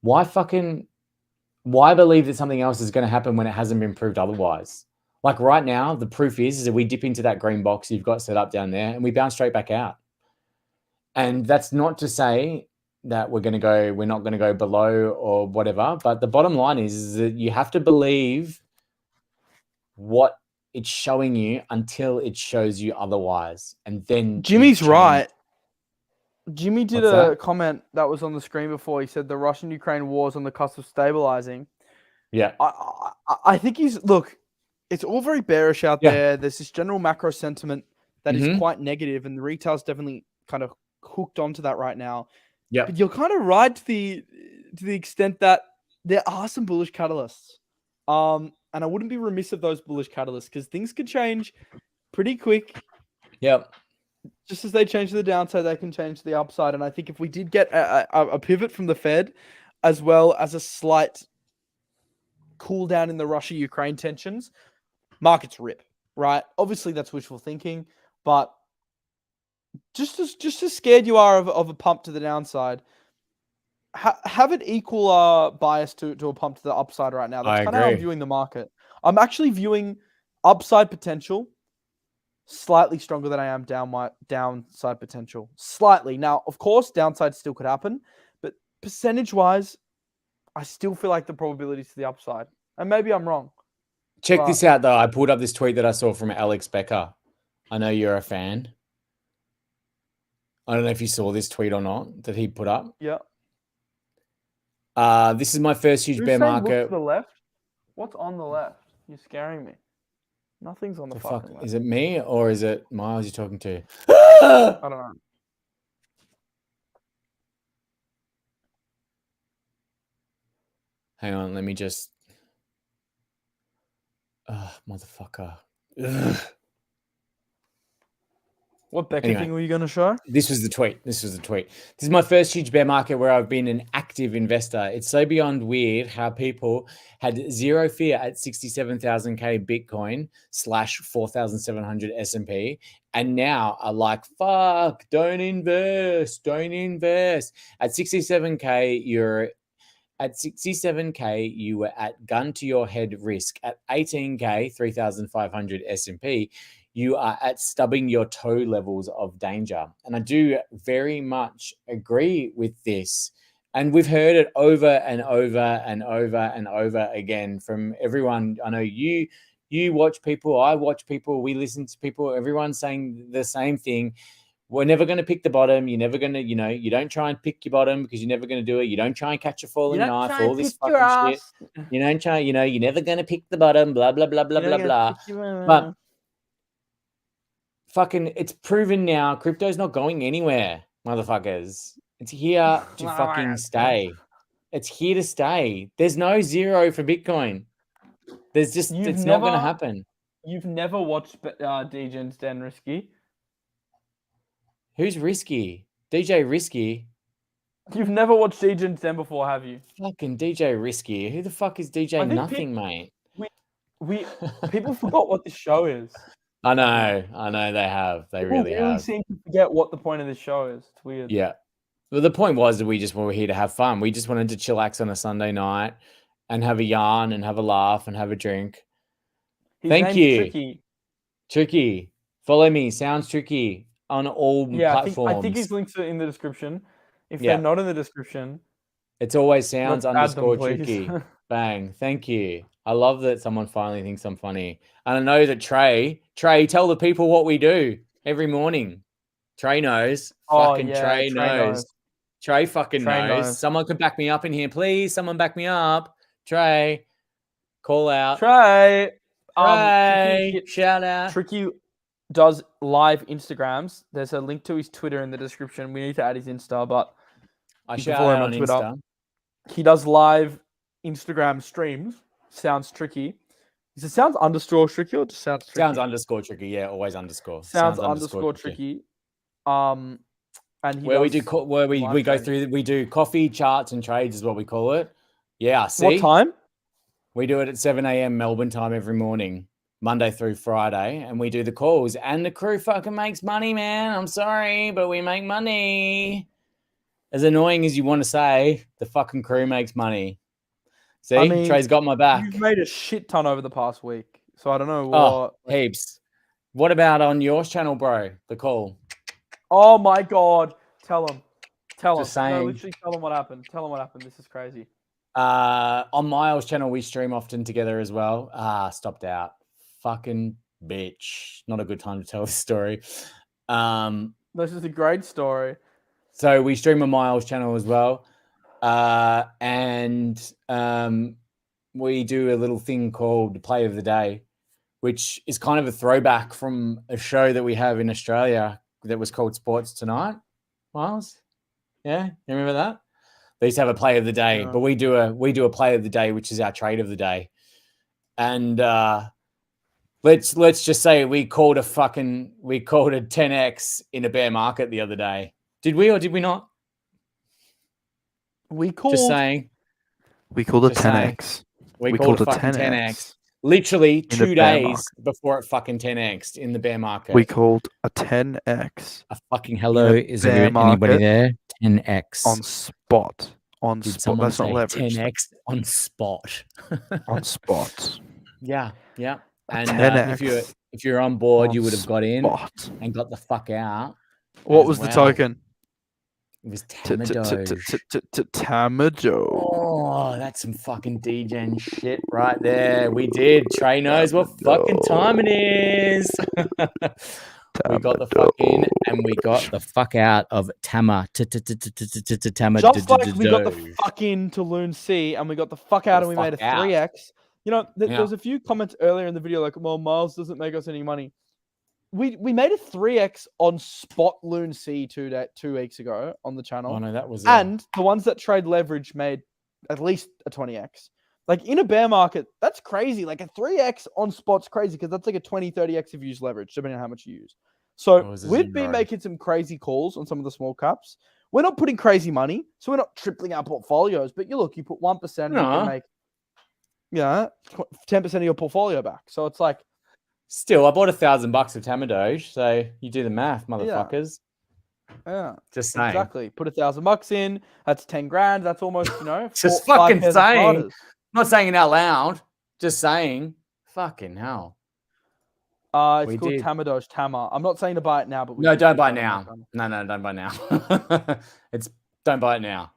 [SPEAKER 2] why believe that something else is going to happen when it hasn't been proved otherwise? Like right now, the proof is that we dip into that green box you've got set up down there and we bounce straight back out. And that's not to say that we're not going to go below or whatever. But the bottom line is that you have to believe what it's showing you until it shows you otherwise. And then
[SPEAKER 1] Jimmy's right. Jimmy did a comment that was on the screen before. He said the Russian-Ukraine war is on the cusp of stabilizing.
[SPEAKER 2] Yeah.
[SPEAKER 1] I think it's all very bearish out there. There's this general macro sentiment that is quite negative, and the retail's definitely kind of hooked onto that right now.
[SPEAKER 2] Yeah.
[SPEAKER 1] But you're kind of right to the extent that there are some bullish catalysts. And I wouldn't be remiss of those bullish catalysts because things could change pretty quick.
[SPEAKER 2] Yep.
[SPEAKER 1] Just as they change to the downside, they can change to the upside. And I think if we did get a pivot from the Fed, as well as a slight cool down in the Russia-Ukraine tensions, markets rip, right? Obviously, that's wishful thinking, but just as scared you are of a pump to the downside, have it equal bias to a pump to the upside right now. That's kind of how I'm viewing the market. I'm actually viewing upside potential slightly stronger than I am downside potential. Slightly. Now, of course, downside still could happen, but percentage-wise, I still feel like the probability to the upside. And maybe I'm wrong.
[SPEAKER 2] Check this out, though. I pulled up this tweet that I saw from Alex Becker. I know you're a fan. I don't know if you saw this tweet or not that he put up.
[SPEAKER 1] Yeah.
[SPEAKER 2] This is my first huge
[SPEAKER 1] Who's
[SPEAKER 2] bear
[SPEAKER 1] saying
[SPEAKER 2] market.
[SPEAKER 1] look to the left? What's on the left? You're scaring me. Nothing's on the fucking left.
[SPEAKER 2] Is it me or is it Miles you're talking to?
[SPEAKER 1] I don't know.
[SPEAKER 2] Hang on, let me just. Motherfucker. Ugh.
[SPEAKER 1] What Becca thing were you going to show?
[SPEAKER 2] This was the tweet. This is my first huge bear market where I've been an active investor. It's so beyond weird how people had zero fear at 67,000K Bitcoin / 4,700 S&P and now are like, fuck, don't invest. At 67K, you were at gun to your head risk. At 18K, 3,500 S&P, you are at stubbing your toe levels of danger. And I do very much agree with this. And we've heard it over and over and over and over again from everyone. I know you watch people, I watch people, we listen to people, everyone's saying the same thing. We're never going to pick the bottom. You're never going to, you don't try and pick your bottom because you're never going to do it. You don't try and catch a falling knife, all this fucking shit. You don't try, you're never going to pick the bottom, blah, blah, blah, blah, blah, blah. But fucking, it's proven now, crypto's not going anywhere, motherfuckers. It's here to fucking stay. It's here to stay. There's no zero for Bitcoin. It's not going to happen.
[SPEAKER 1] You've never watched Degen's Den Risky?
[SPEAKER 2] Who's Risky? DJ Risky?
[SPEAKER 1] You've never watched Degen's Den before, have you?
[SPEAKER 2] Fucking DJ Risky. Who the fuck is DJ Nothing, mate?
[SPEAKER 1] People forgot what this show is.
[SPEAKER 2] I know they have. They really have.
[SPEAKER 1] Seem to forget what the point of this show is. It's weird.
[SPEAKER 2] Yeah. Well, the point was that we just were here to have fun. We just wanted to chillax on a Sunday night and have a yarn and have a laugh and have a drink. Thank you. Tricky. Follow me. Sounds Tricky on all platforms.
[SPEAKER 1] I think his links are in the description. If they're not in the description,
[SPEAKER 2] it's always sounds _ tricky. Bang. Thank you. I love that someone finally thinks I'm funny. And I know that Trey, tell the people what we do every morning. Trey knows. Trey knows. Trey fucking knows. Someone could back me up in here, please. Someone back me up. Trey, call out.
[SPEAKER 1] Trey.
[SPEAKER 2] Shout out.
[SPEAKER 1] Tricky does live Instagrams. There's a link to his Twitter in the description. We need to add his Insta, but
[SPEAKER 2] I shout out on Twitter. Insta.
[SPEAKER 1] He does live Instagram streams. Sounds Tricky. Is it sounds _ tricky or just sounds tricky?
[SPEAKER 2] Sounds _ tricky. Yeah, always underscore.
[SPEAKER 1] Sounds _ tricky. And
[SPEAKER 2] we go through. We do coffee charts and trades is what we call it. Yeah. See?
[SPEAKER 1] What time?
[SPEAKER 2] We do it at 7 a.m. Melbourne time every morning, Monday through Friday, and we do the calls. And the crew fucking makes money, man. I'm sorry, but we make money. As annoying as you want to say, the fucking crew makes money. See, Trey's got my back.
[SPEAKER 1] You've made a shit ton over the past week, so I don't know what.
[SPEAKER 2] Heaps. What about on your channel, bro? The call.
[SPEAKER 1] Oh my god! Tell him.
[SPEAKER 2] Just saying.
[SPEAKER 1] No, literally tell him what happened. Tell him what happened. This is crazy.
[SPEAKER 2] On Miles' channel, we stream often together as well. Stopped out. Fucking bitch. Not a good time to tell this story.
[SPEAKER 1] This is a great story.
[SPEAKER 2] So we stream on Miles' channel as well. And we do a little thing called Play of the Day, which is kind of a throwback from a show that we have in Australia that was called Sports Tonight. Miles? Yeah, you remember that? They used to have a Play of the Day, but we do a Play of the Day, which is our trade of the day. And let's just say we called a 10x in a bear market the other day. Did we or did we not? Just saying.
[SPEAKER 1] We called a 10x.
[SPEAKER 2] We called a fucking 10x. Literally 2 days before it fucking 10x in the bear market.
[SPEAKER 1] We called a 10x.
[SPEAKER 2] A fucking hello. Is there anybody there? 10x.
[SPEAKER 1] On spot. That's not leverage.
[SPEAKER 2] 10x on spot.
[SPEAKER 1] On spot.
[SPEAKER 2] Yeah. And if you're on board, you would have got in and got the fuck out.
[SPEAKER 1] What was the token?
[SPEAKER 2] It was Tamadoge.
[SPEAKER 1] Tamadoge.
[SPEAKER 2] Oh, that's some fucking Degen shit right there. We did. Trey knows what fucking time it is. We got the fuck in and we got the fuck out of Tama. Tama.
[SPEAKER 1] Just like we got the fuck into Loon C and we got the fuck out and we made a 3x. You know, there was a few comments earlier in the video like, well, Miles doesn't make us any money. We made a 3x on spot Loon C 2 weeks ago on the channel.
[SPEAKER 2] Oh no, that was
[SPEAKER 1] and the ones that trade leverage made at least a 20x. Like in a bear market, that's crazy. Like a 3x on spot's crazy because that's like a 20, 30x if you use leverage, depending on how much you use. So we've been making some crazy calls on some of the small caps. We're not putting crazy money, so we're not tripling our portfolios. But you put 1%, you can make 10% of your portfolio back. So it's like,
[SPEAKER 2] still, I bought $1,000 of Tamadoge, so you do the math, motherfuckers.
[SPEAKER 1] Yeah,
[SPEAKER 2] just saying.
[SPEAKER 1] Exactly. Put $1,000 in. That's 10 grand. That's almost
[SPEAKER 2] just fucking saying. Not saying it out loud. Just saying. Fucking hell.
[SPEAKER 1] It's called Tamadoge, Tama. I'm not saying to buy it now, but
[SPEAKER 2] no, don't buy now. No, don't buy now. Don't buy it now.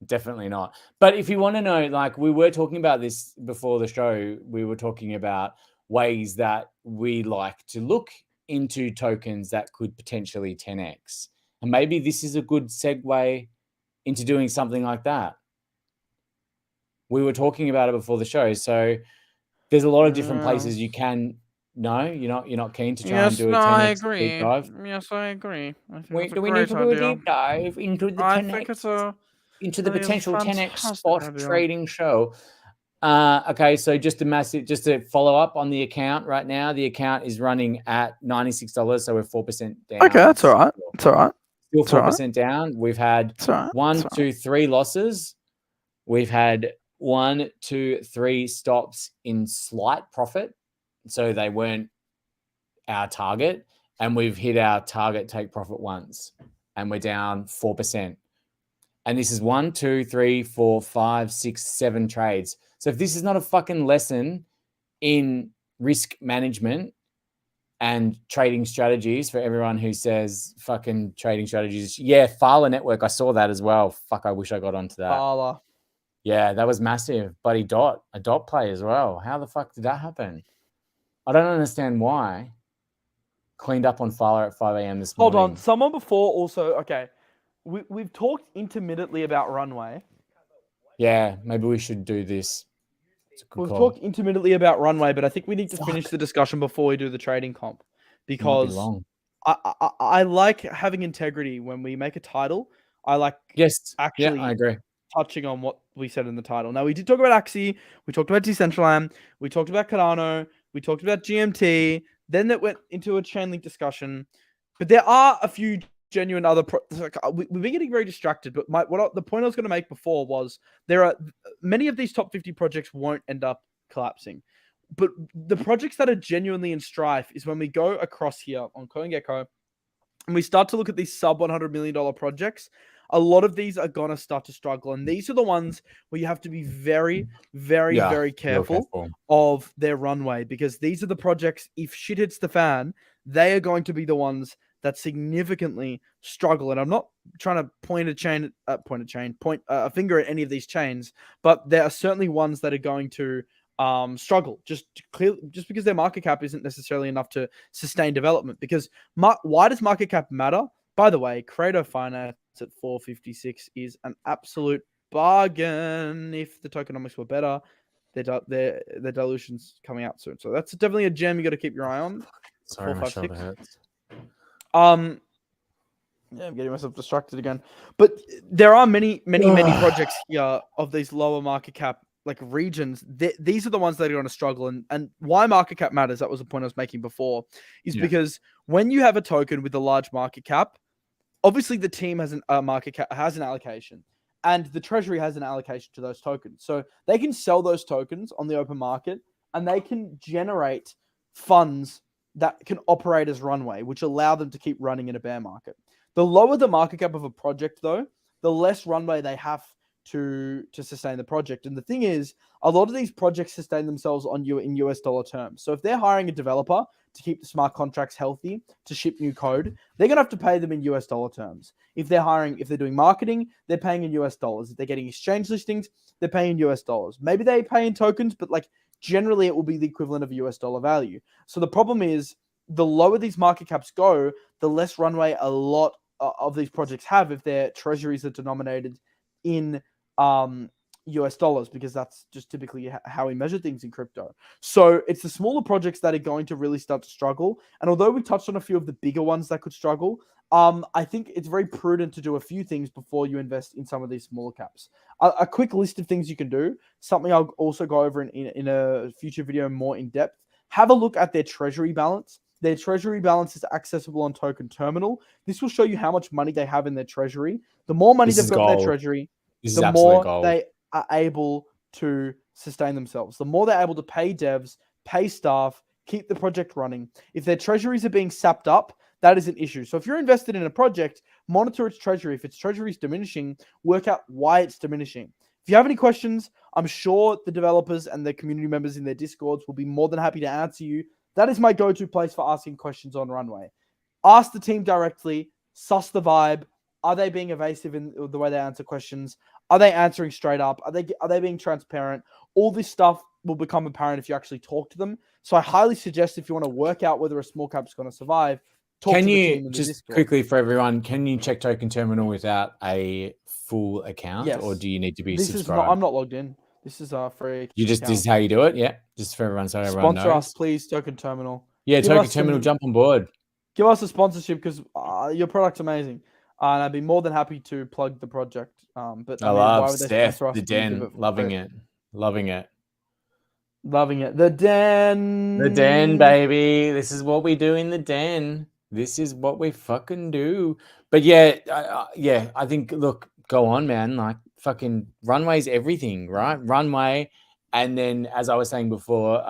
[SPEAKER 2] Definitely not. But if you want to know, like we were talking about this before the show, we were talking about ways that we like to look into tokens that could potentially 10x. And maybe this is a good segue into doing something like that. We were talking about it before the show. So there's a lot of different places you can. No, you're not keen to try and do a 10x deep dive?
[SPEAKER 3] Yes, I agree.
[SPEAKER 2] Do we need to do a deep dive into the 10x? Into the potential 10x spot trading show. Okay, so just to follow up on the account right now, the account is running at $96, so we're 4% down.
[SPEAKER 1] Okay, that's all right. It's all right.
[SPEAKER 2] Still 4% down. We've had 1, 2, 3 losses. We've had 1, 2, 3 stops in slight profit, so they weren't our target, and we've hit our target take profit once, and we're down 4%. And this is 1, 2, 3, 4, 5, 6, 7 trades. So if this is not a fucking lesson in risk management and trading strategies for everyone who says fucking trading strategies. Yeah, Fala Network. I saw that as well. Fuck, I wish I got onto that.
[SPEAKER 1] Fala.
[SPEAKER 2] Yeah, that was massive. Buddy Dot, a dot play as well. How the fuck did that happen? I don't understand why. Cleaned up on Fala at 5 a.m. this morning.
[SPEAKER 1] Hold on. Someone before also, okay. We've talked intermittently about Runway.
[SPEAKER 2] Yeah, maybe we should do this.
[SPEAKER 1] We've talked intermittently about Runway, but I think we need to finish the discussion before we do the trading comp. Because I like having integrity when we make a title. I like actually
[SPEAKER 2] I agree.
[SPEAKER 1] Touching on what we said in the title. Now, we did talk about Axie. We talked about Decentraland. We talked about Cardano. We talked about GMT. Then that went into a Chainlink discussion. But there are a few genuine other we've been getting very distracted, but the point I was going to make before was there are many of these top 50 projects won't end up collapsing, but the projects that are genuinely in strife is when we go across here on CoinGecko and we start to look at these sub $100 million projects. A lot of these are going to start to struggle, and these are the ones where you have to be very, very, very careful of their runway, because these are the projects, if shit hits the fan, they are going to be the ones that significantly struggle. And I'm not trying to point a finger at any of these chains, but there are certainly ones that are going to struggle just because their market cap isn't necessarily enough to sustain development. Because why does market cap matter? By the way, Credo Finance at 456 is an absolute bargain. If the tokenomics were better, their dilution's coming out soon. So that's definitely a gem you got to keep your eye on.
[SPEAKER 2] Sorry, my shoulder hurts.
[SPEAKER 1] Yeah, I'm getting myself distracted again. But there are many projects here of these lower market cap like regions. These are the ones that are going to struggle. And why market cap matters, that was the point I was making before, is because when you have a token with a large market cap, obviously the team has an allocation, and the treasury has an allocation to those tokens. So they can sell those tokens on the open market, and they can generate funds that can operate as runway, which allow them to keep running in a bear market. The lower the market cap of a project, though, the less runway they have to sustain the project. And the thing is, a lot of these projects sustain themselves in US dollar terms. So if they're hiring a developer to keep the smart contracts healthy, to ship new code, they're going to have to pay them in US dollar terms. If they're doing marketing, they're paying in US dollars. If they're getting exchange listings, they're paying in US dollars. Maybe they pay in tokens, but generally it will be the equivalent of US dollar value. So the problem is the lower these market caps go, the less runway a lot of these projects have if their treasuries are denominated in US dollars, because that's just typically how we measure things in crypto. So it's the smaller projects that are going to really start to struggle. And although we touched on a few of the bigger ones that could struggle, I think it's very prudent to do a few things before you invest in some of these smaller caps. A quick list of things you can do, something I'll also go over in a future video more in depth. Have a look at their treasury balance. Their treasury balance is accessible on Token Terminal. This will show you how much money they have in their treasury. The more money they've got in their treasury, the more they are able to sustain themselves. The more they're able to pay devs, pay staff, keep the project running. If their treasuries are being sapped up, that is an issue. So if you're invested in a project, monitor its treasury. If its treasury is diminishing, work out why it's diminishing. If you have any questions, I'm sure the developers and the community members in their Discords will be more than happy to answer you. That is my go-to place for asking questions on Runway. Ask the team directly, suss the vibe. Are they being evasive in the way they answer questions? Are they answering straight up? Are they being transparent? All this stuff will become apparent if you actually talk to them. So I highly suggest, if you want to work out whether a small cap is going to survive, talk to the team in the
[SPEAKER 2] just
[SPEAKER 1] Discord.
[SPEAKER 2] quickly for everyone, can you check Token Terminal without a full account,
[SPEAKER 1] Yes.
[SPEAKER 2] or do you need to be
[SPEAKER 1] This
[SPEAKER 2] subscribed?
[SPEAKER 1] I'm not logged in. This is free.
[SPEAKER 2] This is how you do it, yeah? Just for everyone, so everyone knows.
[SPEAKER 1] Sponsor us, please, Token Terminal.
[SPEAKER 2] Yeah, Token Terminal, jump on board.
[SPEAKER 1] Give us a sponsorship, because your product's amazing. And I'd be more than happy to plug the project. But
[SPEAKER 2] I love Steph, the Den, loving it. The Den, baby. This is what we do in the Den. This is what we fucking do. But yeah, I think, look, go on, man. Like, fucking Runway's everything, right? Runway, and then, as I was saying before,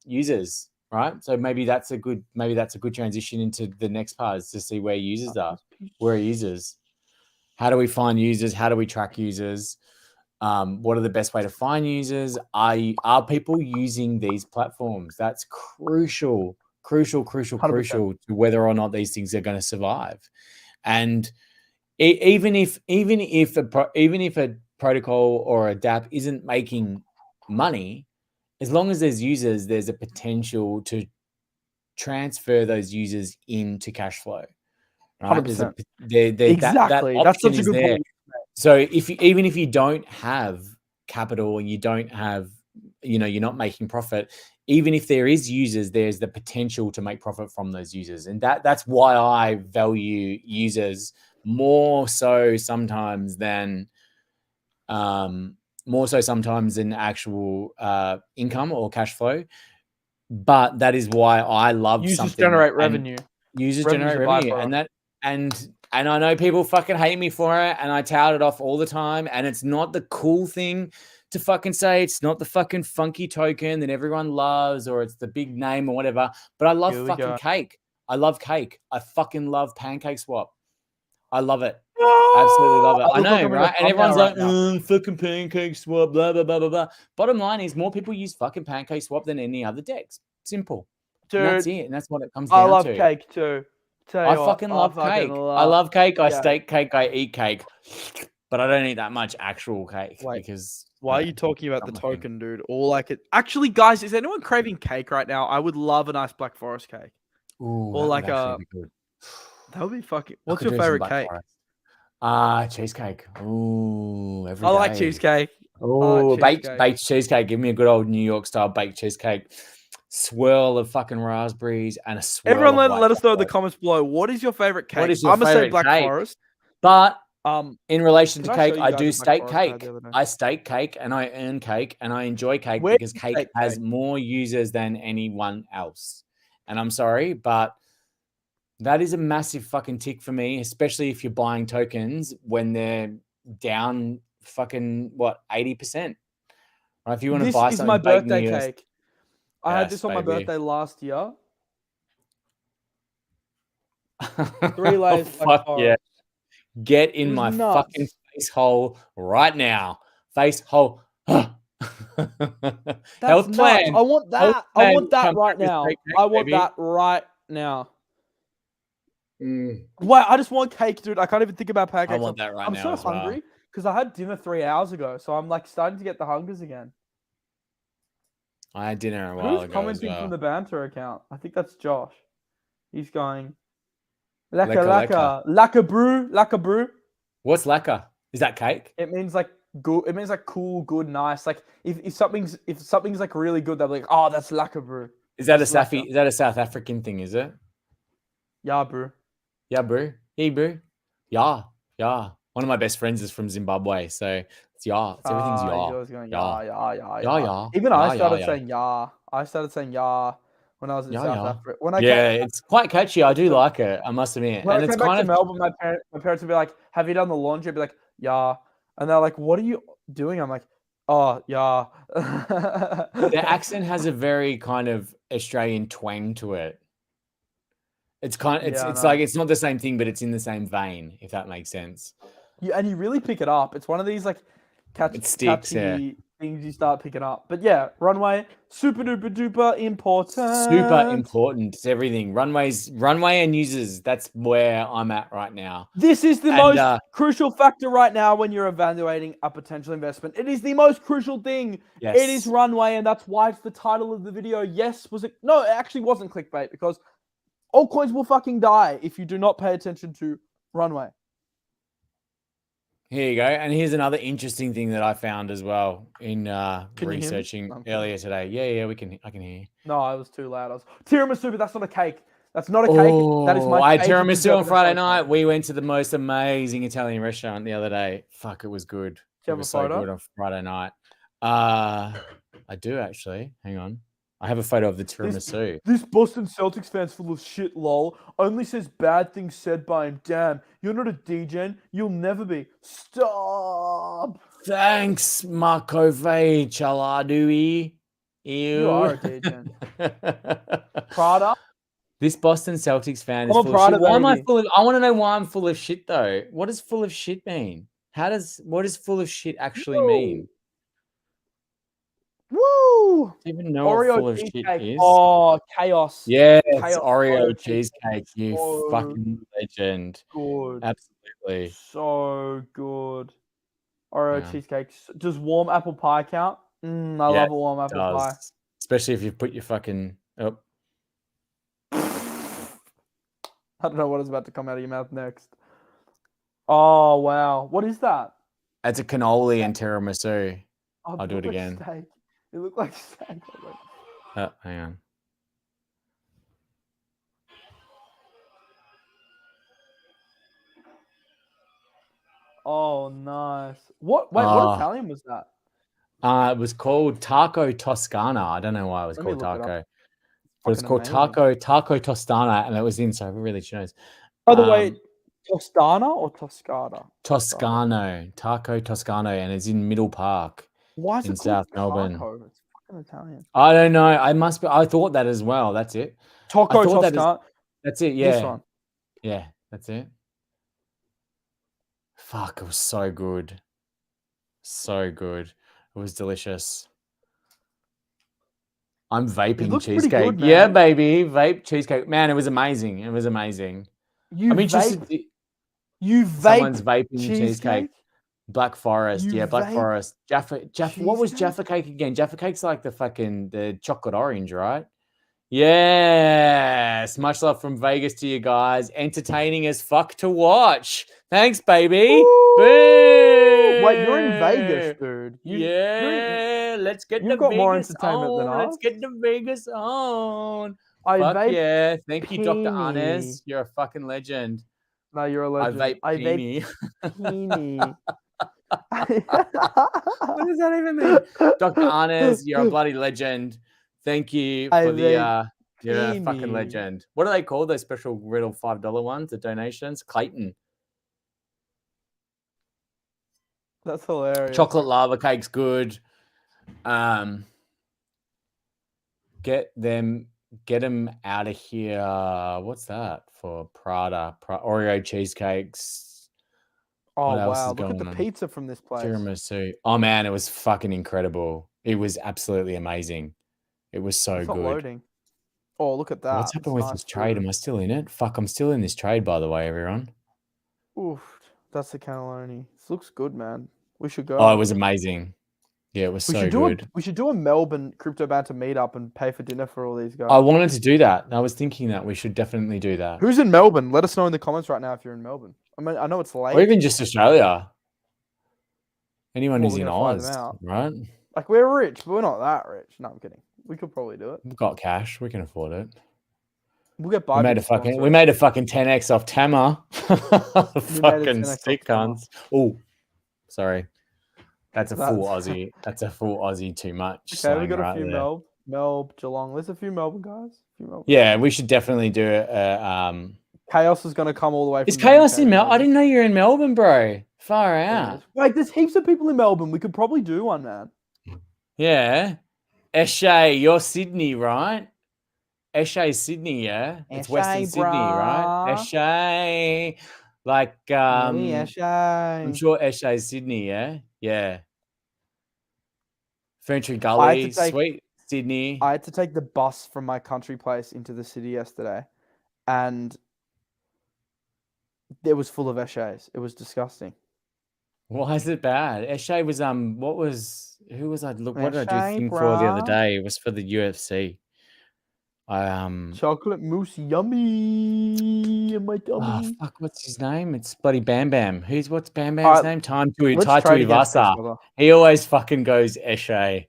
[SPEAKER 2] users, right? So maybe that's a good transition into the next part, is to see where users are. Where are users? How do we find users? How do we track users? What are the best way to find users? Are people using these platforms? That's crucial to whether or not these things are going to survive. And even if a protocol or a DApp isn't making money, as long as there's users, there's a potential to transfer those users into cash flow. Right?
[SPEAKER 1] 100%.
[SPEAKER 2] Exactly.
[SPEAKER 1] That's such a good point.
[SPEAKER 2] So even if you don't have capital and you don't have, you're not making profit, even if there is users, there's the potential to make profit from those users. And that's why I value users more so sometimes than actual income or cash flow. But that is why I love
[SPEAKER 1] users generate revenue.
[SPEAKER 2] Users generate revenue, and I know people fucking hate me for it, and I tout it off all the time. And it's not the cool thing to fucking say. It's not the fucking funky token that everyone loves, or it's the big name or whatever. But I love fucking cake. I love cake. I fucking love Pancake Swap. I love it. Absolutely love it. I know, right? And everyone's like, fucking Pancake Swap, blah, blah, blah, blah, blah. Bottom line is, more people use fucking Pancake Swap than any other DEX. Simple.
[SPEAKER 1] Dude,
[SPEAKER 2] and that's it. And that's what it comes down to.
[SPEAKER 1] I love cake too.
[SPEAKER 2] I fucking love cake. I love cake. I steak cake. I eat cake. But I don't eat that much actual cake. Because
[SPEAKER 1] why are you talking about the token, dude? Or like it. Actually, guys, is anyone craving cake right now? I would love a nice Black Forest cake.
[SPEAKER 2] Ooh,
[SPEAKER 1] or like
[SPEAKER 2] that
[SPEAKER 1] would be fucking. What's your favorite cake?
[SPEAKER 2] Cheesecake. Ooh, every day.
[SPEAKER 1] I like cheesecake.
[SPEAKER 2] Oh, baked cheesecake. Give me a good old New York style baked cheesecake. Swirl of fucking raspberries and a swirl.
[SPEAKER 1] Everyone, let us know in the comments below. What is your favorite cake?
[SPEAKER 2] What is your favorite
[SPEAKER 1] Black
[SPEAKER 2] cake?
[SPEAKER 1] Forest.
[SPEAKER 2] But in relation to cake, I do
[SPEAKER 1] steak
[SPEAKER 2] cake. I steak cake and I earn cake and I enjoy cake because cake has more users than anyone else. And I'm sorry, but that is a massive fucking tick for me, especially if you're buying tokens when they're down fucking 80%. Right? If you want to buy something,
[SPEAKER 1] this is my birthday cake. I had this on my birthday last year. 3 layers.
[SPEAKER 2] Fuck yeah! Get in my fucking face hole right now. Face hole. Health plan.
[SPEAKER 1] I want that. I want that right now. I want that right now. Wait, I just want cake, dude. I can't even think about pancakes.
[SPEAKER 2] I want that right now.
[SPEAKER 1] I'm so hungry because I had dinner 3 hours ago, so I'm like starting to get the hungers again.
[SPEAKER 2] I had dinner a while ago.
[SPEAKER 1] Who's commenting from the banter account? I think that's Josh. He's going.
[SPEAKER 2] Laka.
[SPEAKER 1] Laka brew.
[SPEAKER 2] What's laka? Is that cake?
[SPEAKER 1] It means like good. It means like cool, good, nice. Like if something's like really good, they'll be like, oh, that's laka brew.
[SPEAKER 2] Is that
[SPEAKER 1] That's
[SPEAKER 2] a
[SPEAKER 1] laka.
[SPEAKER 2] Is that a South African thing? Is it?
[SPEAKER 1] Yeah, brew.
[SPEAKER 2] Yeah, bro. Hey, bro. Yeah. One of my best friends is from Zimbabwe, so it's yeah. It's everything's
[SPEAKER 1] He's
[SPEAKER 2] yeah.
[SPEAKER 1] always going yeah.
[SPEAKER 2] Yeah.
[SPEAKER 1] Even I started
[SPEAKER 2] yeah.
[SPEAKER 1] saying yeah. I started saying yeah when I was in South Africa. When I
[SPEAKER 2] it's quite catchy. I do like it. I must admit.
[SPEAKER 1] when
[SPEAKER 2] And
[SPEAKER 1] I
[SPEAKER 2] it's
[SPEAKER 1] came back
[SPEAKER 2] kind
[SPEAKER 1] to
[SPEAKER 2] of
[SPEAKER 1] Melbourne, my parents would be like, "Have you done the laundry?" I'd be like, "Yeah," and they're like, "What are you doing?" I'm like, "Oh, yeah."
[SPEAKER 2] the accent has a very kind of Australian twang to it. It's kind. It's like it's not the same thing, but it's in the same vein. If that makes sense.
[SPEAKER 1] And you really pick it up. It's one of these like catchy things you start picking up. But yeah, runway, super duper duper important.
[SPEAKER 2] Super important. It's everything. Runway and users. That's where I'm at right now.
[SPEAKER 1] This is the most crucial factor right now when you're evaluating a potential investment. It is the most crucial thing.
[SPEAKER 2] Yes.
[SPEAKER 1] It is runway, and that's why it's the title of the video. Yes, was it? No, it actually wasn't clickbait because altcoins will fucking die if you do not pay attention to runway.
[SPEAKER 2] Here you go. And here's another interesting thing that I found as well in researching earlier today. Yeah, I can hear you.
[SPEAKER 1] No, I was too loud. I was tiramisu, but that's not a cake. That's not a cake. That is my
[SPEAKER 2] I had tiramisu on Friday night. We went to the most amazing Italian restaurant the other day. Fuck, it was good.
[SPEAKER 1] Do you have a photo?
[SPEAKER 2] So good on Friday night. I do actually. Hang on. I have a photo of the tiramisu.
[SPEAKER 1] This Boston Celtics fan's full of shit, lol. Only says bad things said by him. Damn, you're not a Degen. You'll never be. Stop.
[SPEAKER 2] Thanks, Marco V. Chaladui.
[SPEAKER 1] You are a Degen. Prada?
[SPEAKER 2] This Boston Celtics fan is full of shit. Why am I full of? I want to know why I'm full of shit, though. What does full of shit mean? What does full of shit actually mean?
[SPEAKER 1] Woo!
[SPEAKER 2] Do you even know what full of shit is?
[SPEAKER 1] Oh, chaos.
[SPEAKER 2] Yes, Oreo cheesecake. You fucking legend.
[SPEAKER 1] Good.
[SPEAKER 2] Absolutely.
[SPEAKER 1] So good. Oreo cheesecake. Does warm apple pie count? I love a warm apple pie.
[SPEAKER 2] Especially if you put your fucking... Oh.
[SPEAKER 1] I don't know what is about to come out of your mouth next. Oh, wow. What is that?
[SPEAKER 2] It's a cannoli and tiramisu. I'll do it
[SPEAKER 1] like
[SPEAKER 2] again.
[SPEAKER 1] Steak. It looked like steak.
[SPEAKER 2] Oh, hang on.
[SPEAKER 1] Oh, nice. What Italian was that?
[SPEAKER 2] It was called Taco Toscana. I don't know why it was called taco. But it's called Taco Toscana, and it was in, so who really knows?
[SPEAKER 1] By the way, Toscana or Toscana?
[SPEAKER 2] Toscano. Taco Toscano, and it's in Middle Park.
[SPEAKER 1] Why is it
[SPEAKER 2] in South Melbourne?
[SPEAKER 1] Taco? It's fucking Italian.
[SPEAKER 2] I don't know. I thought that as well. That's it.
[SPEAKER 1] Taco Toscana.
[SPEAKER 2] That's it. Yeah.
[SPEAKER 1] This one.
[SPEAKER 2] Yeah, that's it. Fuck, it was so good. So good. It was delicious. I'm vaping cheesecake. Good, yeah, baby. Vape cheesecake. Man, it was amazing. It was amazing.
[SPEAKER 1] I'm interested. You vape
[SPEAKER 2] someone's vaping cheesecake. Black Forest. Black Forest. Jaffa. What was Jaffa cake again? Jaffa cake's like the chocolate orange, right? Yes. Much love from Vegas to you guys. Entertaining as fuck to watch. Thanks, baby.
[SPEAKER 1] Boom. Wait, you're in Vegas, dude.
[SPEAKER 2] Let's get
[SPEAKER 1] You've got more entertainment than us.
[SPEAKER 2] Let's get to Vegas on. Fuck yeah. Thank you, Dr. Arnes. You're a fucking legend.
[SPEAKER 1] No, you're a legend.
[SPEAKER 2] I vape
[SPEAKER 1] Peeny.
[SPEAKER 2] What does that even mean? Dr. Arnes, you're a bloody legend. Thank you for you're a fucking legend. What do they call those special little $5 ones, the donations? Clayton.
[SPEAKER 1] That's hilarious.
[SPEAKER 2] Chocolate lava cake's good. Get them out of here. What's that for Prada? Oreo cheesecakes.
[SPEAKER 1] Oh, wow. Look at the pizza from this place.
[SPEAKER 2] Tiramisu. Oh, man, it was fucking incredible. It was absolutely amazing. It was so good.
[SPEAKER 1] Loading. Oh, look at that.
[SPEAKER 2] What's happened with this trade? Am I still in it? Fuck, I'm still in this trade, by the way, everyone.
[SPEAKER 1] Oof. That's the cannelloni. This looks good, man. We should go.
[SPEAKER 2] Oh, it was amazing. Yeah, it was
[SPEAKER 1] We
[SPEAKER 2] so
[SPEAKER 1] should
[SPEAKER 2] good.
[SPEAKER 1] we should do a Melbourne crypto banter meetup and pay for dinner for all these guys.
[SPEAKER 2] I wanted to do that. I was thinking that we should definitely do that.
[SPEAKER 1] Who's in Melbourne? Let us know in the comments right now if you're in Melbourne. I mean, I know it's late.
[SPEAKER 2] Or even just Australia. Anyone
[SPEAKER 1] Well,
[SPEAKER 2] who's
[SPEAKER 1] we're
[SPEAKER 2] in
[SPEAKER 1] gonna fly them
[SPEAKER 2] Oz,
[SPEAKER 1] out.
[SPEAKER 2] right?
[SPEAKER 1] Like, we're rich, but we're not that rich. No, I'm kidding. We could probably do it.
[SPEAKER 2] We've got cash. We can afford it.
[SPEAKER 1] We'll get
[SPEAKER 2] We
[SPEAKER 1] ByBit
[SPEAKER 2] made
[SPEAKER 1] to
[SPEAKER 2] a fucking
[SPEAKER 1] sponsor
[SPEAKER 2] we
[SPEAKER 1] us.
[SPEAKER 2] made a fucking 10x off Tama. Fucking
[SPEAKER 1] 10x off
[SPEAKER 2] sick
[SPEAKER 1] Tama.
[SPEAKER 2] cunts. Oh, sorry. That's a full
[SPEAKER 1] That's-
[SPEAKER 2] Aussie. That's a full Aussie too much.
[SPEAKER 1] Okay, we
[SPEAKER 2] slang
[SPEAKER 1] got a
[SPEAKER 2] right
[SPEAKER 1] few
[SPEAKER 2] there.
[SPEAKER 1] Melb, Geelong. There's a few Melbourne guys.
[SPEAKER 2] Yeah, we should definitely do it.
[SPEAKER 1] Chaos is gonna come all the way from
[SPEAKER 2] Is Chaos in
[SPEAKER 1] Melbourne.
[SPEAKER 2] I didn't know you're in Melbourne, bro. Far out.
[SPEAKER 1] Wait, there's heaps of people in Melbourne. We could probably do one, man.
[SPEAKER 2] Yeah. Eshay, you're Sydney, right? Eshay's Sydney, yeah? It's Western Sydney, right? Eshay. Like, I'm sure Eshay's Sydney, yeah? Yeah. Ferntree Gully, sweet Sydney.
[SPEAKER 1] I had to take the bus from my country place into the city yesterday, and it was full of Eshays. It was disgusting.
[SPEAKER 2] Why is it bad? Eshay was who was I look? What did I do thing for the other day? It was for the UFC.
[SPEAKER 1] Chocolate mousse, yummy in my tummy.
[SPEAKER 2] Oh fuck! What's his name? It's bloody Bam Bam. What's Bam Bam's name? Tai Tuivasa. He always fucking goes Eshay.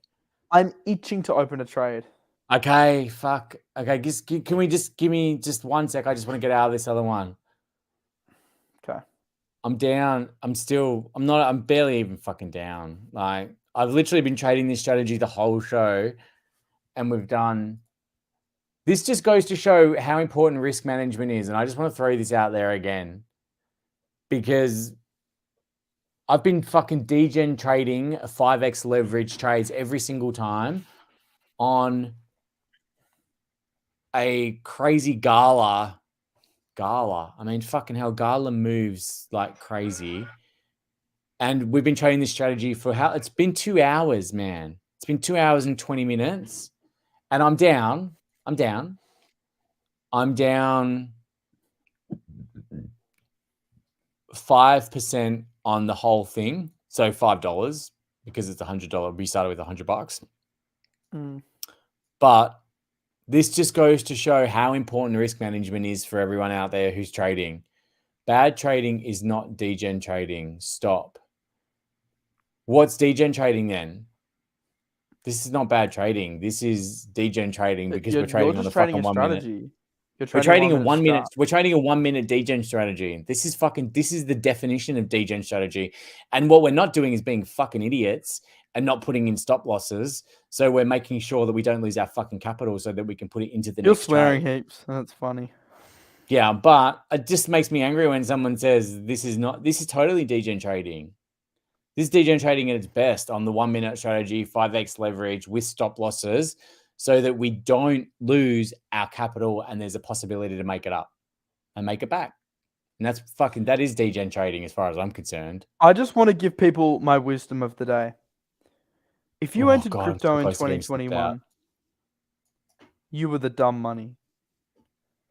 [SPEAKER 1] I'm itching to open a trade.
[SPEAKER 2] Okay, fuck. Okay, can we just give me just 1 sec? I just want to get out of this other one.
[SPEAKER 1] Okay. I'm
[SPEAKER 2] down. I'm barely even fucking down. Like, I've literally been trading this strategy the whole show, and we've done. This just goes to show how important risk management is. And I just want to throw this out there again, because I've been fucking degen trading 5x leverage trades every single time on a crazy Gala. I mean, fucking hell, Gala moves like crazy. And we've been trading this strategy for it's been 2 hours, man. It's been 2 hours and 20 minutes. And I'm down 5% on the whole thing. So $5 because it's $100. We started with $100. But this just goes to show how important risk management is for everyone out there who's trading. Bad trading is not degen trading. Stop. What's degen trading then? This is not bad trading. This is degen trading because we're trading on the fucking 1 minute. We're trading a 1 minute. We're trading a 1 minute degen strategy. This is the definition of degen strategy. And what we're not doing is being fucking idiots and not putting in stop losses. So we're making sure that we don't lose our fucking capital so that we can put it into the next trade. You're
[SPEAKER 1] swearing heaps. That's funny.
[SPEAKER 2] Yeah, but it just makes me angry when someone says this is totally degen trading. This is degen trading at its best on the 1 minute strategy, 5x leverage with stop losses so that we don't lose our capital and there's a possibility to make it up and make it back. And that is degen trading as far as I'm concerned.
[SPEAKER 1] I just want to give people my wisdom of the day. If you entered crypto in 2021, you were the dumb money.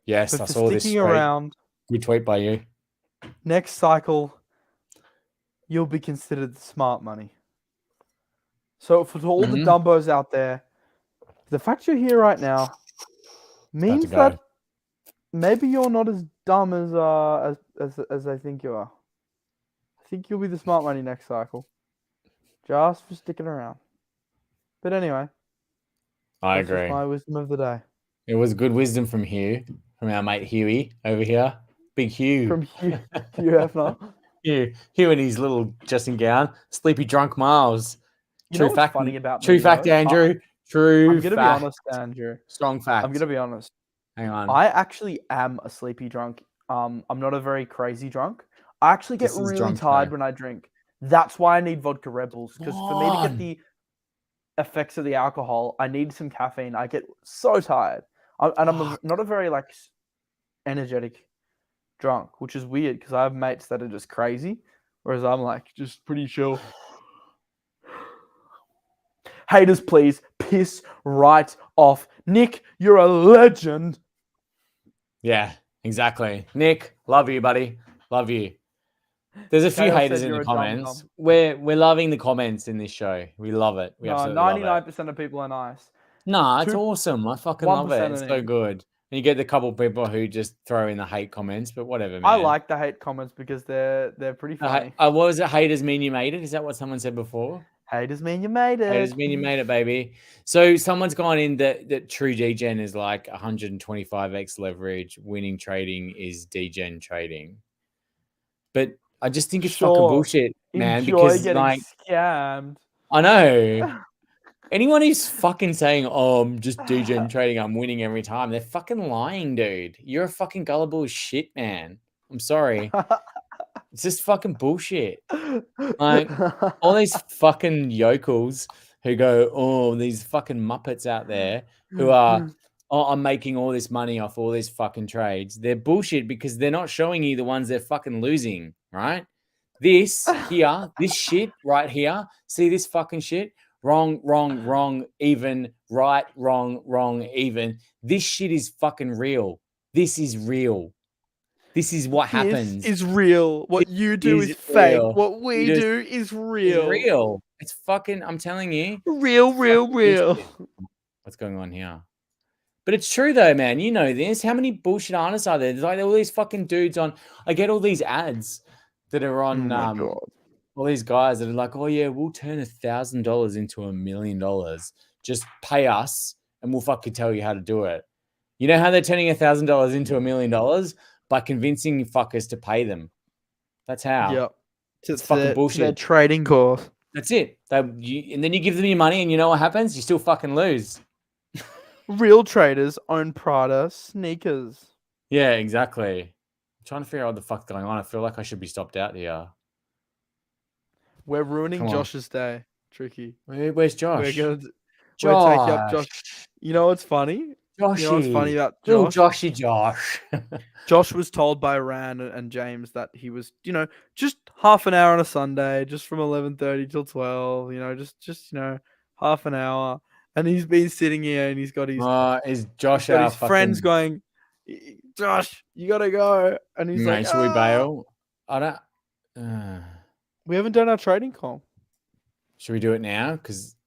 [SPEAKER 2] Yes, I saw this.
[SPEAKER 1] Around,
[SPEAKER 2] good tweet by you.
[SPEAKER 1] Next cycle, you'll be considered the smart money. So for all the dumbos out there, the fact you're here right now means that maybe you're not as dumb as I think you are. I think you'll be the smart money next cycle. Just for sticking around. But anyway.
[SPEAKER 2] I agree.
[SPEAKER 1] My wisdom of the day.
[SPEAKER 2] It was good wisdom from Hugh, from our mate Huey over here. Big Hugh.
[SPEAKER 1] From Hugh Hefner.
[SPEAKER 2] Hugh and his little dressing gown. Sleepy drunk Miles.
[SPEAKER 1] True fact, funny about
[SPEAKER 2] true fact, Andrew.
[SPEAKER 1] I'm gonna be honest, Andrew.
[SPEAKER 2] Strong fact.
[SPEAKER 1] I'm gonna be honest.
[SPEAKER 2] Hang on.
[SPEAKER 1] I actually am a sleepy drunk. I'm not a very crazy drunk. I actually get really tired when I drink. That's why I need vodka Red Bulls. Because for me to get the effects of the alcohol, I need some caffeine. I get so tired. I'm not a very energetic drunk, which is weird because I have mates that are just crazy, whereas I'm just pretty chill. Haters, please piss right off. Nick, you're a legend.
[SPEAKER 2] Yeah, exactly. Nick, love you, buddy. Love you. There's a few
[SPEAKER 1] Chaos
[SPEAKER 2] haters
[SPEAKER 1] said
[SPEAKER 2] in the
[SPEAKER 1] you're a dum
[SPEAKER 2] comments.
[SPEAKER 1] dum.
[SPEAKER 2] We're loving the comments in this show. We love it. We
[SPEAKER 1] No,
[SPEAKER 2] absolutely love it.
[SPEAKER 1] 99% of people are nice.
[SPEAKER 2] Nah, it's awesome. I fucking love it.
[SPEAKER 1] 1%
[SPEAKER 2] It's
[SPEAKER 1] of
[SPEAKER 2] so
[SPEAKER 1] them.
[SPEAKER 2] good. And you get the couple people who just throw in the hate comments, but whatever, man.
[SPEAKER 1] I like the hate comments because they're pretty funny.
[SPEAKER 2] What was it? Haters mean you made it? Is that what someone said before?
[SPEAKER 1] Haters mean you made it.
[SPEAKER 2] Haters mean you made it, baby. So someone's gone in that true Degen is like 125x leverage. Winning trading is Degen trading. But I just think it's fucking bullshit, man.
[SPEAKER 1] Enjoy
[SPEAKER 2] Because
[SPEAKER 1] getting
[SPEAKER 2] like
[SPEAKER 1] scammed.
[SPEAKER 2] I know. Anyone who's fucking saying, "Oh, I'm just Degen trading, I'm winning every time," they're fucking lying, dude. You're a fucking gullible as shit, man. I'm sorry. It's just fucking bullshit. Like all these fucking yokels who go, "Oh, these fucking muppets out there who are, oh, I'm making all this money off all these fucking trades." They're bullshit because they're not showing you the ones they're fucking losing, right? This here, this shit right here. See this fucking shit? Wrong, wrong, wrong, even, right, wrong, even. This shit is fucking real. This is real. This is what happens.
[SPEAKER 1] This is real. What you do is fake.
[SPEAKER 2] Real.
[SPEAKER 1] What we do is real.
[SPEAKER 2] It's real. It's fucking, I'm telling you.
[SPEAKER 1] Real.
[SPEAKER 2] What's going on here? But it's true though, man. You know this. How many bullshit artists are there? There's like all these fucking dudes on. I get all these ads that are on all these guys that are like, "Oh yeah, we'll turn $1,000 into $1 million. Just pay us and we'll fucking tell you how to do it." You know how they're turning $1,000 into $1 million? By convincing you fuckers to pay them. That's how.
[SPEAKER 1] Yep.
[SPEAKER 2] It's fucking bullshit.
[SPEAKER 1] Their trading course.
[SPEAKER 2] That's it. And then you give them your money and you know what happens? You still fucking lose.
[SPEAKER 1] Real traders own Prada sneakers.
[SPEAKER 2] Yeah, exactly. I'm trying to figure out what the fuck's going on. I feel like I should be stopped out here.
[SPEAKER 1] We're ruining Josh's day. Tricky.
[SPEAKER 2] Where's Josh?
[SPEAKER 1] We're taking up Josh. You know what's funny?
[SPEAKER 2] Joshy.
[SPEAKER 1] You know what's funny about Josh?
[SPEAKER 2] Little Joshy Josh.
[SPEAKER 1] Josh was told by Rand and James that he was, just half an hour on a Sunday, just from 11:30 till 12. Just half an hour. And he's been sitting here and he's got his friends going, "Josh, you gotta go." And he's like,
[SPEAKER 2] "Should we bail?" I don't.
[SPEAKER 1] We haven't done our trading call.
[SPEAKER 2] Should we do it now? Because,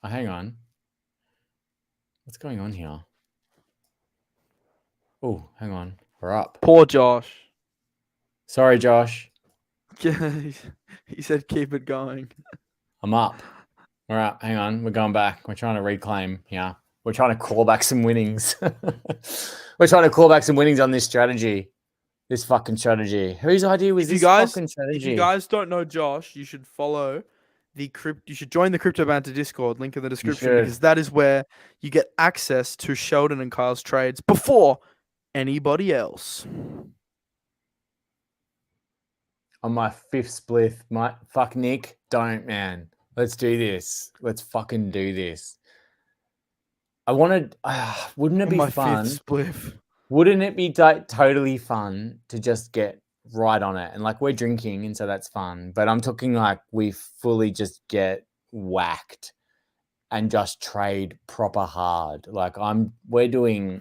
[SPEAKER 2] hang on. What's going on here? Oh, hang on. We're up.
[SPEAKER 1] Poor Josh.
[SPEAKER 2] Sorry, Josh.
[SPEAKER 1] He said, "Keep it going."
[SPEAKER 2] I'm up. We're up. Hang on. We're going back. We're trying to reclaim here. We're trying to claw back some winnings. We're trying to claw back some winnings on this strategy. This fucking strategy. Whose idea was this fucking strategy?
[SPEAKER 1] If you guys don't know Josh, you should follow you should join the Crypto Banter Discord, link in the description, because that is where you get access to Sheldon and Kyle's trades before anybody else.
[SPEAKER 2] On my fifth spliff, fuck Nick, don't, man. Let's do this. Let's fucking do this. I wanted, wouldn't it be fun?
[SPEAKER 1] Fifth spliff.
[SPEAKER 2] Wouldn't it be totally fun to just get right on it? And like we're drinking, and so that's fun. But I'm talking like we fully just get whacked and just trade proper hard. Like we're doing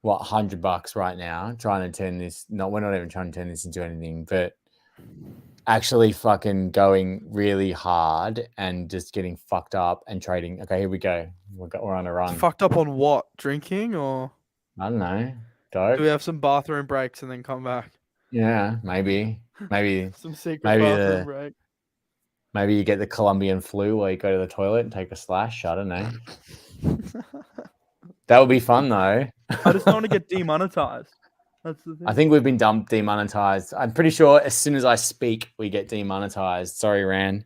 [SPEAKER 2] what, $100 right now, trying to turn this. No, we're not even trying to turn this into anything, but actually fucking going really hard and just getting fucked up and trading. Okay, here we go. We're on a run.
[SPEAKER 1] Fucked up on what? Drinking or?
[SPEAKER 2] I don't know. Dope.
[SPEAKER 1] Do we have some bathroom breaks and then come back?
[SPEAKER 2] Yeah, maybe
[SPEAKER 1] some secret bathroom break.
[SPEAKER 2] Maybe you get the Colombian flu while you go to the toilet and take a slash. I don't know. That would be fun though.
[SPEAKER 1] I just don't want to get demonetized. That's the thing.
[SPEAKER 2] I think we've been demonetized. I'm pretty sure as soon as I speak, we get demonetized. Sorry, Ran.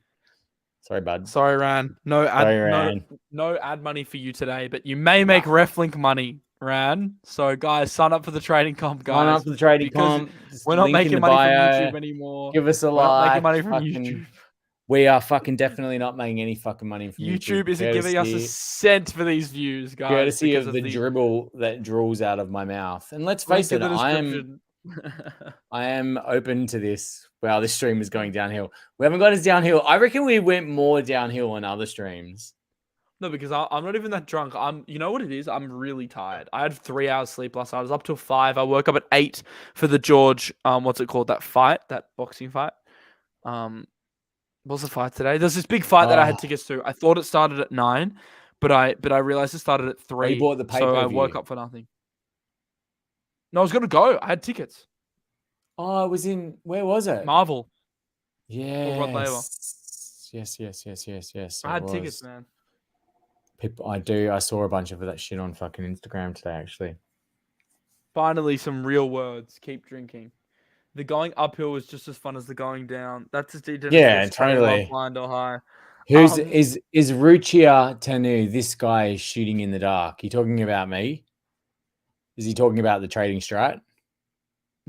[SPEAKER 2] Sorry, bud.
[SPEAKER 1] Sorry, Ran. No ad money for you today, but you may make RefLink money, Ran. So, guys, sign up for the trading comp, guys.
[SPEAKER 2] Sign up for the trading comp.
[SPEAKER 1] We're not making money from YouTube anymore.
[SPEAKER 2] Give us a like.
[SPEAKER 1] We're not making money from YouTube.
[SPEAKER 2] We are fucking definitely not making any fucking money from YouTube.
[SPEAKER 1] YouTube isn't giving us a cent for these views, guys.
[SPEAKER 2] Courtesy of the dribble that drools out of my mouth. And let's face it, I am open to this. Wow, this stream is going downhill. We haven't got us downhill. I reckon we went more downhill on other streams.
[SPEAKER 1] No, because I'm not even that drunk. You know what it is? I'm really tired. I had 3 hours sleep last night. I was up till 5. I woke up at 8 for the George, what's it called? That fight, that boxing fight. What's the fight today? There's this big fight that I had
[SPEAKER 2] Oh,
[SPEAKER 1] tickets to. I thought it started at 9, but I realized it started at
[SPEAKER 2] you
[SPEAKER 1] 3.
[SPEAKER 2] bought the
[SPEAKER 1] So I woke
[SPEAKER 2] pay-per-view.
[SPEAKER 1] up for nothing. No, I was gonna go. I had tickets.
[SPEAKER 2] Oh, it was in, where was it?
[SPEAKER 1] Marvel or Rod Laver.
[SPEAKER 2] Yes.
[SPEAKER 1] I
[SPEAKER 2] It
[SPEAKER 1] had tickets,
[SPEAKER 2] was.
[SPEAKER 1] man.
[SPEAKER 2] People, I saw a bunch of that shit on fucking Instagram today, actually.
[SPEAKER 1] Finally, some real words. Keep drinking. The going uphill was just as fun as the going down. That's just
[SPEAKER 2] Yeah,
[SPEAKER 1] straight love,
[SPEAKER 2] totally.
[SPEAKER 1] blind or high.
[SPEAKER 2] Who's is Ruchia Tanu? This guy shooting in the dark. You talking about me? Is he talking about the trading strat?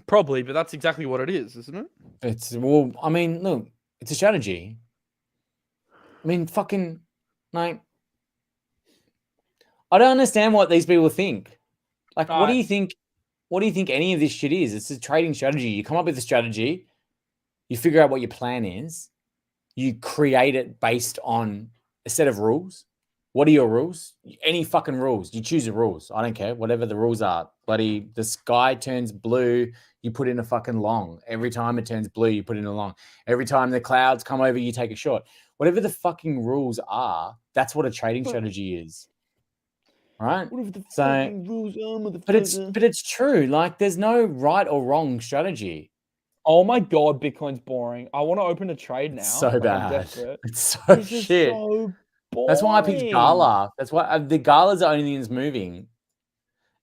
[SPEAKER 1] Probably, but that's exactly what it is, isn't it?
[SPEAKER 2] It's, well, I mean, look, it's a strategy. I mean, fucking, like, I don't understand what these people think. Like, what do you think? What do you think any of this shit is? It's a trading strategy. You come up with a strategy, you figure out what your plan is, you create it based on a set of rules. What are your rules? Any fucking rules. You choose the rules. I don't care. Whatever the rules are. Bloody, the sky turns blue, you put in a fucking long. Every time it turns blue, you put in a long. Every time the clouds come over, you take a short. Whatever the fucking rules are, that's what a trading strategy is. Right?
[SPEAKER 1] Whatever the fucking rules are, motherfucker.
[SPEAKER 2] But it's true. Like, there's no right or wrong strategy.
[SPEAKER 1] Oh my god, Bitcoin's boring. I want to open a trade now.
[SPEAKER 2] It's so
[SPEAKER 1] like, I'm
[SPEAKER 2] bad.
[SPEAKER 1] desperate.
[SPEAKER 2] It's so
[SPEAKER 1] This
[SPEAKER 2] shit.
[SPEAKER 1] is so boring.
[SPEAKER 2] That's why I picked Gala. That's why the Gala's the only thing that's moving,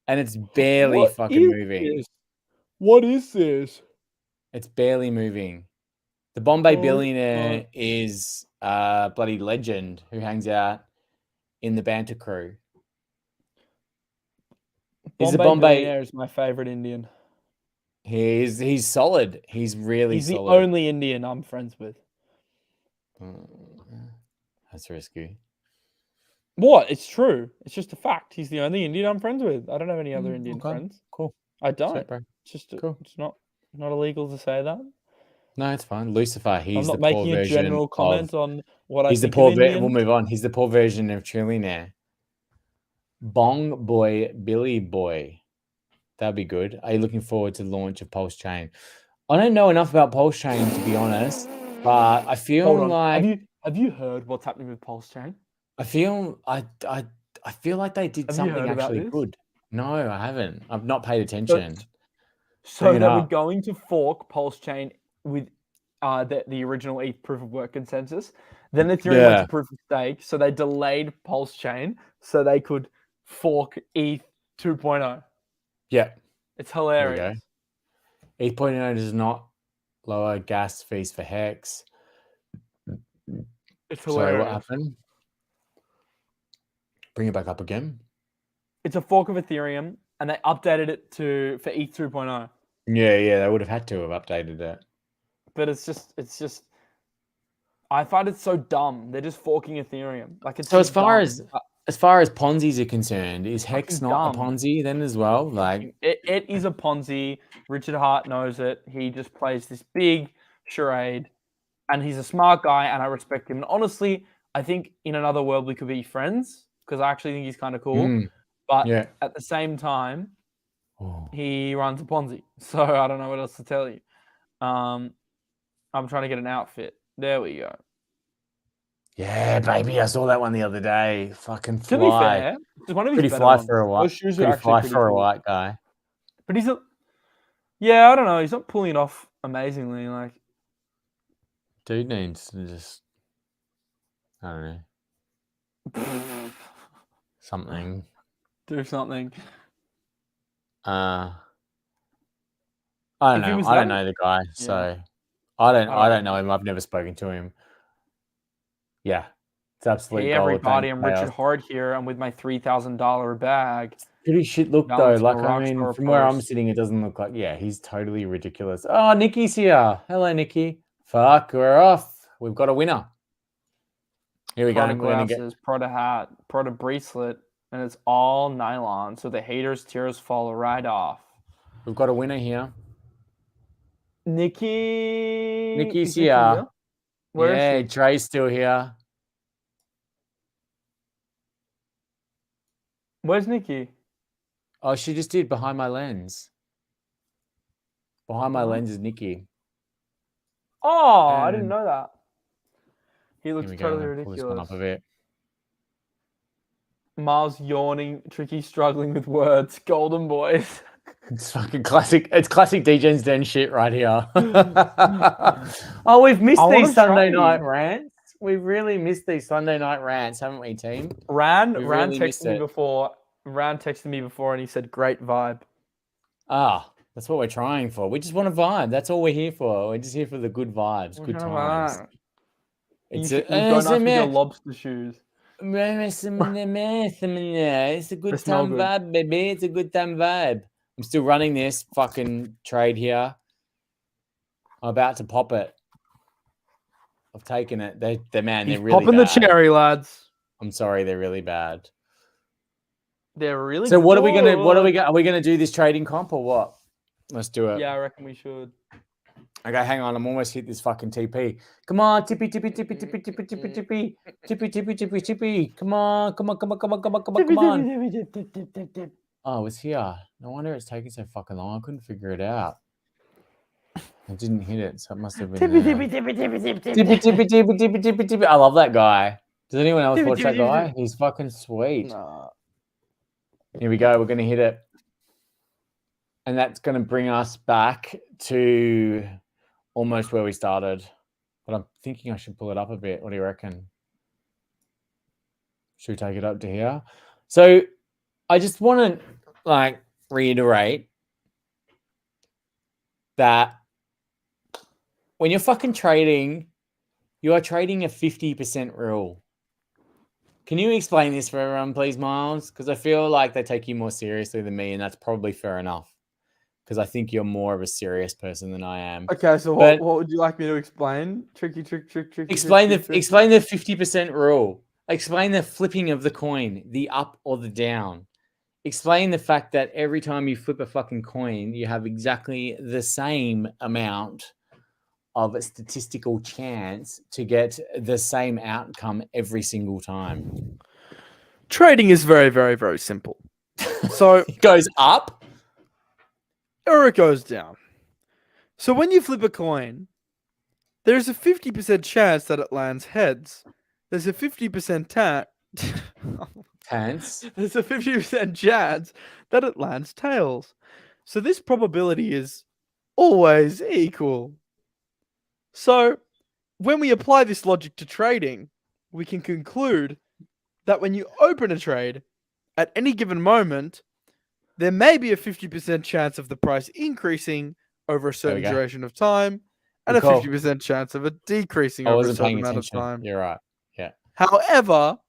[SPEAKER 2] and it's barely fucking moving.
[SPEAKER 1] This? What is this?
[SPEAKER 2] It's barely moving. The Bombay billionaire is a bloody legend who hangs out in the Banter crew.
[SPEAKER 1] Bombay billionaire is my favorite Indian.
[SPEAKER 2] He's solid. He's really
[SPEAKER 1] He's
[SPEAKER 2] solid.
[SPEAKER 1] the only Indian I'm friends with.
[SPEAKER 2] That's risky.
[SPEAKER 1] What? It's true. It's just a fact. He's the only Indian I'm friends with. I don't have any other Indian friends.
[SPEAKER 2] Cool.
[SPEAKER 1] I don't.
[SPEAKER 2] Sweet, bro.
[SPEAKER 1] It's just
[SPEAKER 2] cool.
[SPEAKER 1] It's not illegal to say that.
[SPEAKER 2] No, it's fine. Lucifer. He's
[SPEAKER 1] I'm not
[SPEAKER 2] the poor
[SPEAKER 1] making a
[SPEAKER 2] version
[SPEAKER 1] general comment on what I
[SPEAKER 2] he's
[SPEAKER 1] think
[SPEAKER 2] the poor
[SPEAKER 1] of Indians.
[SPEAKER 2] We'll move on. He's the poor version of Trillionaire. Bong Boy, Billy Boy. That'd be good. Are you looking forward to the launch of Pulse Chain? I don't know enough about Pulse Chain, to be honest, but I feel like
[SPEAKER 1] have you heard what's happening with Pulse Chain?
[SPEAKER 2] I feel like they did something actually good. No, I haven't. I've not paid attention.
[SPEAKER 1] So they were going to fork Pulse Chain with the original ETH proof of work consensus. Then Ethereum went to proof of stake, so they delayed Pulse Chain so they could fork ETH 2.0.
[SPEAKER 2] Yeah.
[SPEAKER 1] It's hilarious.
[SPEAKER 2] ETH 2.0 does not lower gas fees for Hex.
[SPEAKER 1] It's hilarious.
[SPEAKER 2] Sorry, what happened? Bring it back up again.
[SPEAKER 1] It's a fork of Ethereum, and they updated it for ETH 2.0.
[SPEAKER 2] Yeah, they would have had to have updated it.
[SPEAKER 1] But it's just. I find it so dumb. They're just forking Ethereum. Like, it's
[SPEAKER 2] so
[SPEAKER 1] as far
[SPEAKER 2] as Ponzi's are concerned, is Hex not a Ponzi then as well? Like,
[SPEAKER 1] it is a Ponzi. Richard Hart knows it. He just plays this big charade, and he's a smart guy, and I respect him. And honestly, I think in another world we could be friends because I actually think he's kind of cool. But at the same time, he runs a Ponzi. So I don't know what else to tell you. I'm trying to get an outfit. There we go.
[SPEAKER 2] Yeah, baby, I saw that one the other day. Fucking fly.
[SPEAKER 1] To be fair, it's one of his
[SPEAKER 2] pretty
[SPEAKER 1] better
[SPEAKER 2] fly
[SPEAKER 1] ones.
[SPEAKER 2] for a white.
[SPEAKER 1] Those shoes
[SPEAKER 2] pretty
[SPEAKER 1] are actually
[SPEAKER 2] fly
[SPEAKER 1] pretty
[SPEAKER 2] for
[SPEAKER 1] cool.
[SPEAKER 2] a white guy.
[SPEAKER 1] But I don't know. He's not pulling it off amazingly. Like,
[SPEAKER 2] dude needs to just, I don't know, something.
[SPEAKER 1] Do something.
[SPEAKER 2] I don't know. I don't know the guy, so I don't know him. I've never spoken to him. Yeah, it's absolute
[SPEAKER 1] Hey,
[SPEAKER 2] gold.
[SPEAKER 1] everybody, I'm Richard Hart here. I'm with my $3,000 bag.
[SPEAKER 2] Pretty shit look though. Like, I mean, from where I'm sitting, it doesn't look like. Yeah, he's totally ridiculous. Oh, Nikki's here. Hello, Nikki. Fuck, we're off. We've got a winner. Here we go.
[SPEAKER 1] We're gonna get Prada hat, Prada bracelet, and it's all nylon, so the haters' tears fall right off.
[SPEAKER 2] We've got a winner here.
[SPEAKER 1] Nikki's
[SPEAKER 2] here.
[SPEAKER 1] Where is she?
[SPEAKER 2] Dre's still here.
[SPEAKER 1] Where's Nikki?
[SPEAKER 2] Oh, she just did behind my lens. Behind my lens is Nikki.
[SPEAKER 1] Oh, I didn't know that. He looks
[SPEAKER 2] Here we
[SPEAKER 1] totally
[SPEAKER 2] go. Pull this one
[SPEAKER 1] ridiculous.
[SPEAKER 2] up a bit.
[SPEAKER 1] Miles yawning, Tricky struggling with words. Golden boys.
[SPEAKER 2] It's fucking classic. It's classic Degen's Den shit right here. Oh, we've missed these Sunday night rants. We've really missed these Sunday night rants, haven't we, team?
[SPEAKER 1] Ran texted me before. Ran texted me before, and he said, "Great vibe."
[SPEAKER 2] Ah, that's what we're trying for. We just want a vibe. That's all we're here for. We're just here for the good vibes, good times.
[SPEAKER 1] You've gone off with your lobster shoes.
[SPEAKER 2] It's a good time vibe, baby. It's a good time vibe. I'm still running this fucking trade here. I'm about to pop it. I've taken it. They're really
[SPEAKER 1] popping
[SPEAKER 2] bad.
[SPEAKER 1] The cherry, lads.
[SPEAKER 2] I'm sorry, they're really bad.
[SPEAKER 1] They're really.
[SPEAKER 2] So what are we gonna? Are we gonna do this trading comp or what? Let's do it.
[SPEAKER 1] Yeah, I reckon we should.
[SPEAKER 2] Okay, hang on. I'm almost hit this fucking TP. Come on, tippy, tippy, tippy, tippy, tippy, tippy, tippy, tippy, tippy, tippy, tippy. Come on. Oh, it's here. No wonder it's taking so fucking long. I couldn't figure it out. I didn't hit it, so it must have been tippy, tippy, tippy, tippy, tippy, tippy, tippy, tippy, tippy, tippy, tippy. I love that guy. Does anyone else watch that guy? He's fucking sweet.
[SPEAKER 1] Nah.
[SPEAKER 2] Here we go. We're gonna hit it, and that's gonna bring us back to almost where we started. But I'm thinking I should pull it up a bit. What do you reckon? Should we take it up to here? So I just want to reiterate that when you're fucking trading, you are trading a 50% rule. Can you explain this for everyone, please, Miles? Because I feel like they take you more seriously than me, and that's probably fair enough. Because I think you're more of a serious person than I am.
[SPEAKER 1] Okay, so what would you like me to explain? Tricky.
[SPEAKER 2] Explain the 50% rule. Explain the flipping of the coin, the up or the down. Explain the fact that every time you flip a fucking coin, you have exactly the same amount of a statistical chance to get the same outcome every single time.
[SPEAKER 1] Trading is very, very, very simple. So
[SPEAKER 2] it goes up
[SPEAKER 1] or it goes down. So when you flip a coin, there's a 50% chance that it lands heads. There's a 50% There's a 50% chance that it lands tails. So this probability is always equal. So when we apply this logic to trading, we can conclude that when you open a trade, at any given moment, there may be a 50% chance of the price increasing over a certain duration of time, and a 50% chance of it decreasing over a certain amount of time.
[SPEAKER 2] You're right. Yeah.
[SPEAKER 1] However,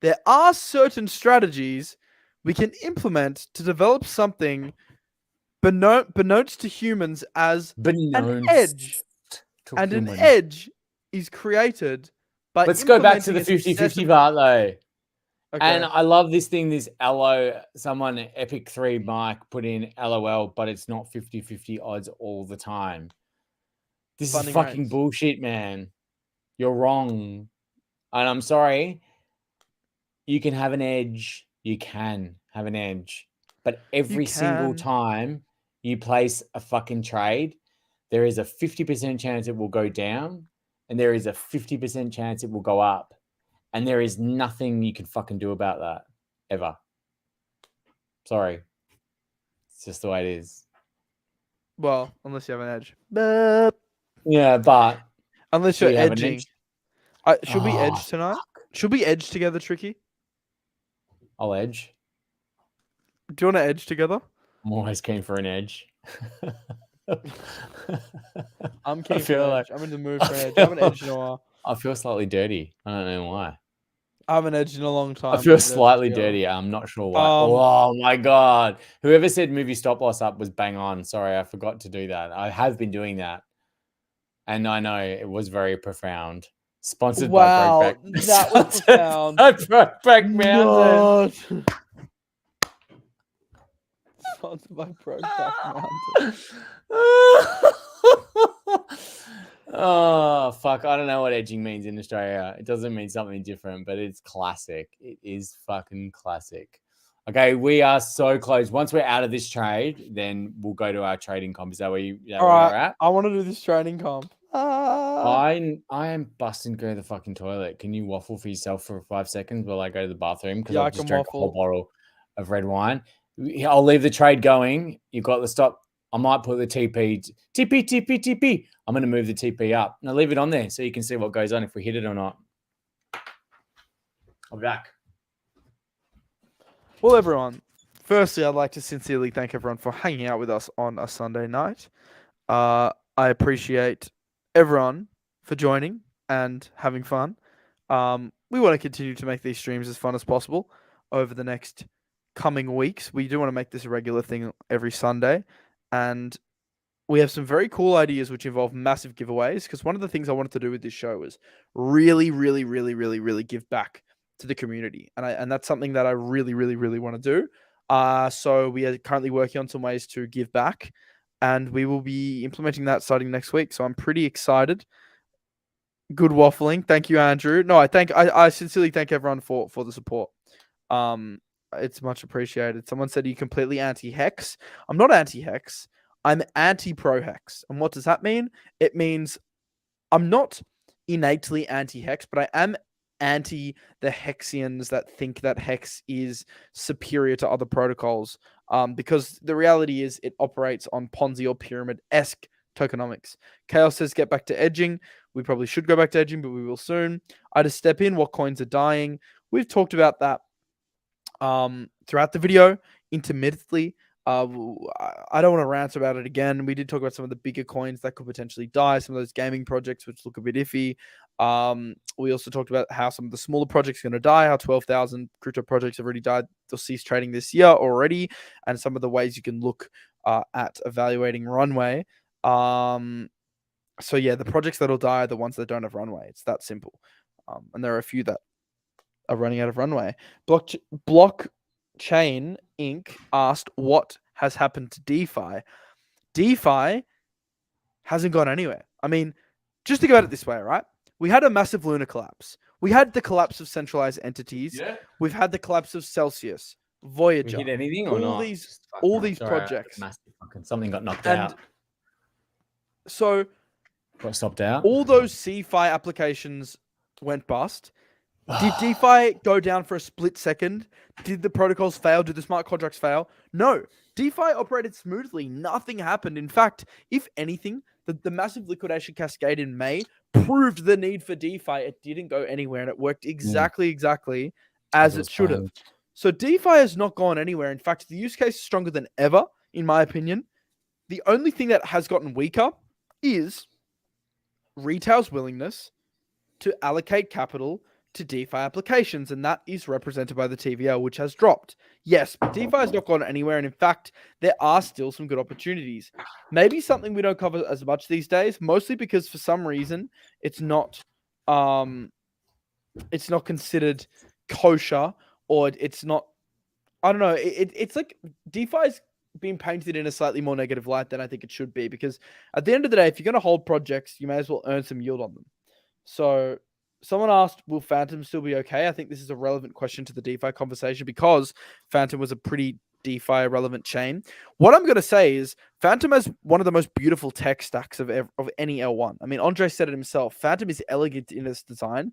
[SPEAKER 1] there are certain strategies we can implement to develop something beknownst to humans as an edge. And an edge is created by
[SPEAKER 2] Let's go back to the 50-50 part, though.
[SPEAKER 1] Okay.
[SPEAKER 2] And I love this thing, this LO, someone, Epic 3 Mike, put in LOL, but it's not 50-50 odds all the time. This is fucking bullshit, man. You're wrong. And I'm sorry. You can have an edge. You can have an edge. But every single time you place a fucking trade, there is a 50% chance it will go down, and there is a 50% chance it will go up. And there is nothing you can fucking do about that, ever. Sorry. It's just the way it is.
[SPEAKER 1] Well, unless you have an edge.
[SPEAKER 2] Yeah, but...
[SPEAKER 1] Unless you're edging. Should we edge tonight? Fuck. Should we edge together, Tricky?
[SPEAKER 2] I'll edge.
[SPEAKER 1] Do you want to edge together?
[SPEAKER 2] I'm always keen for an edge.
[SPEAKER 1] I'm keen for an edge. I'm in the mood for an edge. I haven't edged in a while.
[SPEAKER 2] I feel slightly dirty. I don't know why.
[SPEAKER 1] I haven't edged in a long time.
[SPEAKER 2] I feel slightly dirty. I'm not sure why. Oh my God. Whoever said movie stop loss up was bang on. Sorry, I forgot to do that. I have been doing that. And I know it was very profound. Sponsored by Brokeback.
[SPEAKER 1] That was profound.
[SPEAKER 2] Brokeback Mountain.
[SPEAKER 1] Sponsored by Brokeback Mountain.
[SPEAKER 2] Oh, fuck. I don't know what edging means in Australia. It doesn't mean something different, but it's classic. It is fucking classic. Okay, we are so close. Once we're out of this trade, then we'll go to our trading comp. Is that where
[SPEAKER 3] All
[SPEAKER 2] we're
[SPEAKER 3] right,
[SPEAKER 2] at?
[SPEAKER 3] I want to do this trading comp.
[SPEAKER 2] I am busting to go to the fucking toilet. Can you waffle for yourself for 5 seconds while I go to the bathroom? Because
[SPEAKER 3] Yeah, I
[SPEAKER 2] I've just
[SPEAKER 3] can
[SPEAKER 2] drank a whole
[SPEAKER 3] waffle.
[SPEAKER 2] bottle of red wine. I'll leave the trade going. You've got the stop. I might put the TP. I'm going to move the TP up. Now leave it on there so you can see what goes on if we hit it or not. I'll be back.
[SPEAKER 3] Well, everyone, firstly, I'd like to sincerely thank everyone for hanging out with us on a Sunday night. I appreciate everyone for joining and having fun. We want to continue to make these streams as fun as possible over the next coming weeks. We do want to make this a regular thing every Sunday. And we have some very cool ideas which involve massive giveaways, because one of the things I wanted to do with this show was really give back to the community. And that's something that I really want to do. So we are currently working on some ways to give back, and we will be implementing that starting next week. So I'm pretty excited. Good waffling. Thank you, Andrew. No, I sincerely thank everyone for the support. It's much appreciated. Someone said, "Are you completely anti-hex?" I'm not anti-hex. I'm anti-pro hex. And what does that mean? It means I'm not innately anti-hex, but I am anti the Hexians that think that hex is superior to other protocols. Because the reality is it operates on Ponzi or pyramid-esque tokenomics. Chaos says, get back to edging. We probably should go back to edging, but we will soon. I just step in. What coins are dying? We've talked about that throughout the video intermittently. I don't want to rant about it again. We did talk about some of the bigger coins that could potentially die, some of those gaming projects which look a bit iffy. We also talked about how some of the smaller projects are going to die, how 12,000 crypto projects have already died. They'll cease trading this year already, and some of the ways you can look at evaluating runway. So yeah, the projects that'll die are the ones that don't have runway. It's that simple. And there are a few that are running out of runway. Blockchain Inc. asked what has happened to DeFi. DeFi hasn't gone anywhere. I mean, just think about it this way, right? We had a massive lunar collapse. We had the collapse of centralized entities.
[SPEAKER 2] Yeah.
[SPEAKER 3] We've had the collapse of Celsius, Voyager.
[SPEAKER 2] We hit anything or not?
[SPEAKER 3] All these projects.
[SPEAKER 2] Massive fucking something got knocked
[SPEAKER 3] And
[SPEAKER 2] out.
[SPEAKER 3] So
[SPEAKER 2] Got stopped out.
[SPEAKER 3] all those CeFi applications went bust. Did DeFi go down for a split second? Did the protocols fail? Did the smart contracts fail? No. DeFi operated smoothly. Nothing happened. In fact, if anything, the massive liquidation cascade in May proved the need for DeFi. It didn't go anywhere, and it worked exactly as it should have. So DeFi has not gone anywhere. In fact, the use case is stronger than ever, in my opinion. The only thing that has gotten weaker is retail's willingness to allocate capital to DeFi applications, and that is represented by the TVL, which has dropped. Yes, but DeFi has not gone anywhere, and in fact, there are still some good opportunities. Maybe something we don't cover as much these days, mostly because for some reason it's not considered kosher, or it's not. I don't know. It's like DeFi's been painted in a slightly more negative light than I think it should be, because at the end of the day, if you're going to hold projects, you may as well earn some yield on them. So someone asked, will Phantom still be okay? I think this is a relevant question to the DeFi conversation, because Phantom was a pretty DeFi relevant chain. What I'm going to say is Phantom has one of the most beautiful tech stacks of any L1. I mean, Andre said it himself. Phantom is elegant in its design.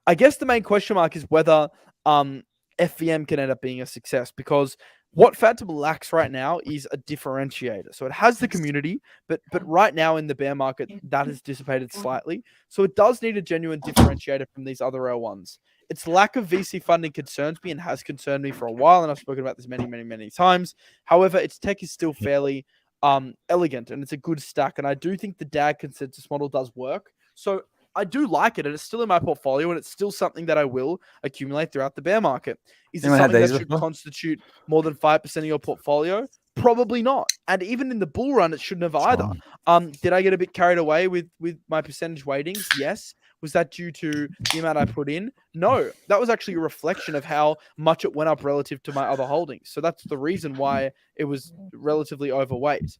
[SPEAKER 3] I guess the main question mark is whether FVM can end up being a success, because what Phantom lacks right now is a differentiator. So it has the community, but right now in the bear market, that has dissipated slightly. So it does need a genuine differentiator from these other L1s. Its lack of VC funding concerns me and has concerned me for a while, and I've spoken about this many times. However, its tech is still fairly elegant, and it's a good stack. And I do think the DAG consensus model does work. So I do like it, and it's still in my portfolio, and it's still something that I will accumulate throughout the bear market. Is it something that should constitute more than 5% of your portfolio? Probably not. And even in the bull run, it shouldn't have either. Did I get a bit carried away with my percentage weightings? Yes. Was that due to the amount I put in? No. That was actually a reflection of how much it went up relative to my other holdings. So that's the reason why it was relatively overweight.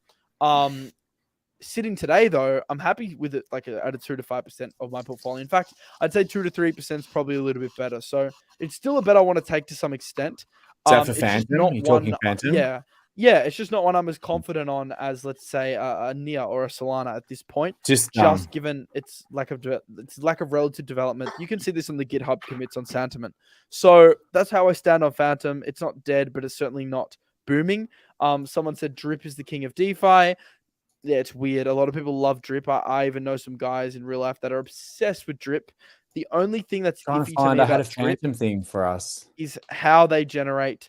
[SPEAKER 3] Sitting today, though, I'm happy with it, like at a 2 to 5% of my portfolio. In fact, I'd say 2 to 3% is probably a little bit better. So it's still a bet I want to take to some extent.
[SPEAKER 2] that for
[SPEAKER 3] It's just
[SPEAKER 2] Phantom?
[SPEAKER 3] not
[SPEAKER 2] You're
[SPEAKER 3] one.
[SPEAKER 2] talking Phantom?
[SPEAKER 3] Yeah. It's just not one I'm as confident on as, let's say, a Nia or a Solana at this point.
[SPEAKER 2] Just
[SPEAKER 3] Given its lack of relative development. You can see this on the GitHub commits on Sentiment. So that's how I stand on Phantom. It's not dead, but it's certainly not booming. Someone said Drip is the king of DeFi. Yeah, it's weird. A lot of people love Drip. I even know some guys in real life that are obsessed with Drip. The only thing that's
[SPEAKER 2] trying to
[SPEAKER 3] iffy to
[SPEAKER 2] find
[SPEAKER 3] me
[SPEAKER 2] I had a
[SPEAKER 3] about Drip
[SPEAKER 2] Phantom thing for us.
[SPEAKER 3] is how they generate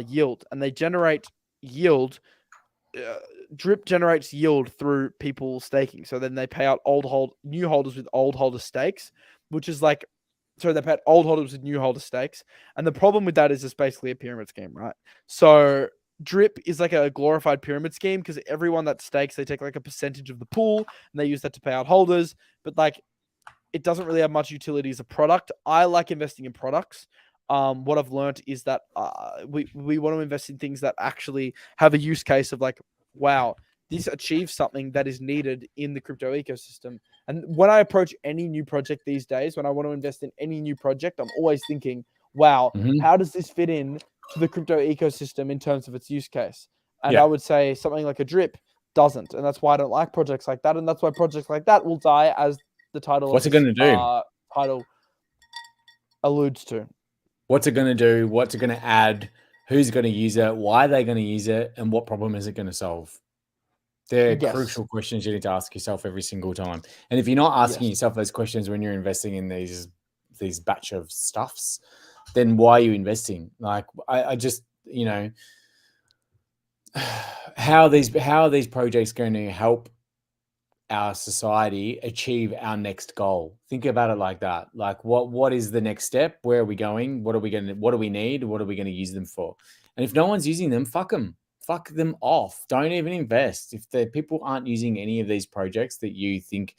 [SPEAKER 3] yield, and they generate yield. Drip generates yield through people staking. So then they pay out new holders with old holder stakes, which is like, sorry, they pay out old holders with new holder stakes. And the problem with that is it's basically a pyramid scheme, right? So Drip is like a glorified pyramid scheme because everyone that stakes, they take like a percentage of the pool and they use that to pay out holders. But like, it doesn't really have much utility as a product. I like investing in products. What I've learned is that we want to invest in things that actually have a use case of like, wow, this achieves something that is needed in the crypto ecosystem. And when I approach any new project these days, when I want to invest in any new project, I'm always thinking, wow, how does this fit in to the crypto ecosystem in terms of its use case? And I would say something like a Drip doesn't. And that's why I don't like projects like that. And that's why projects like that will die, as the title
[SPEAKER 2] What's
[SPEAKER 3] of
[SPEAKER 2] it going to do?
[SPEAKER 3] Title alludes to.
[SPEAKER 2] What's it going to do? What's it going to add? Who's going to use it? Why are they going to use it? And what problem is it going to solve? They're crucial questions you need to ask yourself every single time. And if you're not asking yourself those questions when you're investing in these batch of stuffs, then why are you investing? Like, I just, you know, how are these projects going to help our society achieve our next goal? Think about it like that. Like, what is the next step? Where are we going? What do we need? What are we going to use them for? And if no one's using them, fuck them off. Don't even invest. If the people aren't using any of these projects that you think,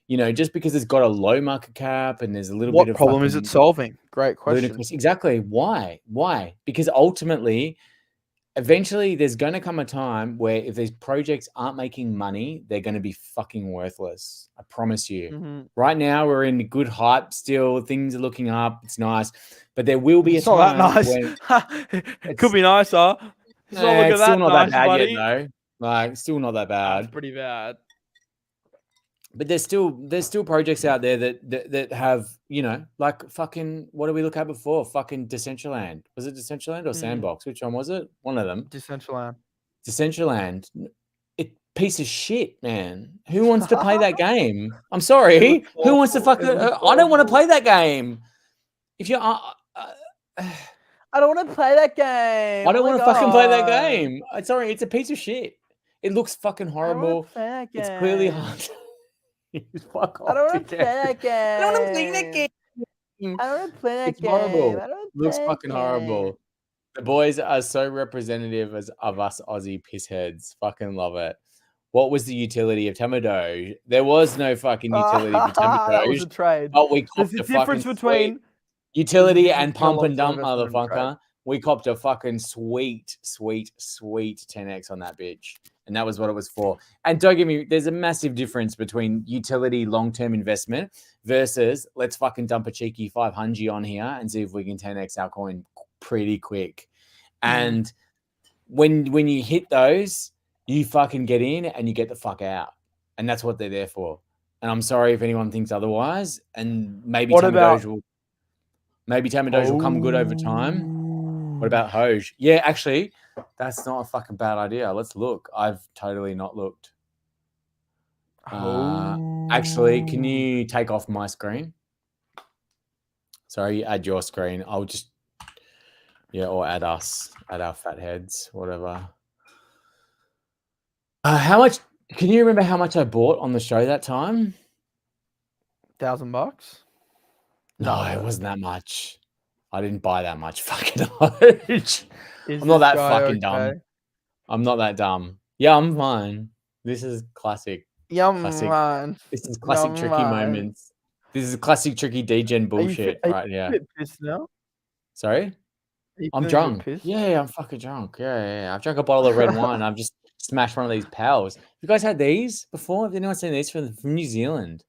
[SPEAKER 2] you know, just because it's got a low market cap and there's a little bit of
[SPEAKER 3] what problem is it solving? Great question.
[SPEAKER 2] Ludicrous. Exactly. Why? Because ultimately, eventually there's going to come a time where if these projects aren't making money, they're going to be fucking worthless. I promise you. Right now we're in good hype still. Things are looking up. It's nice. But there will be a time when
[SPEAKER 3] it could be nicer.
[SPEAKER 2] It's still not that bad yet, though. Like, still not that bad.
[SPEAKER 3] It's pretty bad.
[SPEAKER 2] But there's still projects out there that have, you know, like fucking, what did we look at before? Fucking Decentraland. Was it Decentraland or Sandbox? Which one was it? One of them.
[SPEAKER 3] Decentraland.
[SPEAKER 2] Piece of shit, man. Who wants to play that game? I'm sorry. Who wants to fucking? I don't want to play that game. If you
[SPEAKER 3] I don't want to play that game.
[SPEAKER 2] I don't want to fucking play that game. Sorry, it's a piece of shit. It looks fucking horrible. It's clearly hard. Fuck off.
[SPEAKER 3] I don't want to play that game.
[SPEAKER 2] I don't want to play that game.
[SPEAKER 3] I don't want to play that
[SPEAKER 2] It's
[SPEAKER 3] game.
[SPEAKER 2] horrible. Looks fucking horrible. The boys are so representative of us Aussie pissheads. Fucking love it. What was the utility of Tamadoge? There was no fucking utility for Tamadoge.
[SPEAKER 3] That was a trade.
[SPEAKER 2] But we copped
[SPEAKER 3] There's a difference between
[SPEAKER 2] utility and pump and dump, motherfucker. We copped a fucking sweet 10x on that bitch. And that was what it was for. And don't get me, there's a massive difference between utility long-term investment versus let's fucking dump a cheeky 500 on here and see if we can 10x our coin pretty quick. And when you hit those, you fucking get in and you get the fuck out. And that's what they're there for. And I'm sorry if anyone thinks otherwise. And maybe Tamadoge will come good over time. What about Hoj? Yeah, actually, that's not a fucking bad idea. Let's look. I've totally not looked. Actually, can you take off my screen? Sorry, add your screen. I'll just, or add us, add our fat heads, whatever. How much? Can you remember how much I bought on the show that time?
[SPEAKER 3] $1,000.
[SPEAKER 2] No, it wasn't that much. I didn't buy that much fucking Hoj. I'm not that fucking dumb. I'm not that dumb. Yeah, I'm fine. This is classic.
[SPEAKER 3] Man.
[SPEAKER 2] This is classic tricky moments. This is classic tricky Degen bullshit right here.
[SPEAKER 3] Are you a bit pissed now?
[SPEAKER 2] Sorry? I'm drunk. Yeah, I'm fucking drunk. Yeah. I've drank a bottle of red wine. I've just smashed one of these pals. You guys had these before? Have anyone seen these from New Zealand?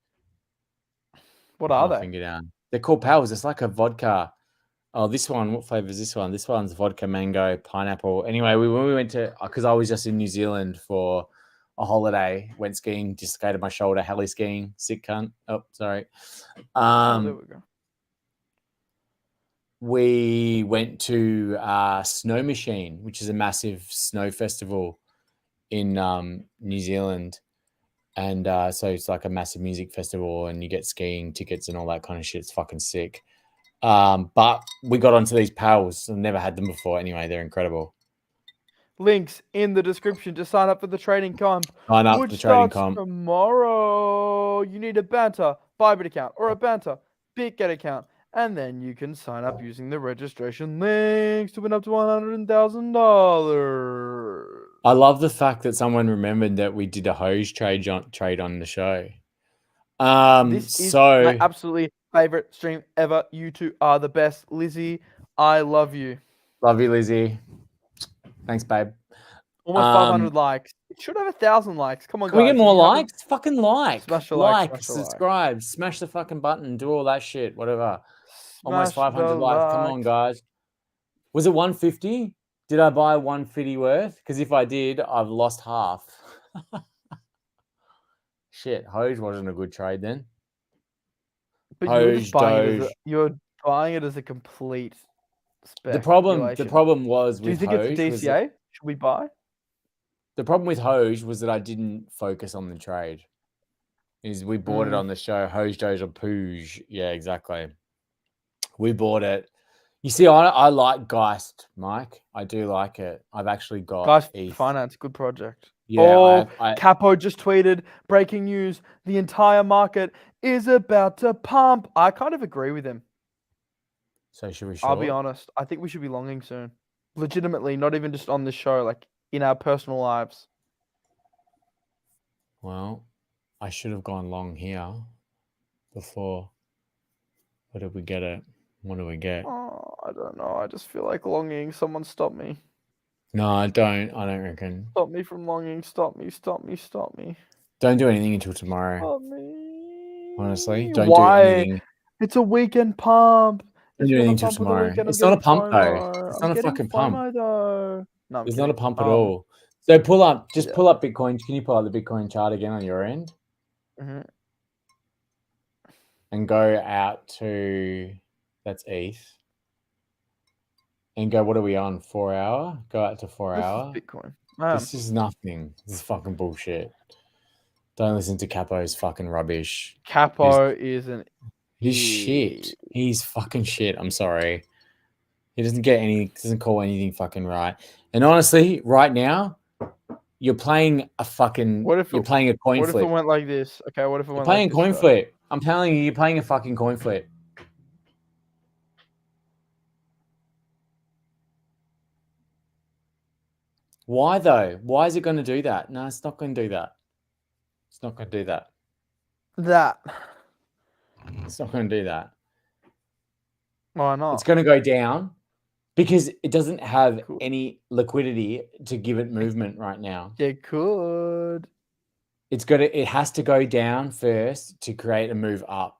[SPEAKER 3] What are they?
[SPEAKER 2] Finger down. They're called pals. It's like a vodka. Oh, this one. What flavor is this one? This one's vodka, mango, pineapple. Anyway, when we went to, because I was just in New Zealand for a holiday, went skiing, dislocated my shoulder, heli skiing, sick cunt. Oh, sorry.
[SPEAKER 3] There we go.
[SPEAKER 2] We went to Snow Machine, which is a massive snow festival in New Zealand. And so it's like a massive music festival and you get skiing tickets and all that kind of shit. It's fucking sick. But we got onto these paddles. I've never had them before. Anyway, they're incredible.
[SPEAKER 3] Links in the description to sign up for the trading comp.
[SPEAKER 2] Sign up for
[SPEAKER 3] which
[SPEAKER 2] the trading
[SPEAKER 3] starts
[SPEAKER 2] comp.
[SPEAKER 3] tomorrow. You need a Banter ByBit account or a Banter BitGet account. And then you can sign up using the registration links to win up to $100,000.
[SPEAKER 2] I love the fact that someone remembered that we did a hose trade on the show.
[SPEAKER 3] This is my absolutely favorite stream ever. You two are the best. Lizzie, I love you.
[SPEAKER 2] Love you, Lizzie. Thanks, babe.
[SPEAKER 3] Almost 500 likes. It should have 1,000 likes. Come on,
[SPEAKER 2] Can
[SPEAKER 3] guys.
[SPEAKER 2] we get more likes? Fucking like.
[SPEAKER 3] Smash the
[SPEAKER 2] like, subscribe, smash the fucking button, do all that shit, whatever. Almost 500 likes. Come on, guys. Was it 150? Did I buy 150 worth? Because if I did, I've lost half. Shit, Hoj wasn't a good trade then.
[SPEAKER 3] But
[SPEAKER 2] Hoj,
[SPEAKER 3] you're buying it as a complete
[SPEAKER 2] The
[SPEAKER 3] speculation.
[SPEAKER 2] problem was
[SPEAKER 3] Do you
[SPEAKER 2] with
[SPEAKER 3] think
[SPEAKER 2] Hoj.
[SPEAKER 3] it's a DCA? Should we buy?
[SPEAKER 2] The problem with Hoj was that I didn't focus on the trade. Is we bought it on the show. Hoj, Doge, Pooge. Yeah, exactly. We bought it. You see, I like Geist, Mike. I do like it. I've actually got
[SPEAKER 3] Geist
[SPEAKER 2] ETH.
[SPEAKER 3] Finance, good project.
[SPEAKER 2] Yeah,
[SPEAKER 3] Capo just tweeted, breaking news, the entire market is about to pump. I kind of agree with him.
[SPEAKER 2] So should we short?
[SPEAKER 3] I'll be honest. I think we should be longing soon. Legitimately, not even just on this show, like in our personal lives.
[SPEAKER 2] Well, I should have gone long here before. Where did we get it? What do we get?
[SPEAKER 3] Oh, I don't know. I just feel like longing. Someone stop me.
[SPEAKER 2] No, I don't reckon.
[SPEAKER 3] Stop me from longing. Stop me. Stop me. Stop me.
[SPEAKER 2] Don't do anything until tomorrow.
[SPEAKER 3] Stop me.
[SPEAKER 2] Honestly, don't
[SPEAKER 3] do
[SPEAKER 2] anything.
[SPEAKER 3] It's a weekend pump.
[SPEAKER 2] Don't do anything until tomorrow. It's not a pump though. It's not a fucking pump.
[SPEAKER 3] No,
[SPEAKER 2] it's not a pump at all. So pull up Bitcoin. Can you pull up the Bitcoin chart again on your end?
[SPEAKER 3] Mm-hmm.
[SPEAKER 2] And go out to, that's ETH. And go, what are we on? 4 hour? Go out to 4 hour.
[SPEAKER 3] This is Bitcoin.
[SPEAKER 2] This is nothing. This is fucking bullshit. Don't listen to Capo's fucking rubbish.
[SPEAKER 3] Capo is an...
[SPEAKER 2] He's shit. He's fucking shit. I'm sorry. He doesn't call anything fucking right. And honestly, right now, you're playing a fucking... you're playing a coin flip.
[SPEAKER 3] What if it went like this? Okay, what if it went
[SPEAKER 2] playing
[SPEAKER 3] like
[SPEAKER 2] a coin flip. I'm telling you, you're playing a fucking coin flip. Why though? Why is it going to do that? No, it's not going to do that. It's not going to do that. It's not going to do that.
[SPEAKER 3] Why not?
[SPEAKER 2] It's going to go down because it doesn't have any liquidity to give it movement right now.
[SPEAKER 3] It could.
[SPEAKER 2] It has to go down first to create a move up.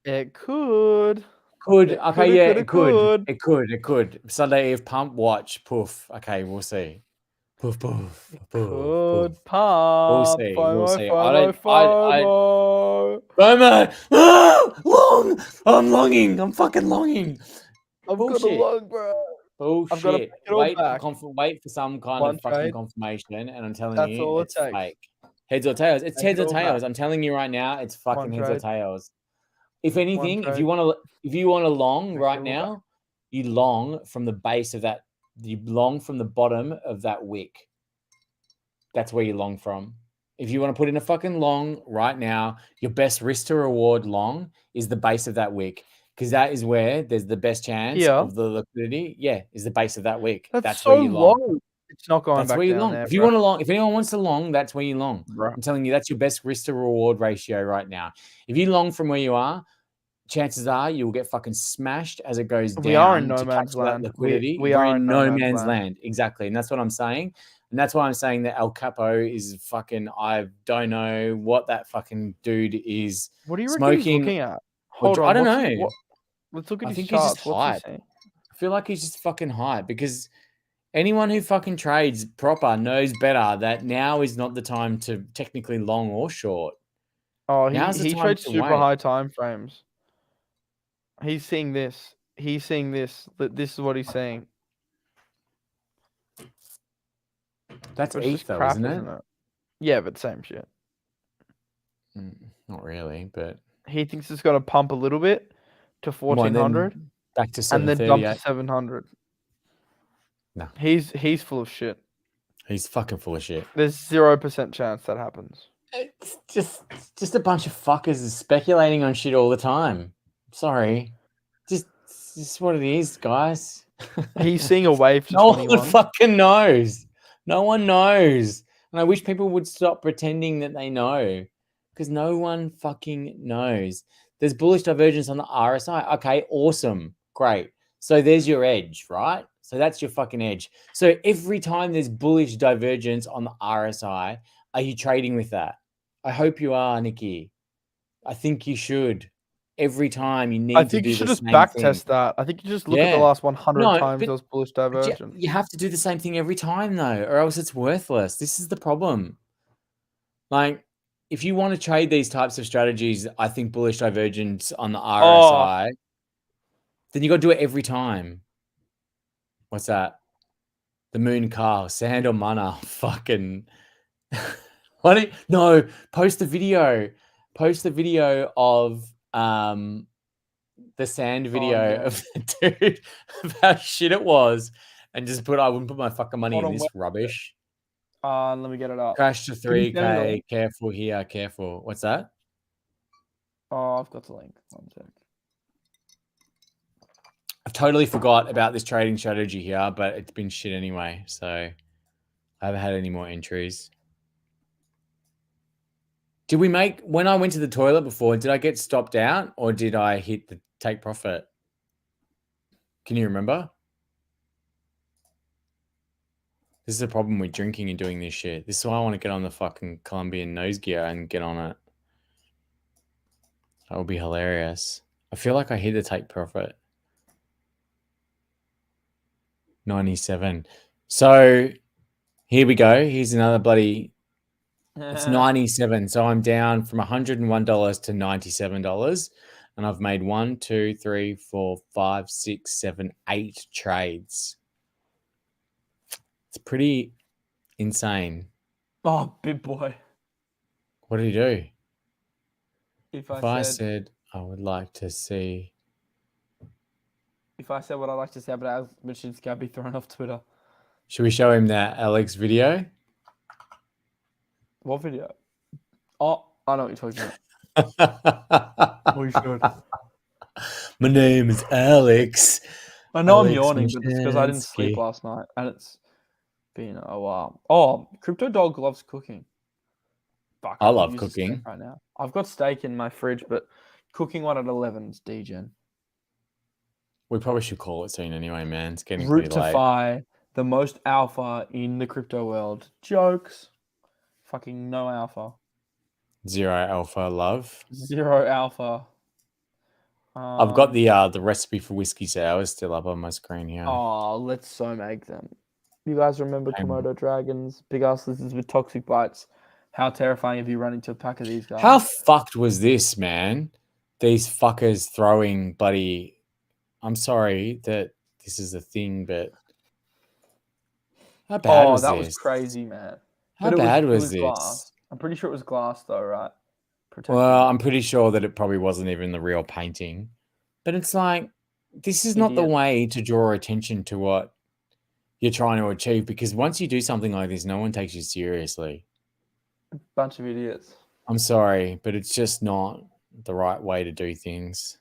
[SPEAKER 3] It could.
[SPEAKER 2] It could. Sunday Eve pump, watch, poof. Okay, we'll see. Poof, poof, poof.
[SPEAKER 3] Could pump.
[SPEAKER 2] We'll see.
[SPEAKER 3] FOMO.
[SPEAKER 2] Long. I'm longing. I'm fucking longing.
[SPEAKER 3] I've got a long, bro.
[SPEAKER 2] Bullshit. Wait for some kind of fucking confirmation, and I'm telling you, it's fake. Heads or tails. It's heads or tails. I'm telling you right now, it's fucking heads or tails. If anything, if you want to long right now, you long from the base of that. You long from the bottom of that wick. That's where you long from. If you want to put in a fucking long right now, your best risk to reward long is the base of that wick, because that is where there's the best chance of the liquidity. Yeah, is the base of that wick. That's
[SPEAKER 3] so
[SPEAKER 2] where you long.
[SPEAKER 3] It's not going back down there.
[SPEAKER 2] If you want to long, if anyone wants to long, that's where you long. Bro. I'm telling you, that's your best risk to reward ratio right now. If you long from where you are, chances are you will get fucking smashed as it goes down.
[SPEAKER 3] We are in no man's land.
[SPEAKER 2] Liquidity. We're in no man's land. Exactly. And that's what I'm saying. And that's why I'm saying that El Capo is fucking, I don't know what that fucking dude is.
[SPEAKER 3] What are you
[SPEAKER 2] smoking?
[SPEAKER 3] Looking at? Hold on.
[SPEAKER 2] I don't know.
[SPEAKER 3] Let's look at his
[SPEAKER 2] charts.
[SPEAKER 3] He's just hype.
[SPEAKER 2] I feel like he's just fucking hype because anyone who fucking trades proper knows better that now is not the time to technically long or short.
[SPEAKER 3] Oh,
[SPEAKER 2] Now's the
[SPEAKER 3] he
[SPEAKER 2] time
[SPEAKER 3] trades
[SPEAKER 2] to
[SPEAKER 3] super
[SPEAKER 2] wait.
[SPEAKER 3] high time frames. He's seeing this. He's seeing this. This is what he's seeing.
[SPEAKER 2] That's
[SPEAKER 3] It's
[SPEAKER 2] ETH
[SPEAKER 3] just
[SPEAKER 2] though,
[SPEAKER 3] crap,
[SPEAKER 2] isn't it?
[SPEAKER 3] isn't it? Yeah, but same shit.
[SPEAKER 2] Not really, but
[SPEAKER 3] He thinks it's going to pump a little bit to
[SPEAKER 2] Well, and
[SPEAKER 3] 1400
[SPEAKER 2] then back to
[SPEAKER 3] and then dump
[SPEAKER 2] 738.
[SPEAKER 3] to 700.
[SPEAKER 2] No.
[SPEAKER 3] He's full of shit.
[SPEAKER 2] He's fucking full of shit.
[SPEAKER 3] There's 0% chance that happens.
[SPEAKER 2] It's just a bunch of fuckers speculating on shit all the time. Sorry. Just what it is, guys.
[SPEAKER 3] He's seeing a wave to
[SPEAKER 2] No
[SPEAKER 3] 21.
[SPEAKER 2] one fucking knows. No one knows. And I wish people would stop pretending that they know. Because no one fucking knows. There's bullish divergence on the RSI. Okay, awesome. Great. So there's your edge, right? So that's your fucking edge. So every time there's bullish divergence on the RSI, are you trading with that? I hope you are, Nikki. I think you should. Every time you need
[SPEAKER 3] I
[SPEAKER 2] to
[SPEAKER 3] think
[SPEAKER 2] do
[SPEAKER 3] you should
[SPEAKER 2] the
[SPEAKER 3] just
[SPEAKER 2] same
[SPEAKER 3] back
[SPEAKER 2] thing.
[SPEAKER 3] test that. I think you just look at the
[SPEAKER 2] Yeah.
[SPEAKER 3] last 100
[SPEAKER 2] No,
[SPEAKER 3] times
[SPEAKER 2] but-
[SPEAKER 3] there was bullish
[SPEAKER 2] But
[SPEAKER 3] divergence.
[SPEAKER 2] you have to do the same thing every time, though, or else it's worthless. This is the problem. Like, if you want to trade these types of strategies, I think bullish divergence on the RSI, then you got to do it every time. What's that? The moon car, sand or mana, fucking. No, post the video. Post the video of the sand video of the dude of how shit it was, and just I wouldn't put my fucking money in this rubbish.
[SPEAKER 3] Let me get it up.
[SPEAKER 2] Crash to
[SPEAKER 3] Can you send it
[SPEAKER 2] 3K. Careful here. Careful. What's that?
[SPEAKER 3] Oh, I've got the link. 1 sec.
[SPEAKER 2] I've totally forgot about this trading strategy here, but it's been shit anyway. So I haven't had any more entries. Did we make, when I went to the toilet before, did I get stopped out or did I hit the take profit? Can you remember? This is a problem with drinking and doing this shit. This is why I want to get on the fucking Colombian nose gear and get on it. That would be hilarious. I feel like I hit the take profit. 97. So here we go. Here's another bloody. It's 97. So I'm down from $101 to $97. And I've made 1, 2, 3, 4, 5, 6, 7, 8 trades. It's pretty insane.
[SPEAKER 1] Oh, big boy.
[SPEAKER 2] What did he do?
[SPEAKER 1] If
[SPEAKER 2] If I said I would like to see.
[SPEAKER 1] If I said what I like to say about Mashinsky, I'd be thrown off Twitter.
[SPEAKER 2] Should we show him that Alex video?
[SPEAKER 1] What video? Oh, I know what you're talking about. We should.
[SPEAKER 2] My name is Alex.
[SPEAKER 1] I know I'm
[SPEAKER 2] Alex
[SPEAKER 1] yawning, but it's because I didn't sleep
[SPEAKER 2] Mashinsky.
[SPEAKER 1] last night, and it's been a while. Oh, Crypto Dog loves cooking. Fuck,
[SPEAKER 2] I
[SPEAKER 1] could
[SPEAKER 2] love
[SPEAKER 1] use a steak
[SPEAKER 2] cooking.
[SPEAKER 1] right now. I've got steak in my fridge, but cooking one at 11 is Degen.
[SPEAKER 2] We probably should call it soon anyway, man. It's getting pretty
[SPEAKER 1] Root to
[SPEAKER 2] late.
[SPEAKER 1] Fi, the most alpha in the crypto world. Jokes. Fucking no alpha.
[SPEAKER 2] 0 alpha love.
[SPEAKER 1] 0 alpha.
[SPEAKER 2] I've got the recipe for whiskey sours still up on my screen here.
[SPEAKER 1] Oh, let's so make them. You guys remember
[SPEAKER 2] Same.
[SPEAKER 1] Komodo dragons, big ass lizards with toxic bites? How terrifying if you run into a pack of these guys.
[SPEAKER 2] How fucked was this, man? These fuckers throwing bloody. I'm sorry that this is a thing, but how bad was
[SPEAKER 1] that
[SPEAKER 2] this?
[SPEAKER 1] was crazy, man.
[SPEAKER 2] How
[SPEAKER 1] But
[SPEAKER 2] bad
[SPEAKER 1] it
[SPEAKER 2] was this?
[SPEAKER 1] glass. I'm pretty sure it was glass, though, right? Protected.
[SPEAKER 2] Well, I'm pretty sure that it probably wasn't even the real painting. But it's like, this is not the
[SPEAKER 1] Idiot.
[SPEAKER 2] way to draw attention to what you're trying to achieve, because once you do something like this, no one takes you seriously.
[SPEAKER 1] Bunch of idiots.
[SPEAKER 2] I'm sorry, but it's just not the right way to do things.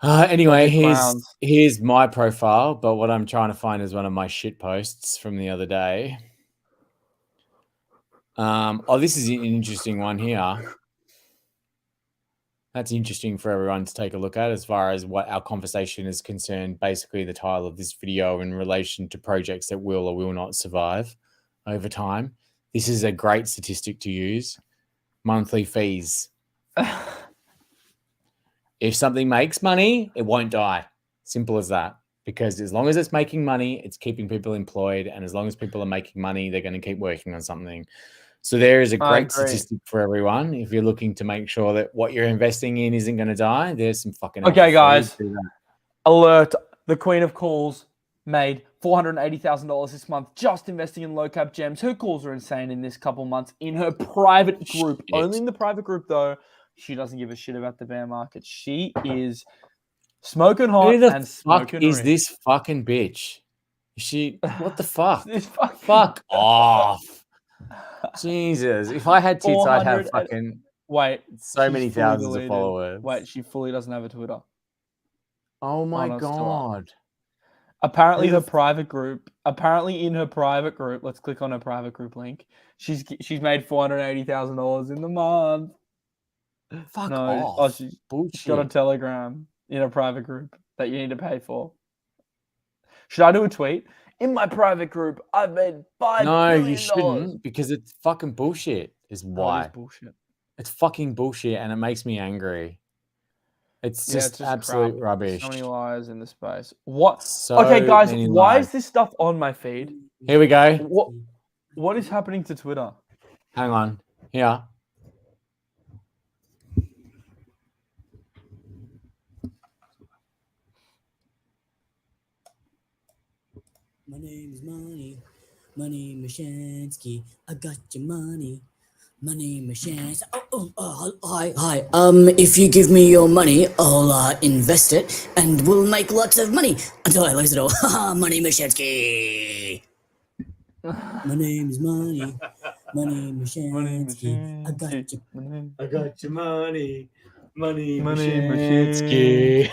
[SPEAKER 2] Anyway,
[SPEAKER 1] Bunch of clowns.
[SPEAKER 2] here's my profile, but what I'm trying to find is one of my shit posts from the other day. Oh, this is an interesting one here. That's interesting for everyone to take a look at as far as what our conversation is concerned. Basically, the title of this video in relation to projects that will or will not survive over time. This is a great statistic to use. Monthly fees. If something makes money, it won't die. Simple as that. Because as long as it's making money, it's keeping people employed. And as long as people are making money, they're going to keep working on something. So there is a great statistic for everyone. If you're looking to make sure that what you're investing in isn't going to die, there's some fucking...
[SPEAKER 1] Okay, guys. Alert. The Queen of Calls made $480,000 this month just investing in low cap gems. Her calls are insane in this couple months in her private group.
[SPEAKER 2] Shit.
[SPEAKER 1] Only in the private group, though. She doesn't give a shit about the bear market. She is smoking hot
[SPEAKER 2] Who the
[SPEAKER 1] and
[SPEAKER 2] fuck
[SPEAKER 1] smoking
[SPEAKER 2] is
[SPEAKER 1] rich.
[SPEAKER 2] this fucking bitch? She... What the fuck?
[SPEAKER 1] This fucking...
[SPEAKER 2] Fuck off. Jesus. If I had tits, I'd have fucking...
[SPEAKER 1] Wait.
[SPEAKER 2] So many thousands of followers.
[SPEAKER 1] Wait, she fully doesn't have a Twitter.
[SPEAKER 2] Oh my God.
[SPEAKER 1] Apparently her private group, in her private group, let's click on her private group link. She's made $480,000 in the month.
[SPEAKER 2] Fuck off.
[SPEAKER 1] Oh, she's
[SPEAKER 2] bullshit.
[SPEAKER 1] got a Telegram in a private group that you need to pay for. Should I do a tweet? In my private group, I've made $5 billion.
[SPEAKER 2] No, you shouldn't, because it's fucking bullshit is why.
[SPEAKER 1] It is bullshit.
[SPEAKER 2] It's fucking bullshit and it makes me angry. It's just absolute
[SPEAKER 1] crap.
[SPEAKER 2] rubbish.
[SPEAKER 1] So many lies in the space. What?
[SPEAKER 2] So
[SPEAKER 1] okay, guys, why
[SPEAKER 2] lies.
[SPEAKER 1] is this stuff on my feed?
[SPEAKER 2] Here we go.
[SPEAKER 1] What is happening to Twitter?
[SPEAKER 2] Hang on. Here.
[SPEAKER 4] My name is Money Mashinsky. I got your money. Money Mashinsky. Hi. If you give me your money, I'll invest it, and we'll make lots of money until I lose it all. Money Mashinsky. My name is Money Mashinsky. I got your money. Money
[SPEAKER 2] Mashinsky.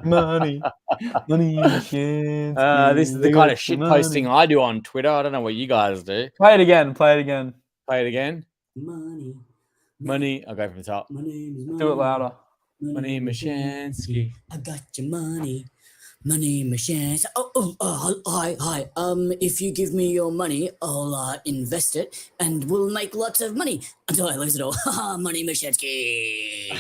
[SPEAKER 1] Money Mashinsky.
[SPEAKER 2] This is the kind of shit posting I do on Twitter. I don't know what you guys do.
[SPEAKER 1] Play it again.
[SPEAKER 2] Play it again.
[SPEAKER 4] Money.
[SPEAKER 2] I'll go from the top.
[SPEAKER 4] My name is Money.
[SPEAKER 1] Do it louder.
[SPEAKER 2] Money Mashinsky.
[SPEAKER 4] I got your money. Money Mashinsky. Hi. If you give me your money, I'll invest it, and we'll make lots of money until I lose it all. Money Mashinsky.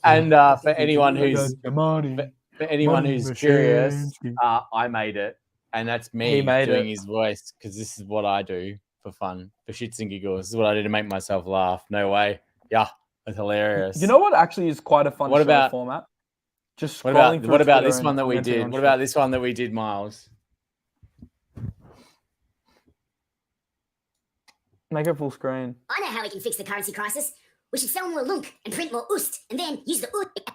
[SPEAKER 2] And for anyone who's curious, I made it, and that's me doing his voice, because this is what I do for fun, for shits and giggles. This is what I do to make myself laugh. No way. Yeah, it's hilarious.
[SPEAKER 1] You know what actually is quite a fun show format? Just scrolling through.
[SPEAKER 2] What about this one that we did? What about this one that we did, Miles?
[SPEAKER 1] Make it full screen.
[SPEAKER 5] I know how we can fix the currency crisis. We should sell more lunk and print more oost, and then use the oost.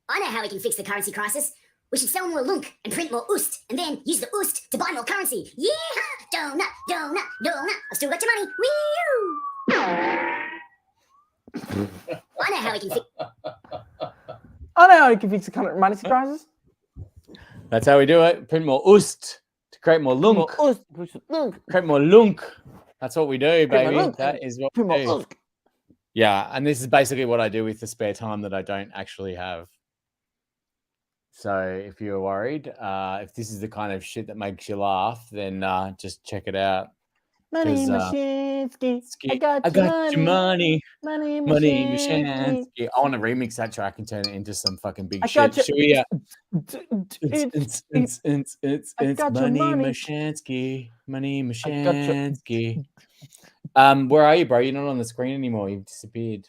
[SPEAKER 5] I know how we can fix the currency crisis. We should sell more lunk and print more oost, and then use the oost to buy more currency. Yeah! Donut. I've still got your money. Woo! I know how we can fix
[SPEAKER 1] the currency crisis.
[SPEAKER 2] That's how we do it. Print more oost to create more lunk. Create more lunk. That's what we do, baby. That is what we do. Yeah, and this is basically what I do with the spare time that I don't actually have. So if you're worried, if this is the kind of shit that makes you laugh, then just check it out.
[SPEAKER 1] Money Mashinsky.
[SPEAKER 2] I got your money. Money Mashinsky. I want to remix that track and turn it into some fucking big shit. Should we? It's Money Mashinsky. Money Mashinsky. Where are you, bro? You're not on the screen anymore. You've disappeared.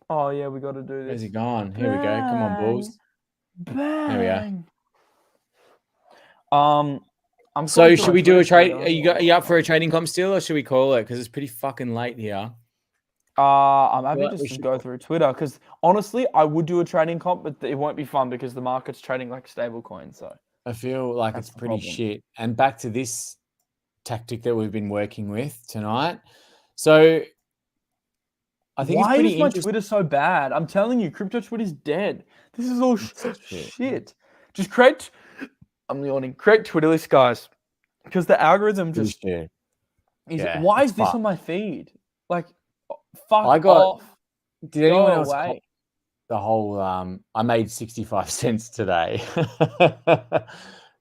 [SPEAKER 1] Oh yeah, we got to do this.
[SPEAKER 2] Where's he gone? Here we go. Come on, balls.
[SPEAKER 1] Bang.
[SPEAKER 2] There we are. So should we do a trade? Are you up for a trading comp still, or should we call it? Because it's pretty fucking late here.
[SPEAKER 1] I'm happy just to go through Twitter, because honestly, I would do a trading comp, but it won't be fun because the market's trading like stable coins. So
[SPEAKER 2] I feel like it's pretty shit. And back to this tactic that we've been working with tonight. So I think
[SPEAKER 1] why
[SPEAKER 2] it's pretty
[SPEAKER 1] is my Twitter so bad? I'm telling you, crypto Twitter is dead. This is all shit. Just create. I'm yawning. Create Twitter lists, guys, because the algorithm just is. Yeah, why is this on my feed? Like, fuck off.
[SPEAKER 2] Did anyone else? The whole. I made 65 cents today.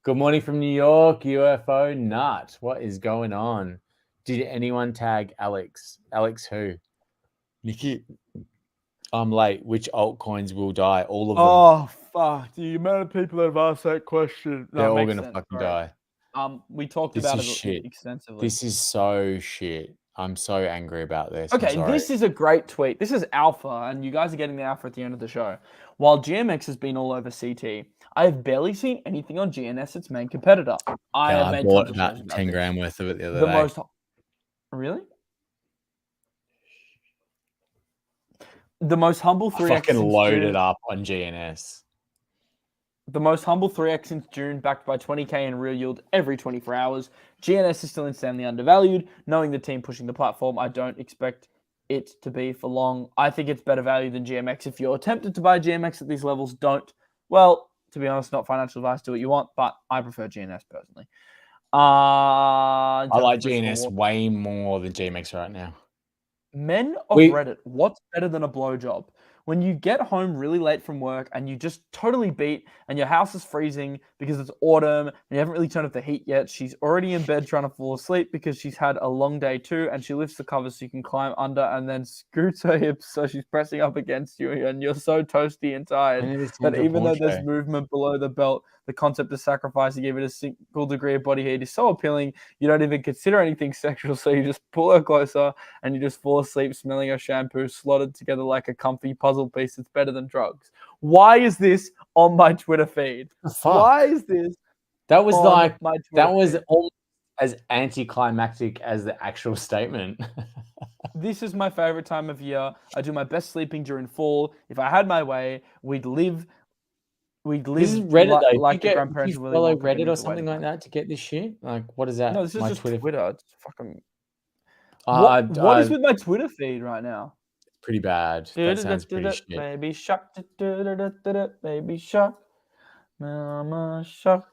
[SPEAKER 2] Good morning from New York, UFO nut. What is going on? Did anyone tag Alex? Alex who? Nikki. I'm late. Which altcoins will die? All of them.
[SPEAKER 1] Oh fuck! The amount of people that have asked that question.
[SPEAKER 2] They're all
[SPEAKER 1] makes
[SPEAKER 2] gonna
[SPEAKER 1] sense,
[SPEAKER 2] fucking
[SPEAKER 1] sorry.
[SPEAKER 2] die.
[SPEAKER 1] We talked
[SPEAKER 2] This
[SPEAKER 1] about
[SPEAKER 2] is
[SPEAKER 1] it
[SPEAKER 2] shit.
[SPEAKER 1] extensively.
[SPEAKER 2] This is so shit. I'm so angry about this. I'm
[SPEAKER 1] Okay,
[SPEAKER 2] sorry.
[SPEAKER 1] this is a great tweet. This is alpha, and you guys are getting the alpha at the end of the show. While GMX has been all over CT, I have barely seen anything on GNS, its main competitor.
[SPEAKER 2] I bought about 10
[SPEAKER 1] this.
[SPEAKER 2] grand worth of it the other
[SPEAKER 1] The
[SPEAKER 2] day.
[SPEAKER 1] most really? The most humble 3x
[SPEAKER 2] Fucking
[SPEAKER 1] since
[SPEAKER 2] loaded
[SPEAKER 1] June.
[SPEAKER 2] up on GNS.
[SPEAKER 1] The most humble 3x since June, backed by 20k in real yield every 24 hours. GNS is still insanely undervalued. Knowing the team pushing the platform, I don't expect it to be for long. I think it's better value than GMX. If you're tempted to buy GMX at these levels, don't. Well, to be honest, not financial advice, do what you want, but I prefer GNS personally.
[SPEAKER 2] I like GNS way more than GMX right now.
[SPEAKER 1] Men of Reddit, what's better than a blowjob? When you get home really late from work and you just totally beat and your house is freezing because it's autumn and you haven't really turned off the heat yet. She's already in bed trying to fall asleep because she's had a long day too, and she lifts the cover so you can climb under and then scoots her hips so she's pressing up against you, and you're so toasty and tired that even though there's movement below the belt, the concept of sacrifice to give it a single degree of body heat is so appealing, you don't even consider anything sexual, so you just pull her closer and you just fall asleep smelling her shampoo slotted together like a comfy puzzle piece. It's better than drugs. Why is this on my Twitter feed? Why is this?
[SPEAKER 2] That was like
[SPEAKER 1] my
[SPEAKER 2] that was almost as anticlimactic as the actual statement.
[SPEAKER 1] This is my favorite time of year. I do my best sleeping during fall. If I had my way, we'd live.
[SPEAKER 2] This is Reddit though.
[SPEAKER 1] Like
[SPEAKER 2] you
[SPEAKER 1] the grandparents.
[SPEAKER 2] you follow Reddit or something like that to get this shit? Like, what is that?
[SPEAKER 1] No, this is
[SPEAKER 2] my
[SPEAKER 1] just Twitter. It's fucking.
[SPEAKER 2] What
[SPEAKER 1] is with my Twitter feed right now?
[SPEAKER 2] Pretty bad. That sounds pretty shit.
[SPEAKER 1] Baby shark, baby shark, mama shark.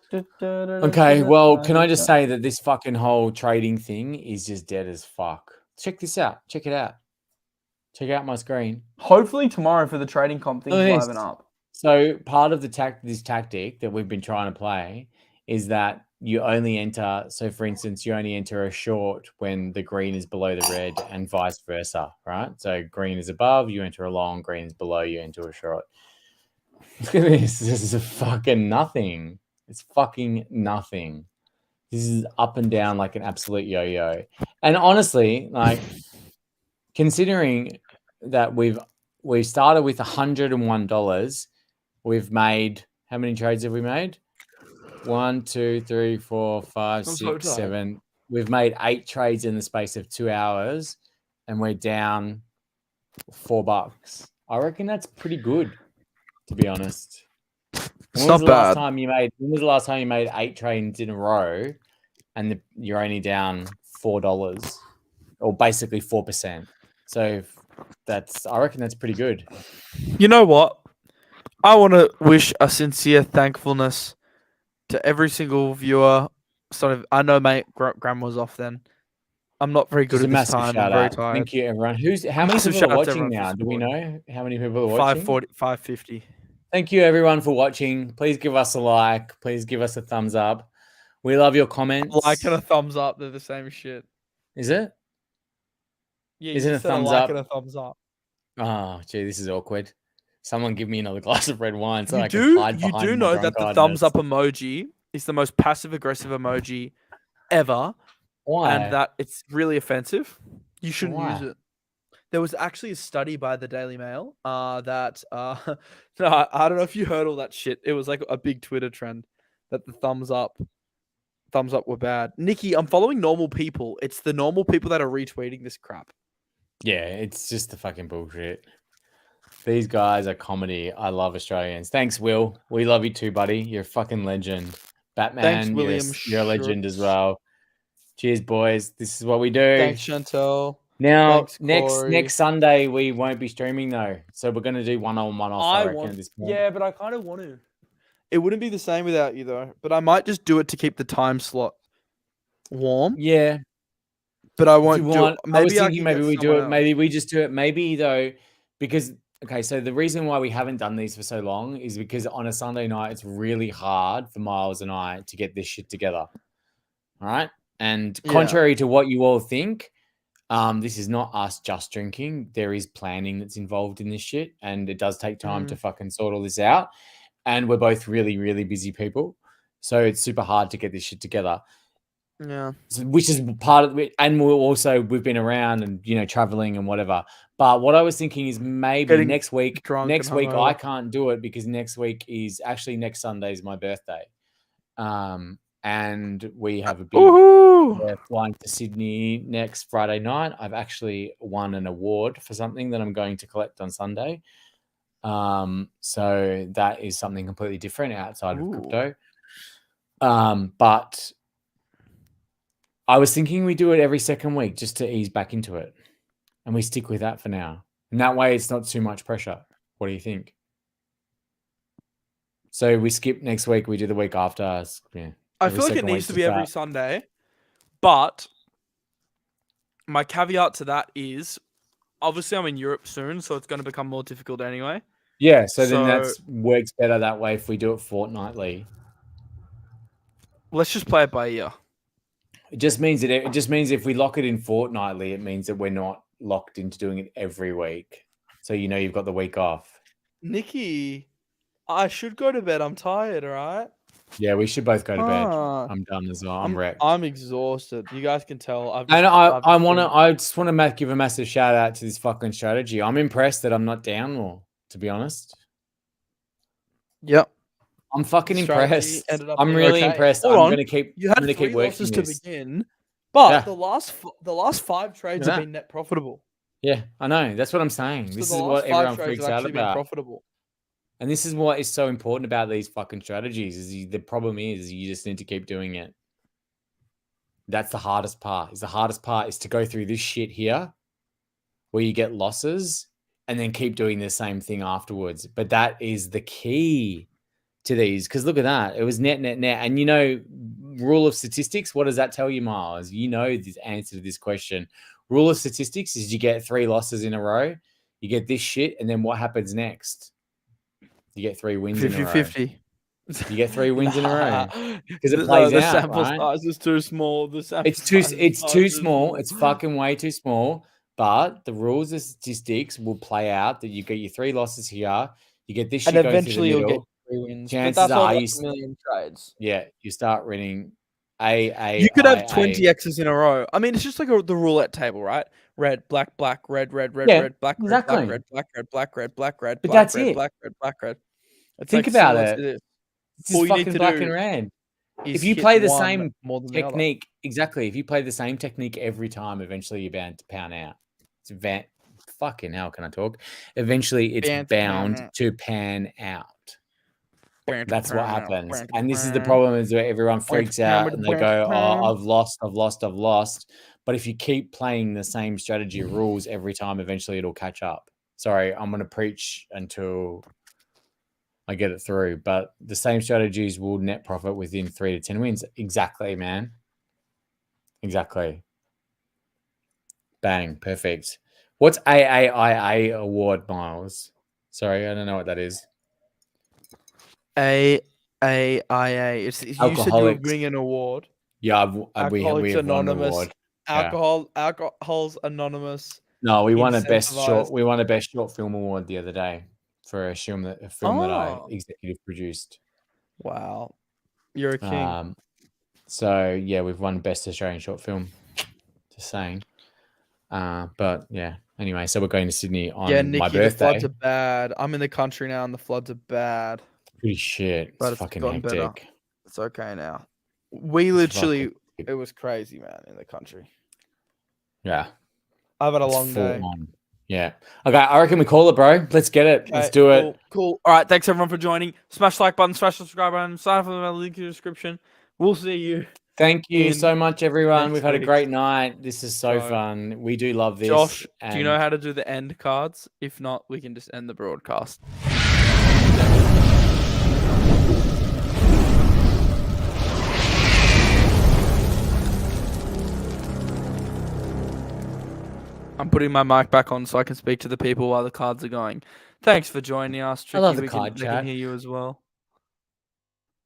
[SPEAKER 2] Okay, well, can I just say that this fucking whole trading thing is just dead as fuck. Check this out. Check it out. Check out my screen.
[SPEAKER 1] Hopefully tomorrow for the trading comp things liven up.
[SPEAKER 2] So part of this tactic that we've been trying to play is that you only enter. So for instance, you only enter a short when the green is below the red and vice versa, right? So green is above, you enter a long, green is below, you enter a short. Look at this. This is a fucking nothing. It's fucking nothing. This is up and down like an absolute yo-yo. And honestly, like considering that we've started with $101, we've made, how many trades have we made? 1, 2, 3, 4, 5, 6, 7. We've made 8 trades in the space of 2 hours, and we're down $4. I reckon that's pretty good, to be honest.
[SPEAKER 3] It's not bad.
[SPEAKER 2] When was the last time you made 8 trades in a row, and you're only down $4, or basically 4%? So I reckon that's pretty good.
[SPEAKER 3] You know what? I want to wish a sincere thankfulness to every single viewer. I know, mate, Graham was off then. I'm not very good at this time. I'm very tired.
[SPEAKER 2] Thank you, everyone. How many people are watching now? Do we know how many people are watching?
[SPEAKER 3] 550.
[SPEAKER 2] Thank you, everyone, for watching. Please give us a like. Please give us a thumbs up. We love your comments.
[SPEAKER 3] A like and a thumbs up. They're the same shit.
[SPEAKER 2] Is it?
[SPEAKER 3] Yeah,
[SPEAKER 2] is it a thumbs
[SPEAKER 3] up?
[SPEAKER 2] And
[SPEAKER 3] a thumbs up.
[SPEAKER 2] Oh, gee, this is awkward. Someone give me another glass of red wine so
[SPEAKER 3] you
[SPEAKER 2] I can hide
[SPEAKER 3] You
[SPEAKER 2] behind
[SPEAKER 3] do know that the thumbs up emoji is the most passive-aggressive emoji ever.
[SPEAKER 2] Why?
[SPEAKER 3] And that it's really offensive. You shouldn't use it. There was actually a study by the Daily Mail that no, I don't know if you heard all that shit. It was like a big Twitter trend that the thumbs up were bad. Nikki, I'm following normal people. It's the normal people that are retweeting this crap.
[SPEAKER 2] Yeah, it's just the fucking bullshit. These guys are comedy. I love Australians. Thanks, Will. We love you too, buddy. You're a fucking legend. Batman,
[SPEAKER 3] thanks, William.
[SPEAKER 2] You're a legend as well. Cheers, boys. This is what we do.
[SPEAKER 3] Thanks, Chantel.
[SPEAKER 2] Now,
[SPEAKER 3] thanks,
[SPEAKER 2] next Sunday, we won't be streaming, though. So we're going to do one-on-one off, I reckon, at this point.
[SPEAKER 1] Yeah, but I kind of want to.
[SPEAKER 3] It wouldn't be the same without you, though. But I might just do it to keep the time slot warm.
[SPEAKER 2] Yeah.
[SPEAKER 3] But I won't do it.
[SPEAKER 2] I was thinking maybe we do it. Maybe we just do it. Maybe, though, because... Okay, so the reason why we haven't done these for so long is because on a Sunday night, it's really hard for Miles and I to get this shit together. All right? And contrary to what you all think, This is not us just drinking. There is planning that's involved in this shit, and it does take time to fucking sort all this out. And we're both really, really busy people, so it's super hard to get this shit together.
[SPEAKER 3] Yeah.
[SPEAKER 2] So, which is part of it, and we've been around and traveling and whatever. But what I was thinking is maybe
[SPEAKER 3] Getting
[SPEAKER 2] next week.
[SPEAKER 3] drunk
[SPEAKER 2] Next
[SPEAKER 3] and
[SPEAKER 2] week I
[SPEAKER 3] hungover.
[SPEAKER 2] can't do it because next week is actually next Sunday is my birthday. And we have a big.
[SPEAKER 3] Woohoo!
[SPEAKER 2] We're flying to Sydney next Friday night. I've actually won an award for something that I'm going to collect on Sunday. So that is something completely different outside of crypto. But I was thinking we do it every second week just to ease back into it. And we stick with that for now. And that way it's not too much pressure. What do you think? So we skip next week, we do the week after. Yeah.
[SPEAKER 3] I feel like it needs to be every Sunday, but my caveat to that is obviously I'm in Europe soon, so it's going to become more difficult anyway.
[SPEAKER 2] Yeah, so then that works better that way if we do it fortnightly.
[SPEAKER 3] Let's just play it by ear.
[SPEAKER 2] It just means if we lock it in fortnightly, it means that we're not locked into doing it every week. So you've got the week off.
[SPEAKER 3] Nikki, I should go to bed. I'm tired, all right?
[SPEAKER 2] Yeah, we should both go to bed. I'm done as well. I'm wrecked.
[SPEAKER 3] I'm exhausted. You guys can tell. I
[SPEAKER 2] just want to give a massive shout out to this fucking strategy. I'm impressed that I'm not down more, to be honest.
[SPEAKER 3] Yep.
[SPEAKER 2] I'm fucking impressed. I'm really impressed. I'm going to keep working
[SPEAKER 3] losses
[SPEAKER 2] this.
[SPEAKER 3] To begin, but the last 5 trades have been net profitable.
[SPEAKER 2] Yeah, I know. That's what I'm saying.
[SPEAKER 3] So
[SPEAKER 2] this is what everyone freaks out about.
[SPEAKER 3] Profitable.
[SPEAKER 2] And this is what is so important about these fucking strategies. The problem is you just need to keep doing it. That's the hardest part. The hardest part is to go through this shit here, where you get losses, and then keep doing the same thing afterwards. But that is the key to these, because look at that. It was net. And rule of statistics, what does that tell you, Miles? You know the answer to this question. Rule of statistics is you get 3 losses in a row, you get this shit, and then what happens next? You get 3 wins in a row. 50-50. You get 3 wins in a row because it plays out. The sample
[SPEAKER 3] size is too small.
[SPEAKER 2] It's too small. It's fucking way too small. But the rules of statistics will play out that you get your 3 losses here. You get this shit, and eventually you'll get 3 wins. Chances are you
[SPEAKER 3] a million trades.
[SPEAKER 2] Yeah, you start winning.
[SPEAKER 3] You could have 20 X's in a row. I mean, it's just like the roulette table, right? Red, black, red, red, black,
[SPEAKER 2] exactly.
[SPEAKER 3] red, black, red,
[SPEAKER 2] but that's it.
[SPEAKER 3] Black, red.
[SPEAKER 2] Think about it. This is fucking black and red. If you play the same technique, exactly. If you play the same technique every time, eventually you're bound to pan out. Fucking hell, can I talk? Eventually, it's bound to pan out. That's what happens. And this is the problem, is where everyone freaks out and they go, oh, I've lost. But if you keep playing the same strategy of rules every time, eventually it'll catch up. Sorry, I'm going to preach until I get it through. But the same strategies will net profit within 3 to 10 wins. Exactly, man. Exactly. Bang. Perfect. What's AAIA award, Miles? Sorry, I don't know what that is.
[SPEAKER 3] AAIA. You said you were winning an award.
[SPEAKER 2] Yeah, we have won an award.
[SPEAKER 3] Alcohol's Anonymous.
[SPEAKER 2] No, we won a best short film award the other day for a film that I executive produced.
[SPEAKER 3] Wow, you're a king.
[SPEAKER 2] So yeah, we've won best Australian short film. Just saying. But yeah. Anyway, so we're going to Sydney on
[SPEAKER 3] Nikki,
[SPEAKER 2] my birthday.
[SPEAKER 3] The floods are bad. I'm in the country now, and the floods are bad.
[SPEAKER 2] Pretty shit. But it's fucking hectic. Better.
[SPEAKER 3] It's okay now. We literally, it was crazy, man, in the country.
[SPEAKER 2] Yeah.
[SPEAKER 3] I've had a long day.
[SPEAKER 2] Yeah. Okay, I reckon we call it, bro. Let's get it. Okay, let's do it.
[SPEAKER 3] Cool. All right, thanks everyone for joining. Smash the like button, smash the subscribe button, sign up for the link in the description. We'll see you.
[SPEAKER 2] Thank you so much, everyone. We've had a great night. This is so fun. We do love this.
[SPEAKER 3] Josh, do you know how to do the end cards? If not, we can just end the broadcast. I'm putting my mic back on so I can speak to the people while the cards are going. Thanks for joining us, Tricky.
[SPEAKER 2] I love the card chat.
[SPEAKER 3] They can hear you as well.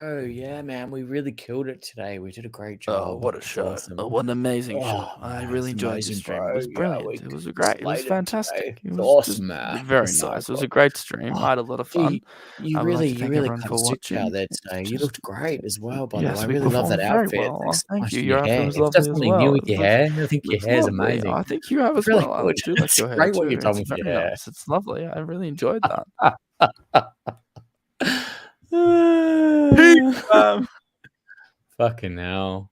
[SPEAKER 2] Oh yeah, man, we really killed it today. We did a great job.
[SPEAKER 3] Oh, what a
[SPEAKER 2] It's
[SPEAKER 3] show!
[SPEAKER 2] awesome.
[SPEAKER 3] Oh, what an amazing show!
[SPEAKER 2] Oh,
[SPEAKER 3] I
[SPEAKER 2] man,
[SPEAKER 3] really
[SPEAKER 2] it's
[SPEAKER 3] enjoyed this
[SPEAKER 2] amazing,
[SPEAKER 3] stream. It
[SPEAKER 2] bro.
[SPEAKER 3] was
[SPEAKER 2] Yeah,
[SPEAKER 3] brilliant.
[SPEAKER 2] we
[SPEAKER 3] It was great. It was
[SPEAKER 2] slayed it
[SPEAKER 3] fantastic.
[SPEAKER 2] today.
[SPEAKER 3] It
[SPEAKER 2] It's
[SPEAKER 3] was
[SPEAKER 2] awesome,
[SPEAKER 3] just
[SPEAKER 2] man.
[SPEAKER 3] very
[SPEAKER 2] It's so
[SPEAKER 3] nice. It was
[SPEAKER 2] cool.
[SPEAKER 3] a great stream. I
[SPEAKER 2] Oh,
[SPEAKER 3] had a lot of fun.
[SPEAKER 2] you
[SPEAKER 3] I would like
[SPEAKER 2] really,
[SPEAKER 3] to
[SPEAKER 2] you
[SPEAKER 3] thank
[SPEAKER 2] really
[SPEAKER 3] everyone
[SPEAKER 2] cut
[SPEAKER 3] for
[SPEAKER 2] a suit out
[SPEAKER 3] watching.
[SPEAKER 2] there today. You looked great as well, by the
[SPEAKER 3] Yes,
[SPEAKER 2] way. I
[SPEAKER 3] we
[SPEAKER 2] really love that
[SPEAKER 3] performed very
[SPEAKER 2] outfit.
[SPEAKER 3] well.
[SPEAKER 2] Thanks so
[SPEAKER 3] Thank
[SPEAKER 2] much
[SPEAKER 3] you.
[SPEAKER 2] for
[SPEAKER 3] Your
[SPEAKER 2] your
[SPEAKER 3] outfit
[SPEAKER 2] hair.
[SPEAKER 3] was
[SPEAKER 2] Have you
[SPEAKER 3] lovely
[SPEAKER 2] done
[SPEAKER 3] as
[SPEAKER 2] something new
[SPEAKER 3] well.
[SPEAKER 2] with
[SPEAKER 3] It
[SPEAKER 2] your
[SPEAKER 3] looks
[SPEAKER 2] hair? I think your
[SPEAKER 3] looks
[SPEAKER 2] hair's
[SPEAKER 3] lovely.
[SPEAKER 2] amazing.
[SPEAKER 3] I think you have
[SPEAKER 2] It's
[SPEAKER 3] as
[SPEAKER 2] really
[SPEAKER 3] well. I
[SPEAKER 2] cool.
[SPEAKER 3] really do like
[SPEAKER 2] It's
[SPEAKER 3] your hair
[SPEAKER 2] great what
[SPEAKER 3] too.
[SPEAKER 2] you've done
[SPEAKER 3] It's
[SPEAKER 2] with
[SPEAKER 3] very
[SPEAKER 2] your hair.
[SPEAKER 3] nice. It's lovely. I really enjoyed that.
[SPEAKER 2] Fucking hell.